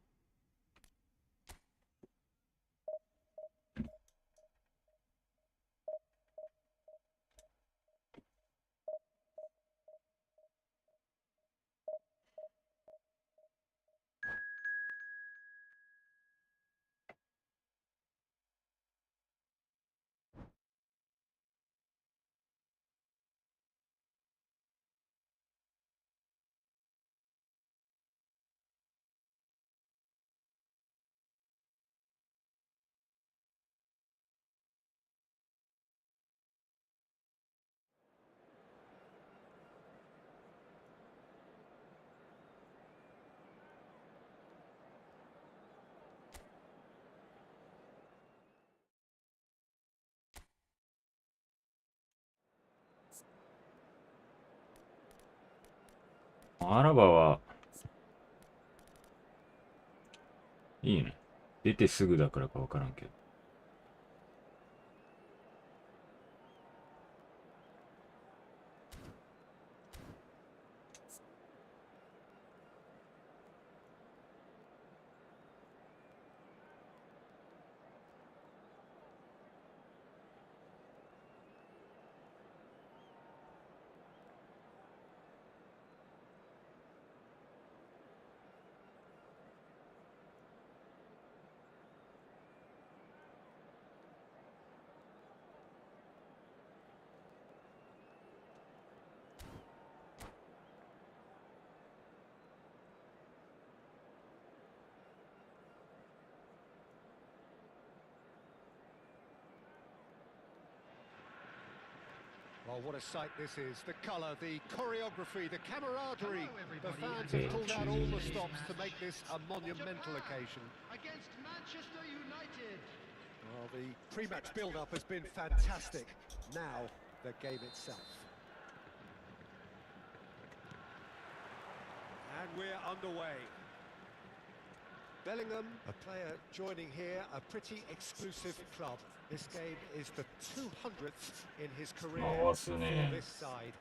アラバはいいね。出てすぐだからかわからんけど。Oh, what a sight this is. The colour, the choreography, the camaraderie. Hello, The everybody, fans and have pulled out all the welcome to stops to today's make this a monumental Japan occasion. Against Manchester United. Well, the pre-match build-up has been fantastic. Now, the game itself. And we're underway. Bellingham, a player joining here, a pretty exclusive club. This game is the 200th in his career for this side.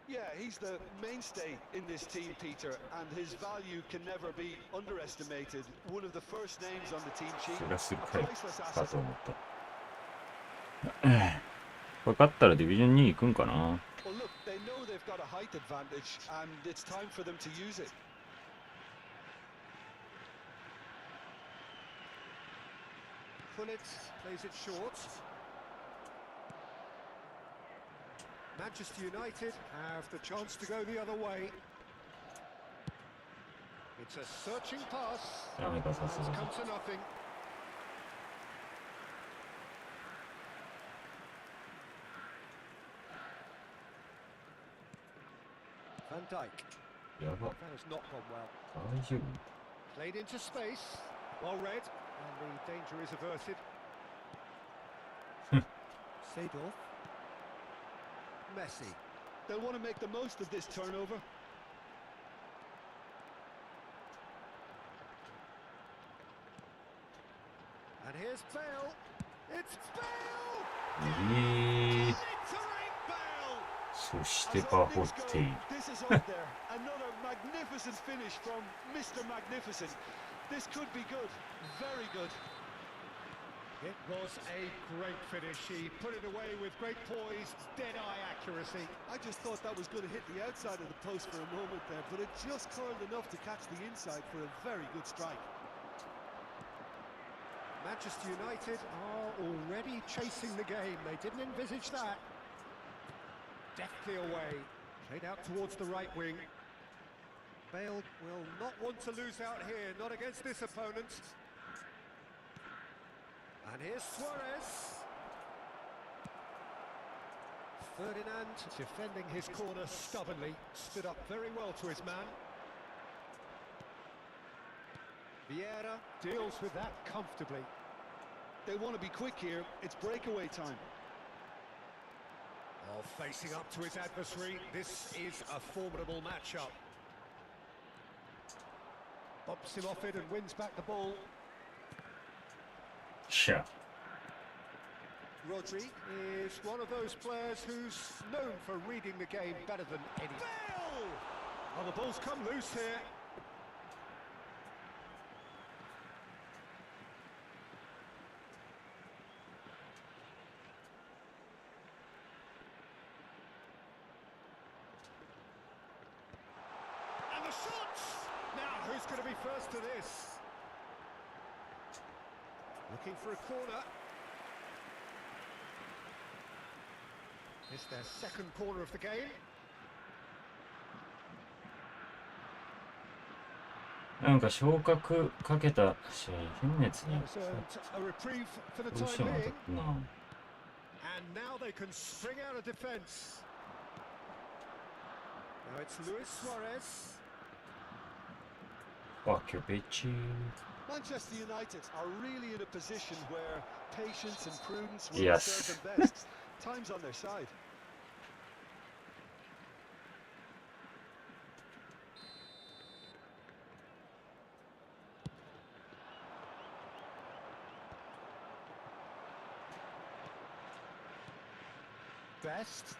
Yeah, he's the mainstay in this team, Peter, and his value can never be underestimated. One of the first names on the team sheet, それはすっ a かり priceless か asset. と思った。これ勝ったらディビジョン2行くんかな。 Well, look, they know they've got a height advantage, and it's time for them to use it. Pullet plays it short. Manchester United have the chance to go the other way. It's a searching pass. やめたさす It's が come to nothing. Van Dijk. やば。 That has not gone well. 大丈夫 Played into space. Well read. And the danger is averted. Seedorf. Messi. They'll want to make the most of this turnover. And here's Bale. It's Bale! ええ Glittering Bale! そしてパフォッテイ This is up there. Another magnificent finish from Mr. Magnificent. This could be good. Very good. It was a great finish. He put it away with great poise, dead-eye accuracy. I just thought that was going to hit the outside of the post for a moment there, but it just curled enough to catch the inside for a very good strike. Manchester United are already chasing the game. They didn't envisage that. Deftly away. Played out towards the right wing. Bale will not want to lose out here, not against this opponent. And here's Suarez. Ferdinand defending his corner stubbornly. Stood up very well to his man. Vieira deals with that comfortably. They want to be quick here. It's breakaway time. Oh, facing up to his adversary. This is a formidable matchup. Bumps him off it and wins back the ball. しゃ Rodri is one of those players who's known for reading the game better than any. Bale! Oh, the ball's come loose here. And the shot! Now, who's going to be first to this? Looking for a corner. It's their second corner of the game. なんか昇格かけた試合変熱に There's a reprieve for the どうして time も当た being. ったな And now they can spring out a defence. Now it's Luis Suarez. あキョペチ Manchester United are really in a position where patience and prudence will Yes. serve them best. Time's on their side. best.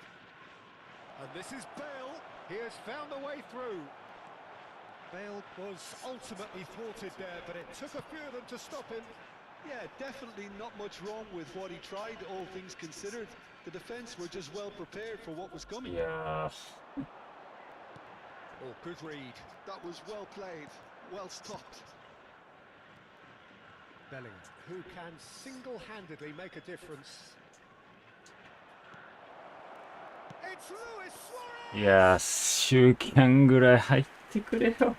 And this is Bale. He has found a way through. Bale was ultimately thwarted there, but it took a few of them to stop him. Yeah, definitely not much wrong with what he tried, all things considered. The defence were just well prepared for what was い coming. や Oh, good read. That was well played, well stopped. Bellingham, who can single-handedly make a difference. It's Luis Suarez! ー、いやー、週間ぐらい入ってくれよ。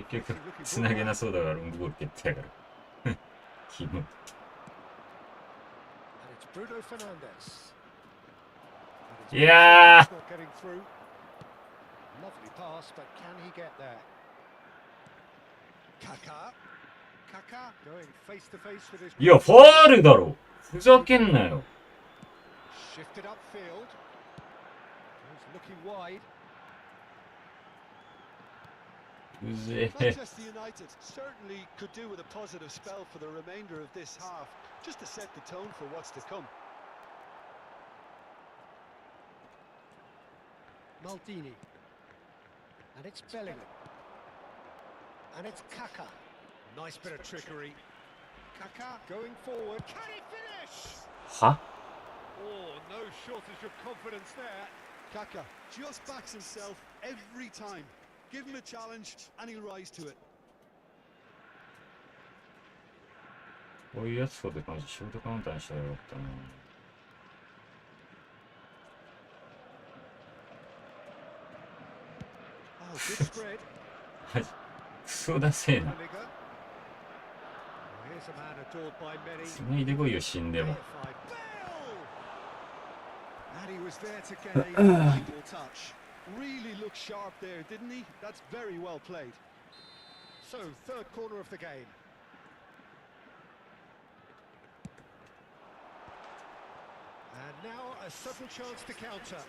結局、つなげなそうだからロングボール決定やから。キモ。And it's Bruno Fernandes. いやー、 Not getting through. Lovely pass, but can he get there? Kaká. Kaká going face to face with his. いや、ファールだろ。ふざけんなよ。 Shifted upfield. He's looking wide. うぜえ。 Manchester United certainly could do with a positive spell for the remainder of this half, just to set the tone for what's to come. Maldini. And it's Bellingham. And it's Kaká. Nice bit of trickery. Kaká going forward. Can he finish? は Oh, no shortage of confidence there. Kaká just backs himself every time. Give him a challenge and he'll rise to it. こういうやつほどマジショートカウンターにしたらよかったな。 Oh, good spread. マジクソだせえな。 Here's a man adored by many. つないでこいよ、死んでも。 Bale! And he was there to get a valuable touch. Really looked sharp there, didn't he? That's very well played. So, third corner of the game. And now a sudden chance to counter.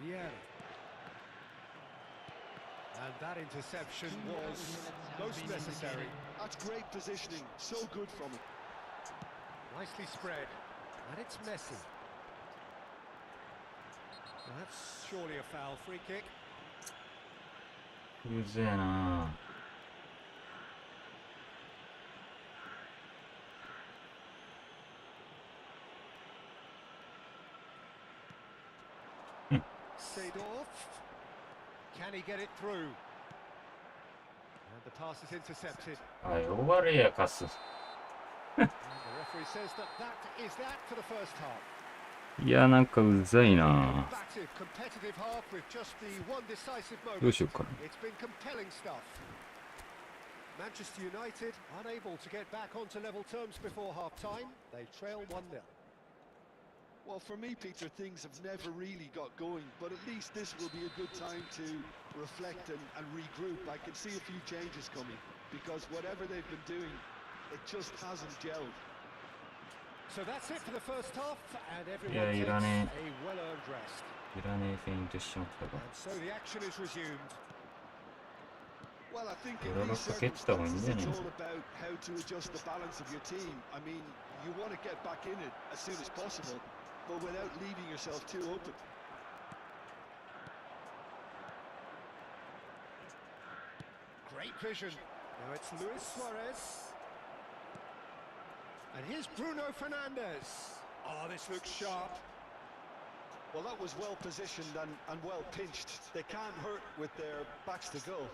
Vieira. And that interception was most necessary. That's great positioning. So good from him. Nicely spread. And it's Messi. Well, that's surely a foul. Free kick. うぜえな。 Seedorf. Can he get it through? And the pass is intercepted. あい、終われやかす。 And the referee says that that is that for the first half. いや、なんかうざいな。 Combative, competitive half with just the one decisive どう moment. しようかな。 It's been compelling stuff. Manchester United unable to get back onto level terms before half-time. They trail 1-0. Well, for me, Peter, things have never really got going, but at least this will be a good time to reflect and regroup. I can see a few changes coming, because whatever they've been doing, it just hasn't gelled. So that's it for the first half, and everyone Yeah, takes you done it. a well-earned rest. いらねえフェイントしちまったか。 And so the action is resumed. Well, I think Yeah, in these that's okay, it's the one, circumstances, it's yeah. all about how to adjust the balance of your team. I mean, you want to get back in it as soon as possible, but without leaving yourself too open. Great vision. Now it's Luis Suarez. And here's Bruno Fernandes. Oh, this looks sharp. Well, that was well positioned and well pinched. They can't hurt with their backs to goal.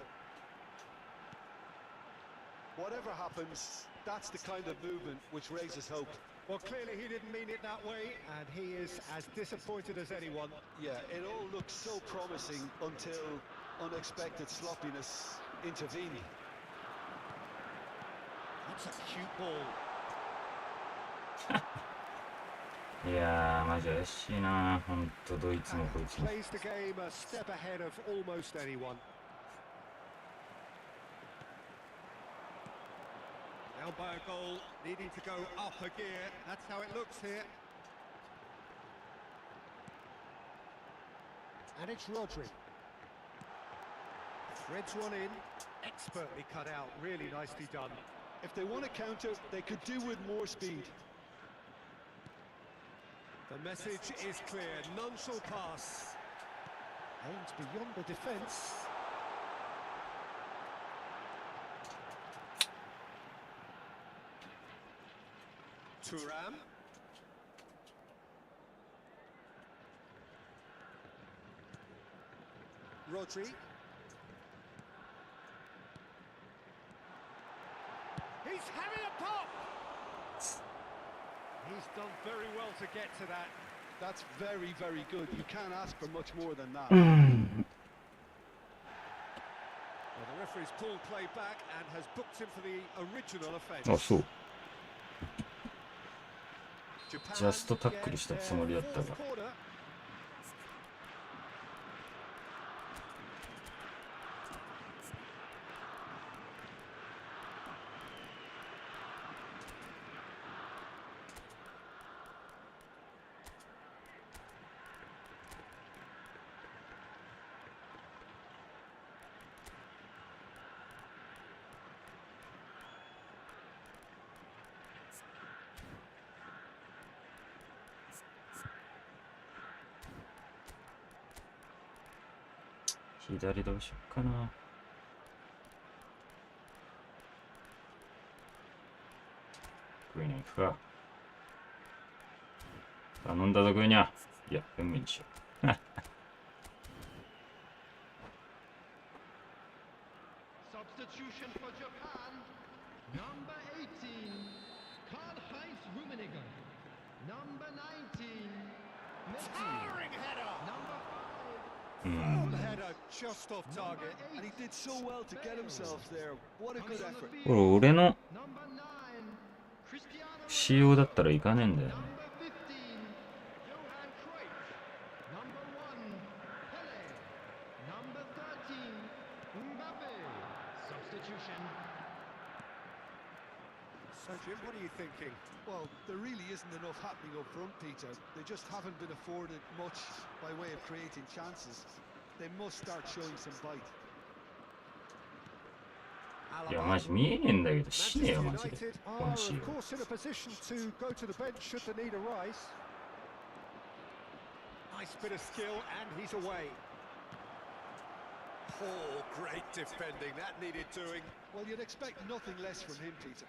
Whatever happens, that's the kind of movement which raises hope. Well, clearly he didn't mean it that way, and he is as disappointed as anyone. Yeah, it all looked so promising until unexpected sloppiness intervened. That's a cute ball. いやー、マジ怪しいな。ほんと、どいつもこい And つも。 plays the game a step ahead of almost anyone. by a goal, needing to go up a gear. That's how it looks here. And it's Rodri. Threads one in, expertly cut out, really nicely done. If they want to counter, they could do with more speed. The message is clear, none shall pass. Aims beyond the defence. Thuram. Rodri. He's having a pop! He's done very well to get to that. That's very, very good. You can't ask for much more than that. Well, the referee's pulled play back and has booked him for the original offence. あ、そう。 Japan ジャストタックルしたつもりだったが。 get their fourth quarter.左どうしよっかな。グイニャ行くか。頼んだぞグイニャ。いや、運命にしよう。Substitution for Japan. Number 18, Karl-Heinz Rummenigge. Number 19, Messi. Towering header! Number 5. Header just off target. And he did so well to get himself there. What a good effort. これ俺の Number 9, Cristiano 仕様だったらいかねえんだよね。 Number 15, Johan Cruyff. Number 1, Pele. Number 13, Mbappe. Substitution. So, Jim, what are you thinking? Well, there really isn't enough happening up front, Peter. They just haven't been afforded much by way of creating chances. They must start showing some bite. いや、マジ見えねえんだけど、死ねえよ、マジで。 United こ are, の of 仕様。 course, in a position to go to the bench should the need arise. Nice bit of skill, and he's away. Oh, great defending. That needed doing. Well, you'd expect nothing less from him, Peter.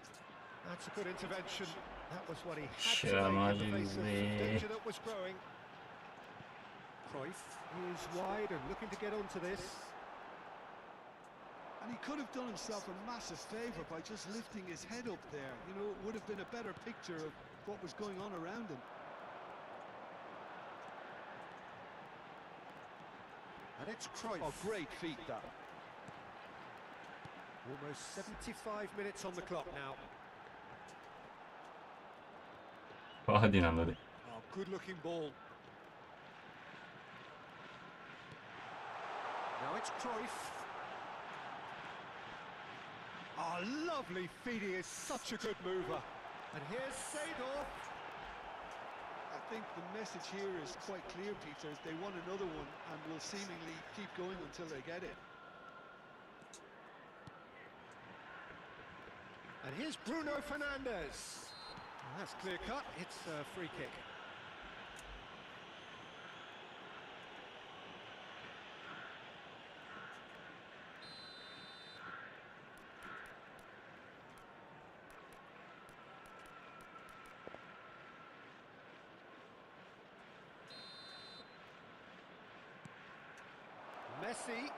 That's a good intervention. That was what he had Shit, to make in the man, face of yeah. danger that was growing. Cruyff is wide and looking to get onto this. And he could have done himself a massive favour by just lifting his head up there. You know, it would have been a better picture of what was going on around him. And it's Cruyff. Oh, great feat, that. Almost 75 minutes on the clock now. バーディなんだで。 Oh, good-looking ball. Now it's Cruyff. Oh, lovely feet. He is such a good mover. And here's Seedorf. I think the message here is quite clear, Peter. They want another one and will seemingly keep going until they get it. And here's Bruno Fernandes. And that's clear cut. It's a free kick. Messi.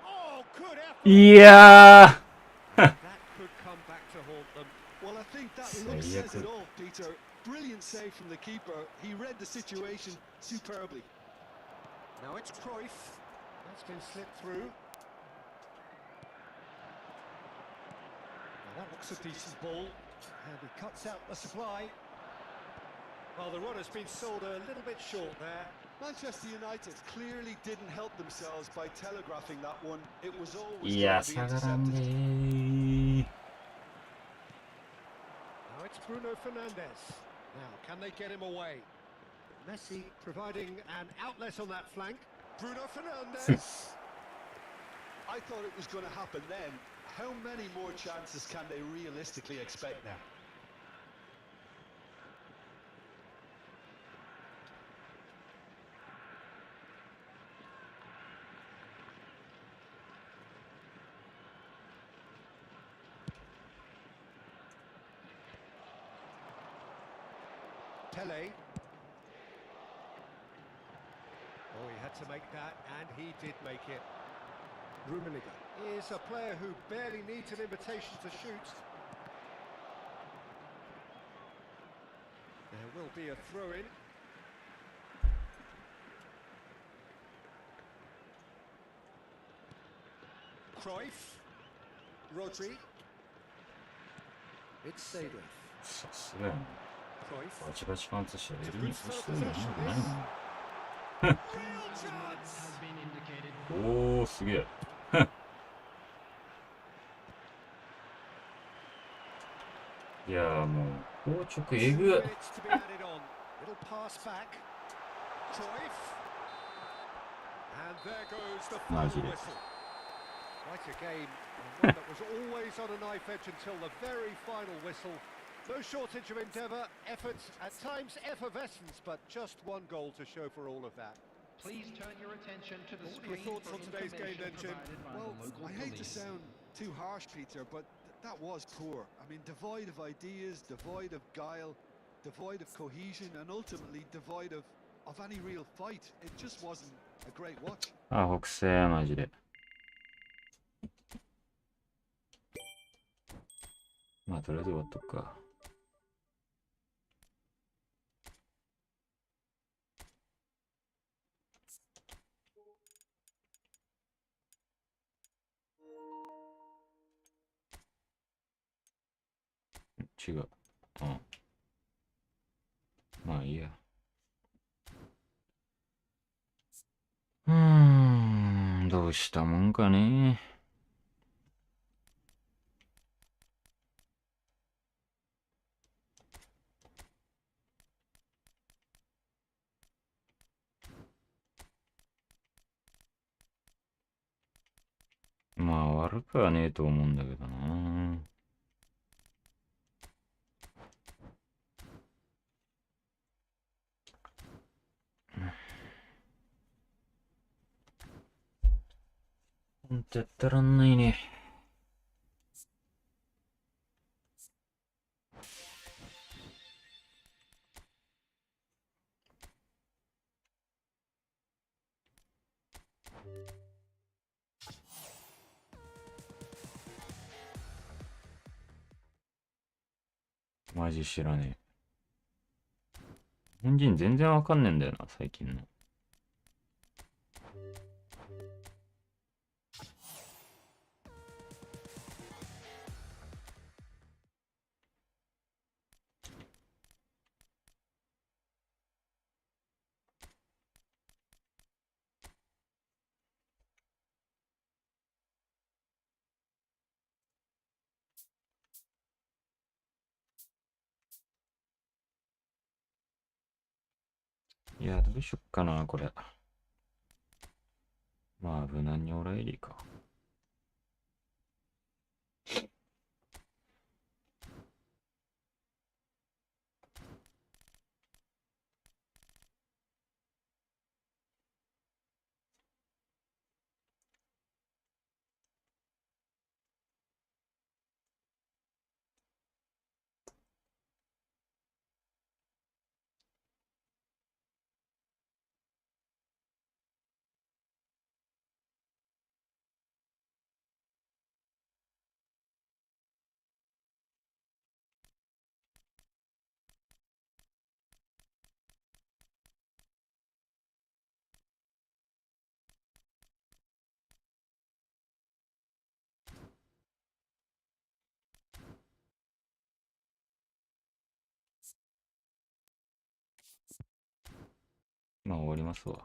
Oh, good effort. いや That could come back to haunt them. Well, I think that look says it all, Peter. Brilliant save from the keeper. He read the situation superbly. Now it's Cruyff. That's been slipped through. Now that looks a decent ball. And he cuts out the supply. Well, the run has been sold a little bit short there. Manchester United clearly didn't help themselves by telegraphing that one. It was always いや、 going to be 下がらんで intercepted. ー。It's Bruno Fernandes. Now, can they get him away? Messi providing an outlet on that flank. Bruno Fernandes. I thought it was going to happen then. How many more chances can they realistically expect now? Pele. Oh, he had to make that, and he did make it. Rummenigge is a player who barely needs an invitation to shoot. There will be a throw-in. Cruyff. Rodri. It's Seedorf. さすがやな。 Cruyff. バチバチパンツしてレベルに越してるのなんかないもん。 Real chance! Has been indicated. おー、すげえ。いやーもう、硬直え 2 ぐ。 minutes to be added on. Little pass back. Cruyff. And there goes the final Magic. whistle. Quite a game, and one that was always on a knife edge until the very final whistle. No shortage of endeavour, effort, at times effervescence, but just one goal to show for all of that. Please turn your attention to the What are your screen thoughts for on today's game then, information Jim? provided by Well, the local I hate to police. sound too harsh, Peter, but that was poor. I mean, devoid of ideas, devoid of guile, devoid of cohesion, and ultimately devoid of any real fight. It just wasn't a great watch. あ、北西、マジで。まあ、とりあえず終わっとくか。違う。うん。まあいいや。どうしたもんかね。まあ悪くはねえと思うんだけどな。ほんとやってらんないね。マジ知らねえ。日本人全然わかんねえんだよな、最近の。いや、どうしよっかな、これ。まあ、無難にオライリーか。まあ、終わりますわ。